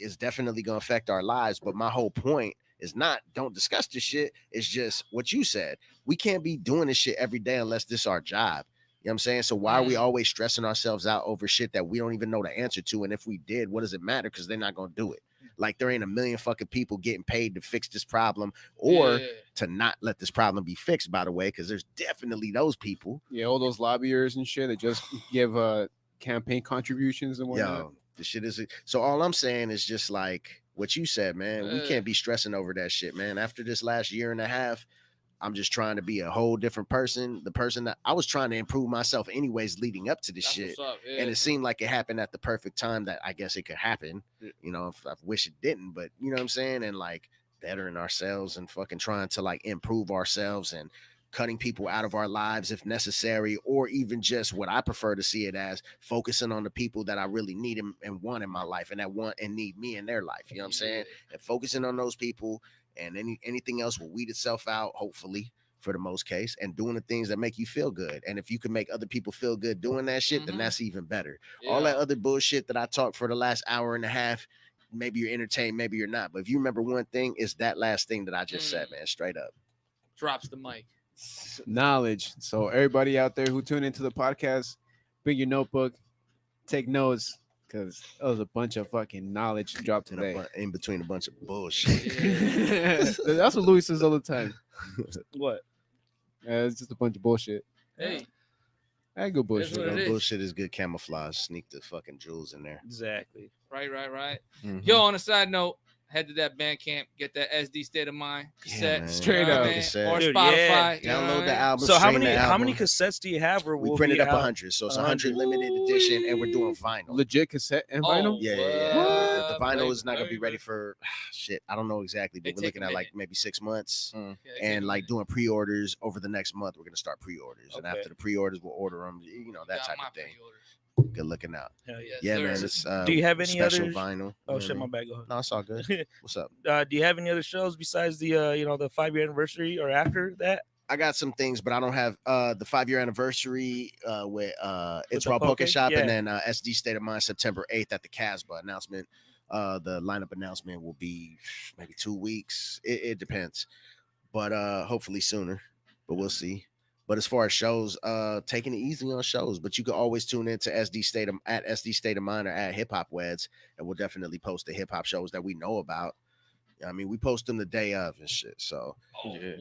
is definitely gonna affect our lives. But my whole point is not don't discuss this shit. It's just what you said. We can't be doing this shit every day unless this is our job. You know what I'm saying? So why are we always stressing ourselves out over shit that we don't even know the answer to? And if we did, what does it matter? Because they're not gonna do it. Like there ain't a million fucking people getting paid to fix this problem or to not let this problem be fixed, by the way, because there's definitely those people. Yeah, all those lobbyers and shit that just give campaign contributions and whatnot. Yo, this shit is so all I'm saying is just like what you said, man. We can't be stressing over that shit, man. After this last year and a half, I'm just trying to be a whole different person. The person that I was trying to improve myself anyways leading up to this shit. And it seemed like it happened at the perfect time that I guess it could happen. You know, if I wish it didn't, but you know what I'm saying? And like bettering ourselves and fucking trying to like improve ourselves and cutting people out of our lives if necessary, or even just what I prefer to see it as focusing on the people that I really need and want in my life and that want and need me in their life. You know what I'm saying? And focusing on those people, and anything else will weed itself out, hopefully, for the most case, and doing the things that make you feel good. And if you can make other people feel good doing that shit, then that's even better. All that other bullshit that I talked for the last hour and a half, maybe you're entertained, maybe you're not. But if you remember one thing, it's that last thing that I just said, man, straight up. Drops the mic. Knowledge. So everybody out there who tune into the podcast, bring your notebook, take notes, because that was a bunch of fucking knowledge dropped today. In between a bunch of bullshit. That's what Louis says all the time. What? It's just a bunch of bullshit. Hey, I good bullshit. what it is. Bullshit is good camouflage. Sneak the fucking jewels in there. Exactly. Right. Mm-hmm. Yo, on a side note, head to that Bandcamp, get that SD State of Mind cassette, man. Straight up. man, or Dude, Spotify. yeah. You know what I Download mean? the album. So how stream many the album. cassettes do you have? Or We will printed be up out? 100, so it's 100 limited edition, and we're doing vinyl. Legit cassette and vinyl. Yeah. The vinyl Baby, is not gonna be baby. ready for shit. I don't know exactly, but It we're take looking a at like minute. maybe 6 months, Yeah, it take and a like minute. doing pre-orders over the next month. We're gonna start pre-orders, and Okay. after the pre-orders, we'll order them. You know, that Got type my of thing. pre-orders. Good looking out. Hell yeah. Yeah, sir. man. It's Do you have any special other? vinyl? Oh shit, my bad. Go No, it's all good. ahead. What's up? Do you have any other shows besides the the 5-year anniversary or after that? I got some things, but I don't have the 5-year anniversary with It's the Raw Poke Poke? Shop, Yeah. and then SD State of Mind September 8th at the Casbah announcement. The lineup announcement will be maybe 2 weeks. It depends, but hopefully sooner. But we'll see. But as far as shows, taking it easy on shows. But you can always tune in to SD State of Mind or at Hip Hop Weds, and we'll definitely post the hip hop shows that we know about. I mean, we post them the day of and shit. So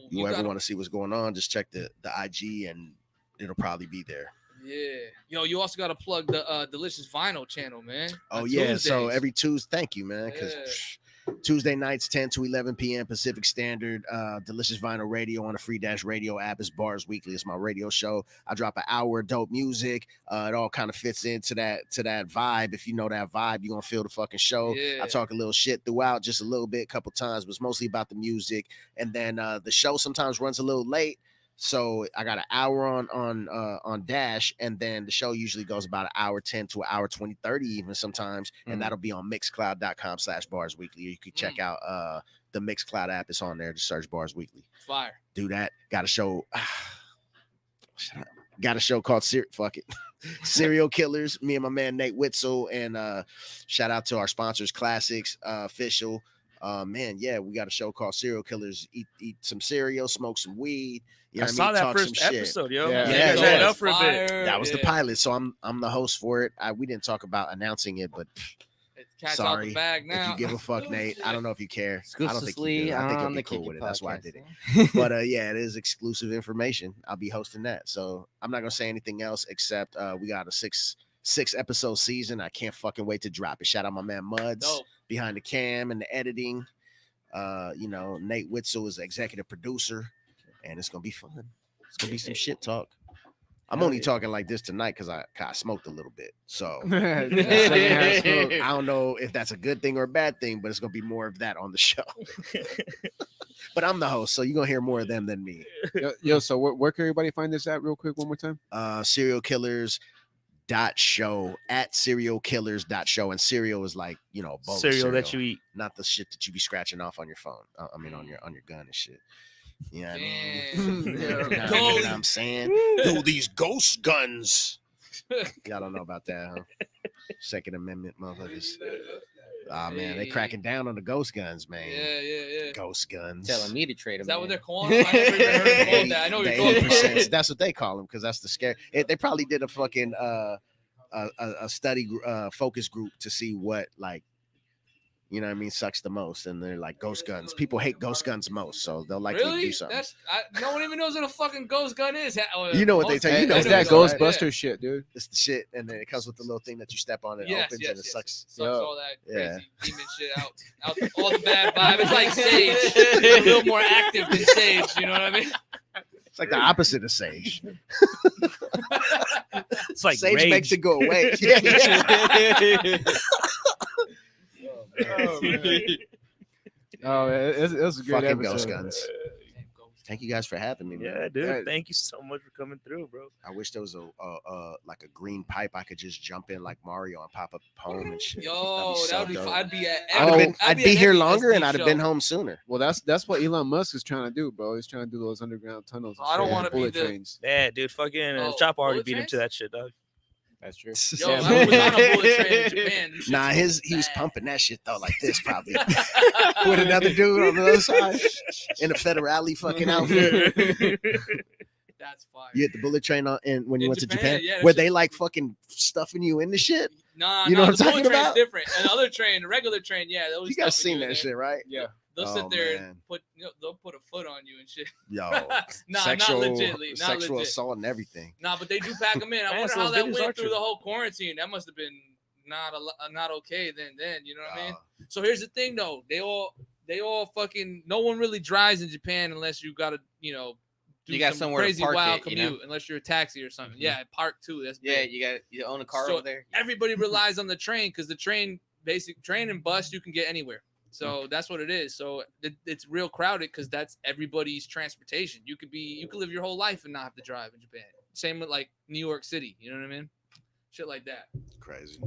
you ever want to see what's going on, just check the IG and it'll probably be there. Yeah. Yo, you also got to plug the Delicious Vinyl channel, man. Oh on yeah, so Tuesdays. every Tuesday, thank you, man, because Tuesday nights 10 to 11 p.m. Pacific Standard. Delicious Vinyl Radio on the Free Dash Radio app is Bars Weekly. It's my radio show. I drop an hour of dope music. It all kind of fits into that vibe. If you know that vibe, you're gonna feel the fucking show. Yeah. I talk a little shit throughout, just a little bit, a couple times, but it's mostly about the music. And then the show sometimes runs a little late. So I got an hour on Dash, and then the show usually goes about an hour 10 to an hour 20, 30 even sometimes, and that'll be on mixcloud.com/Bars Weekly. You can check out the Mixcloud app. It's on there. Just search Bars Weekly. Fire. Do that. Got a show. Got a show called fuck it. Serial Killers. Me and my man Nate Witzel, and shout out to our sponsors, Classics Official. Man, yeah, we got a show called Serial Killers. Eat some cereal, smoke some weed. You know I what saw mean? that Talk first some shit. episode, yo. Yeah. You Yeah, guys yeah. had it up for a bit. That was the pilot, so I'm the host for it. We didn't talk about announcing it, but Cat's out sorry the bag now. if you give a fuck, Nate. I don't know if you care. I don't think you Exclusively do. I think on you'll be the cool Kick with It it. That's why I podcast. did it. But yeah, it is exclusive information. I'll be hosting that, so I'm not gonna say anything else except we got a six episode season. I can't fucking wait to drop it. Shout out my man Muds Dope. behind the cam and the editing. You know, Nate Witzel is the executive producer, and it's gonna be fun. It's gonna be some shit talk. I'm only talking like this tonight because I smoked a little bit. So I don't know if that's a good thing or a bad thing, but it's gonna be more of that on the show. But I'm the host, so you're gonna hear more of them than me. Yo, so where can everybody find this at real quick one more time? Serial Killers .show at serialkillers.show, and cereal is like, you know, a bowl of Cereal that you eat. not the shit that you be scratching off on your phone. I mean on your gun and shit. You know what I mean? Damn. You know what I'm saying? Yo, these ghost guns. Y'all don't know about that, huh? Second Amendment motherfuckers. Ah man, they cracking down on the ghost guns, man. Yeah. Ghost guns. Telling me to trade Is them. that what they're calling them? I never even heard them called that. I know The you're calling 80%. That's what they call them, because that's the scare. They probably did a fucking a study focus group to see what like you know what I mean, sucks the most, and they're like ghost guns. People hate ghost guns most, so they'll likely do Really? something. No one even knows what a fucking ghost gun is. You know what they tell you. You know It's what that it is, all right? Ghostbuster shit, dude. It's the shit, and then it comes with the little thing that you step on, and it opens and it sucks. Sucks all that Yeah. crazy demon shit out all the bad vibe. It's like sage, a little more active than sage. You know what I mean? It's like the opposite of sage. It's like Sage rage. makes it go away. Oh, man. Oh, it was a great Fucking episode. ghost guns. Thank you guys for having me, man. Yeah, dude. Yeah. Thank you so much for coming through, bro. I wish there was a like a green pipe I could just jump in like Mario and pop up home and shit. Yo, that would be dope. fun. I'd be at. I'd be here every longer and SD I'd have show. been home sooner. Well, that's what Elon Musk is trying to do, bro. He's trying to do those underground tunnels. and I don't shit, wanna and be bullet the- trains. Yeah, dude. Fucking Oh, Chop already bullet beat him to trains? that shit, dog. That's true. Yo, Yeah, I was on a bullet train in Japan. Them shits Nah, was he was bad. pumping that shit though, like this probably with another dude on the other side in a federale fucking outfit. That's fire. You hit the bullet train when you In went to Japan, Japan, yeah, that where shit- they like fucking stuffing you in the shit. Nah, You know nah, what the I'm bullet talking train's about? different. Another train, the regular train, yeah. Those You guys seen that shit, right? Yeah. They'll Oh, sit there man. and they'll put a foot on you and shit. Yo, Nah, sexual, not legitly, not sexual legit. assault and everything. Nah, but they do pack them in. I Man, wonder so how those that videos went are through true. the whole quarantine. That must have been not okay then. You know what I mean? Uh, So here's the thing though. They all fucking no one really drives in Japan unless you gotta, do You got some somewhere to crazy park wild it, you know? commute, unless you're a taxi or something. Mhm. Yeah, park too. That's Yeah, big. you own a car So over there. Everybody relies on the train because the train and bus you can get anywhere. So that's what it is. So it's real crowded because that's everybody's transportation. You could live your whole life and not have to drive in Japan. Same with like New York City. You know what I mean? Shit like that. crazy.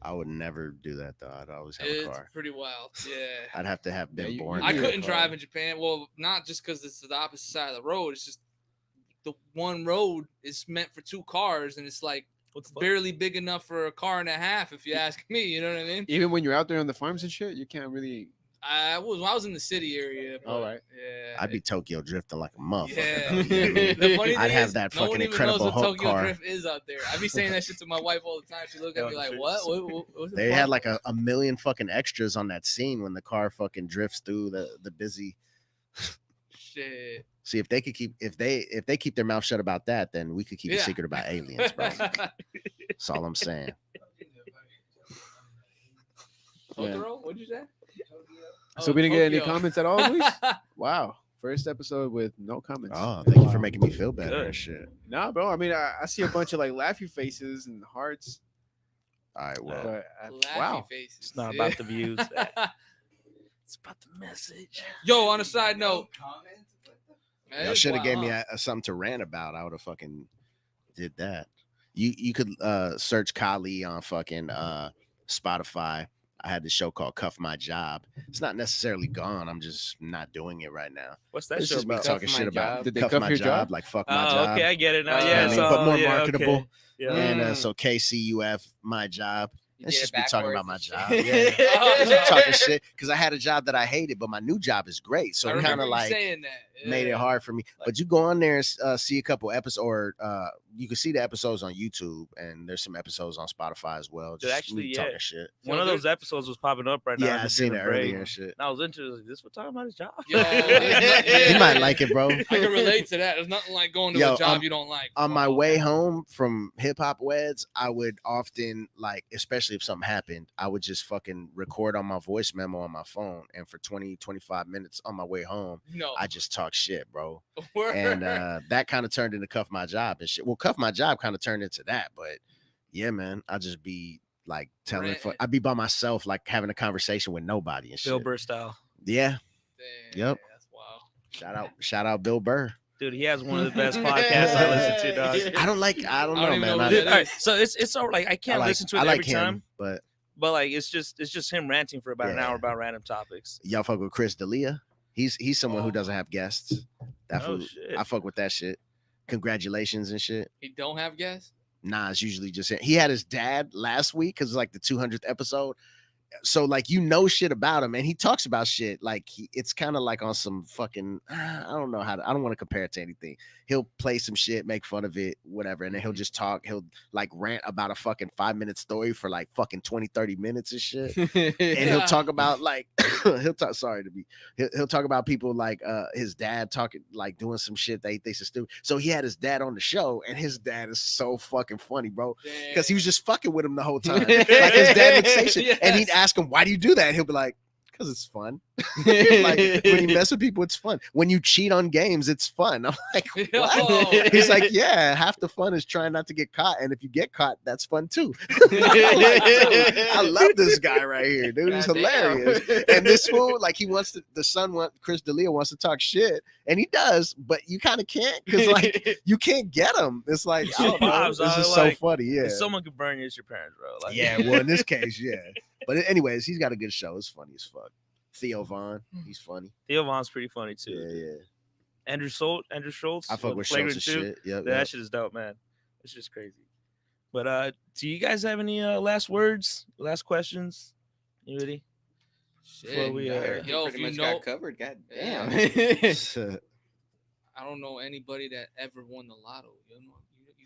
I would never do that though. I'd always have a It's car. pretty wild. Yeah. I'd have to have been Yeah, born. I need a couldn't car. drive in Japan. Well, not just because it's the opposite side of the road. It's just the one road is meant for two cars, and it's like barely big enough for a car and a half, if you ask me. You know what I mean? Even when you're out there on the farms and shit, you can't really. I was in the city area. But, All right. Yeah. I'd be Tokyo drifting like a motherfucker. Yeah. though, you know what I mean? The funny thing I'd have is, that no one fucking even Incredible knows what Hulk Tokyo car. Drift is out there. I be saying that shit to my wife all the time. She look at me like, "What? What's the They fuck?" had like a million fucking extras on that scene when the car fucking drifts through the busy. shit. See if they could keep if they keep their mouth shut about that, then we could keep a Yeah. secret about aliens, bro. That's all I'm saying. Totoro? What'd you say? So we didn't get any comments at all, Luis? Wow. First episode with no comments. Oh, thank you for making me feel better Good. and shit. Nah, bro. I mean, I see a bunch of like laughy faces and hearts. All right, well, But Laughy wow. faces. It's not Yeah. about the views. It's about the message. Yo, on a side note, y'all should have gave me something to rant about. I would have fucking did that. You could search Kahlee on fucking Spotify. I had this show called Cuff My Job. It's not necessarily gone. I'm just not doing it right now. What's that It's show just me about? talking Cuff shit My about Job? Did they cuff cuff my your job, job? like fuck my Oh, job. okay, I get it now. You know Yeah, what I mean? so, But more yeah, marketable. okay. Yeah. And so KCUF, my job. You Let's did just it be talking about my backwards. job. Yeah. Just talking shit because I had a job that I hated, but my new job is great. So I it remember kind of you like saying that. made it Yeah. hard for me. But you go on there and see a couple episodes, or you can see the episodes on YouTube, and there's some episodes on Spotify as well. Just actually, me yeah. talking shit. One of those episodes was popping up right now. Yeah, in I the seen it dinner break. earlier and shit. And I was interested. Like, this what talking about his job? Yo, yeah. You might like it, bro. I can relate to that. There's nothing like going to Yo, a job you don't like. On my way home from Hop Weds, I would often, like, especially if something happened, I would just fucking record on my voice memo on my phone. And for 20, 25 minutes on my way home, No. I just talk shit, bro. Word. And that kind of turned into Cuff My Job and shit. Well, Cuff My Job kind of turned into that. But yeah, man, I'll just be like telling, Ranting. I'd be by myself, like having a conversation with nobody and shit. Bill Burr style. Yeah. Damn, Yep. That's wild. Shout out Bill Burr. Dude, he has one of the best podcasts I listen to, dog. I don't know, even man. know I, who Dude, that all right, is. so it's all like I can't listen to it I like every him, time, but but like it's just him ranting for about an Yeah. hour about random topics. y'all fuck with Chris D'Elia. He's someone who doesn't have guests. That Oh, fool, shit. I fuck with that shit. Congratulations and shit. He don't have guests? Nah, it's usually just him. He had his dad last week because it's like the 200th episode. so like shit about him, and he talks about shit like it's kind of like on some fucking I don't know how to, I don't want to compare it to anything. He'll play some shit, make fun of it, whatever, and then he'll just talk. He'll like rant about a fucking 5-minute story for like fucking 20-30 minutes and shit. And he'll talk about like he'll talk he'll talk about people like his dad talking like doing some shit they think is stupid. So he had his dad on the show, and his dad is so fucking funny, bro, because he was just fucking with him the whole time. Like his dad would say shit, and he'd ask him, why do you do that? And he'll be like, because it's fun. Like when you mess with people, it's fun. When you cheat on games, it's fun. I'm like, what? He's like, yeah, half the fun is trying not to get caught, and if you get caught, that's fun too. Like, dude, I love this guy right here, dude. He's hilarious. And this fool, like, Chris D'Elia wants to talk shit, and he does, but you kind of can't because like you can't get him. It's like, I don't know. This is so funny. Yeah, if someone could burn you, it's your parents, bro. Like, yeah, well, in this case, yeah. But anyways, he's got a good show. It's funny as fuck. Theo Vaughn, he's funny. Theo Vaughn's pretty funny too. Yeah. Andrew Schultz. I fuck with Schultz and shit. Yep, that shit is dope, man. It's just crazy. But do you guys have any last words, last questions? You ready? Shit, we pretty much got covered. God damn. I don't know anybody that ever won the lotto.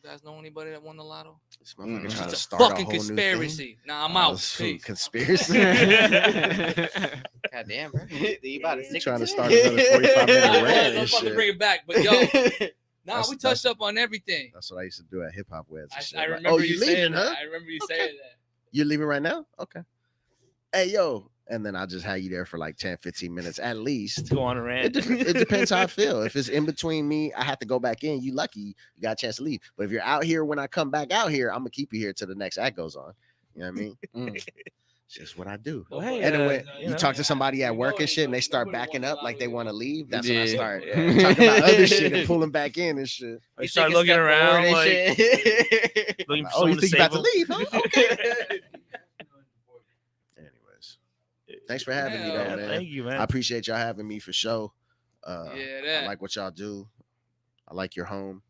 You guys know anybody that won the lotto? This motherfucker trying to It's a start fucking a whole conspiracy. New thing. Nah, I'm out. Peace. Conspiracy. God damn, bro. You about to stick Trying to it? start another 45-minute rant I'm and about to shit. bring it back, but yo, we touched up on everything. That's what I used to do at Hip Hop Weds. I remember you saying that. I remember you saying that. You're leaving right now? Okay. Hey, yo. And then I'll just have you there for like 10, 15 minutes at least. Go on a rant. It depends how I feel. If it's in between me, I have to go back in. You lucky you got a chance to leave. But if you're out here when I come back out here, I'm going to keep you here till the next act goes on. You know what I mean? It's just what I do. Well, hey, and then when you talk to somebody at work and shit and they start backing up like they want to leave, that's when I start talking about other shit and pulling back in and shit. I start looking around like, looking for someone you to think save you're about to them. leave? Huh? Okay. Thanks for having me, though, man. Thank you, man. I appreciate y'all having me for sure. That. I like what y'all do. I like your home.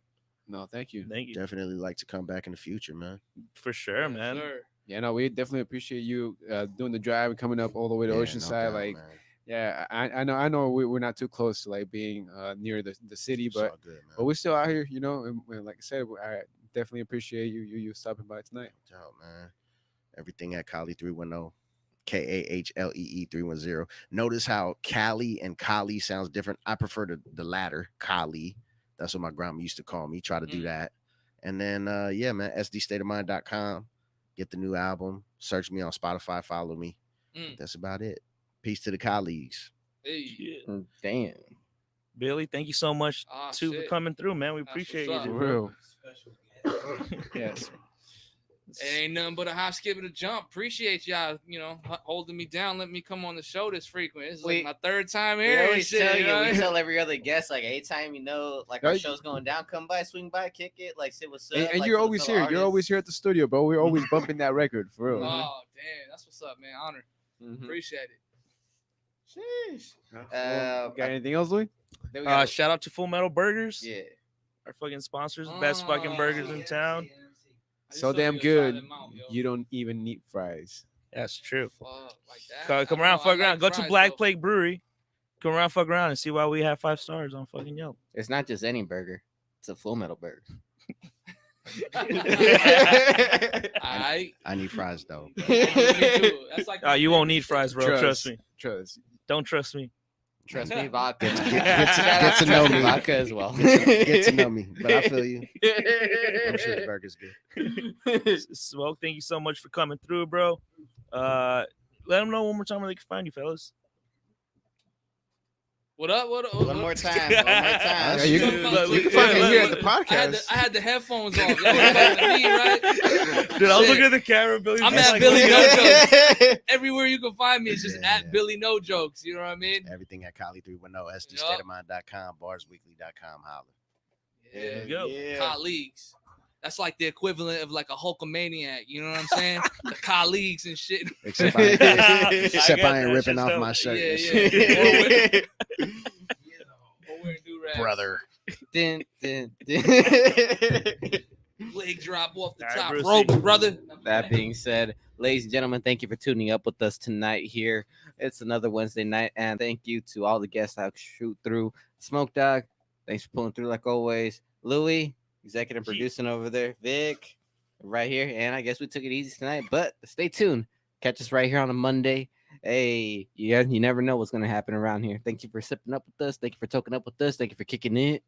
No, thank you. Thank you. Definitely like to come back in the future, man. For sure, man. Sure. Yeah, no, we definitely appreciate you doing the drive and coming up all the way to Oceanside. No doubt, like, man. yeah, I know we're not too close to like being near the city, It's but all good, man. we're still out here, you know. And like I said, I definitely appreciate you stopping by tonight. No doubt, man. Everything at Kahlee 310. Kahlee 310. Notice how Kahlee and Kahlee sounds different. I prefer the latter, Kahlee. That's what my grandma used to call me. Try to do that. And then yeah, man, sdstateofmind.com. Get the new album. Search me on Spotify. Follow me. That's about it. Peace to the colleagues. Hey. Damn. Billy, thank you so much for coming through, man. We appreciate you. For real. Yes. It ain't nothing but a hop, skip, and a jump. Appreciate y'all, holding me down, letting me come on the show this frequent. It's like my third time here. We always tell we tell every other guest, like, anytime like our show's going down, come by, swing by, kick it, like, say what's up. And like, you're always here. You're always here at the studio, bro. We're always bumping that record, for real. Oh, damn. That's what's up, man. Honor. Appreciate it. Sheesh. Got anything else, Louis? Shout out to Full Metal Burgers. Yeah. Our fucking sponsors. Best fucking burgers in town. So damn good, you don't even need fries. That's true. Like come around, fuck around. Go to Black Plague Brewery. Come around, fuck around, and see why we have 5 stars on fucking Yelp. It's not just any burger; it's a Full Metal burger. I need fries though. That's like you won't need fries, bro. Trust me. Don't trust me. Trust me, vodka. Get to know me. Vodka as well. Get to know me. But I feel you. I'm sure the burger's good. Smoke, thank you so much for coming through, bro. Let them know one more time where they can find you, fellas. What up? One more time. Yeah, you can find me here at the podcast. I had the headphones on. Y'all me, right? Dude, I was looking at the camera, Billy. I'm at Billy No Jokes. Everywhere you can find me is just at Billy No Jokes. You know what I mean? Everything at Kahlee 310, sdstateofmind.com, barsweekly.com. Holla. Yeah. Colleagues. That's like the equivalent of like a Hulkamaniac. You know what I'm saying? The colleagues and shit. Except I ain't ripping off my shirt. Yeah. Brother. Leg drop off the All right, top Brucey. ropes, brother. That being said, ladies and gentlemen, thank you for tuning up with us tonight here. It's another Wednesday night, and thank you to all the guests that shoot through. Smoke Dog, thanks for pulling through like always. Louie, executive producing over there. Vic, right here. And I guess we took it easy tonight, but stay tuned. Catch us right here on a Monday. Hey, yeah, you never know what's going to happen around here. Thank you for sipping up with us. Thank you for toking up with us. Thank you for kicking it.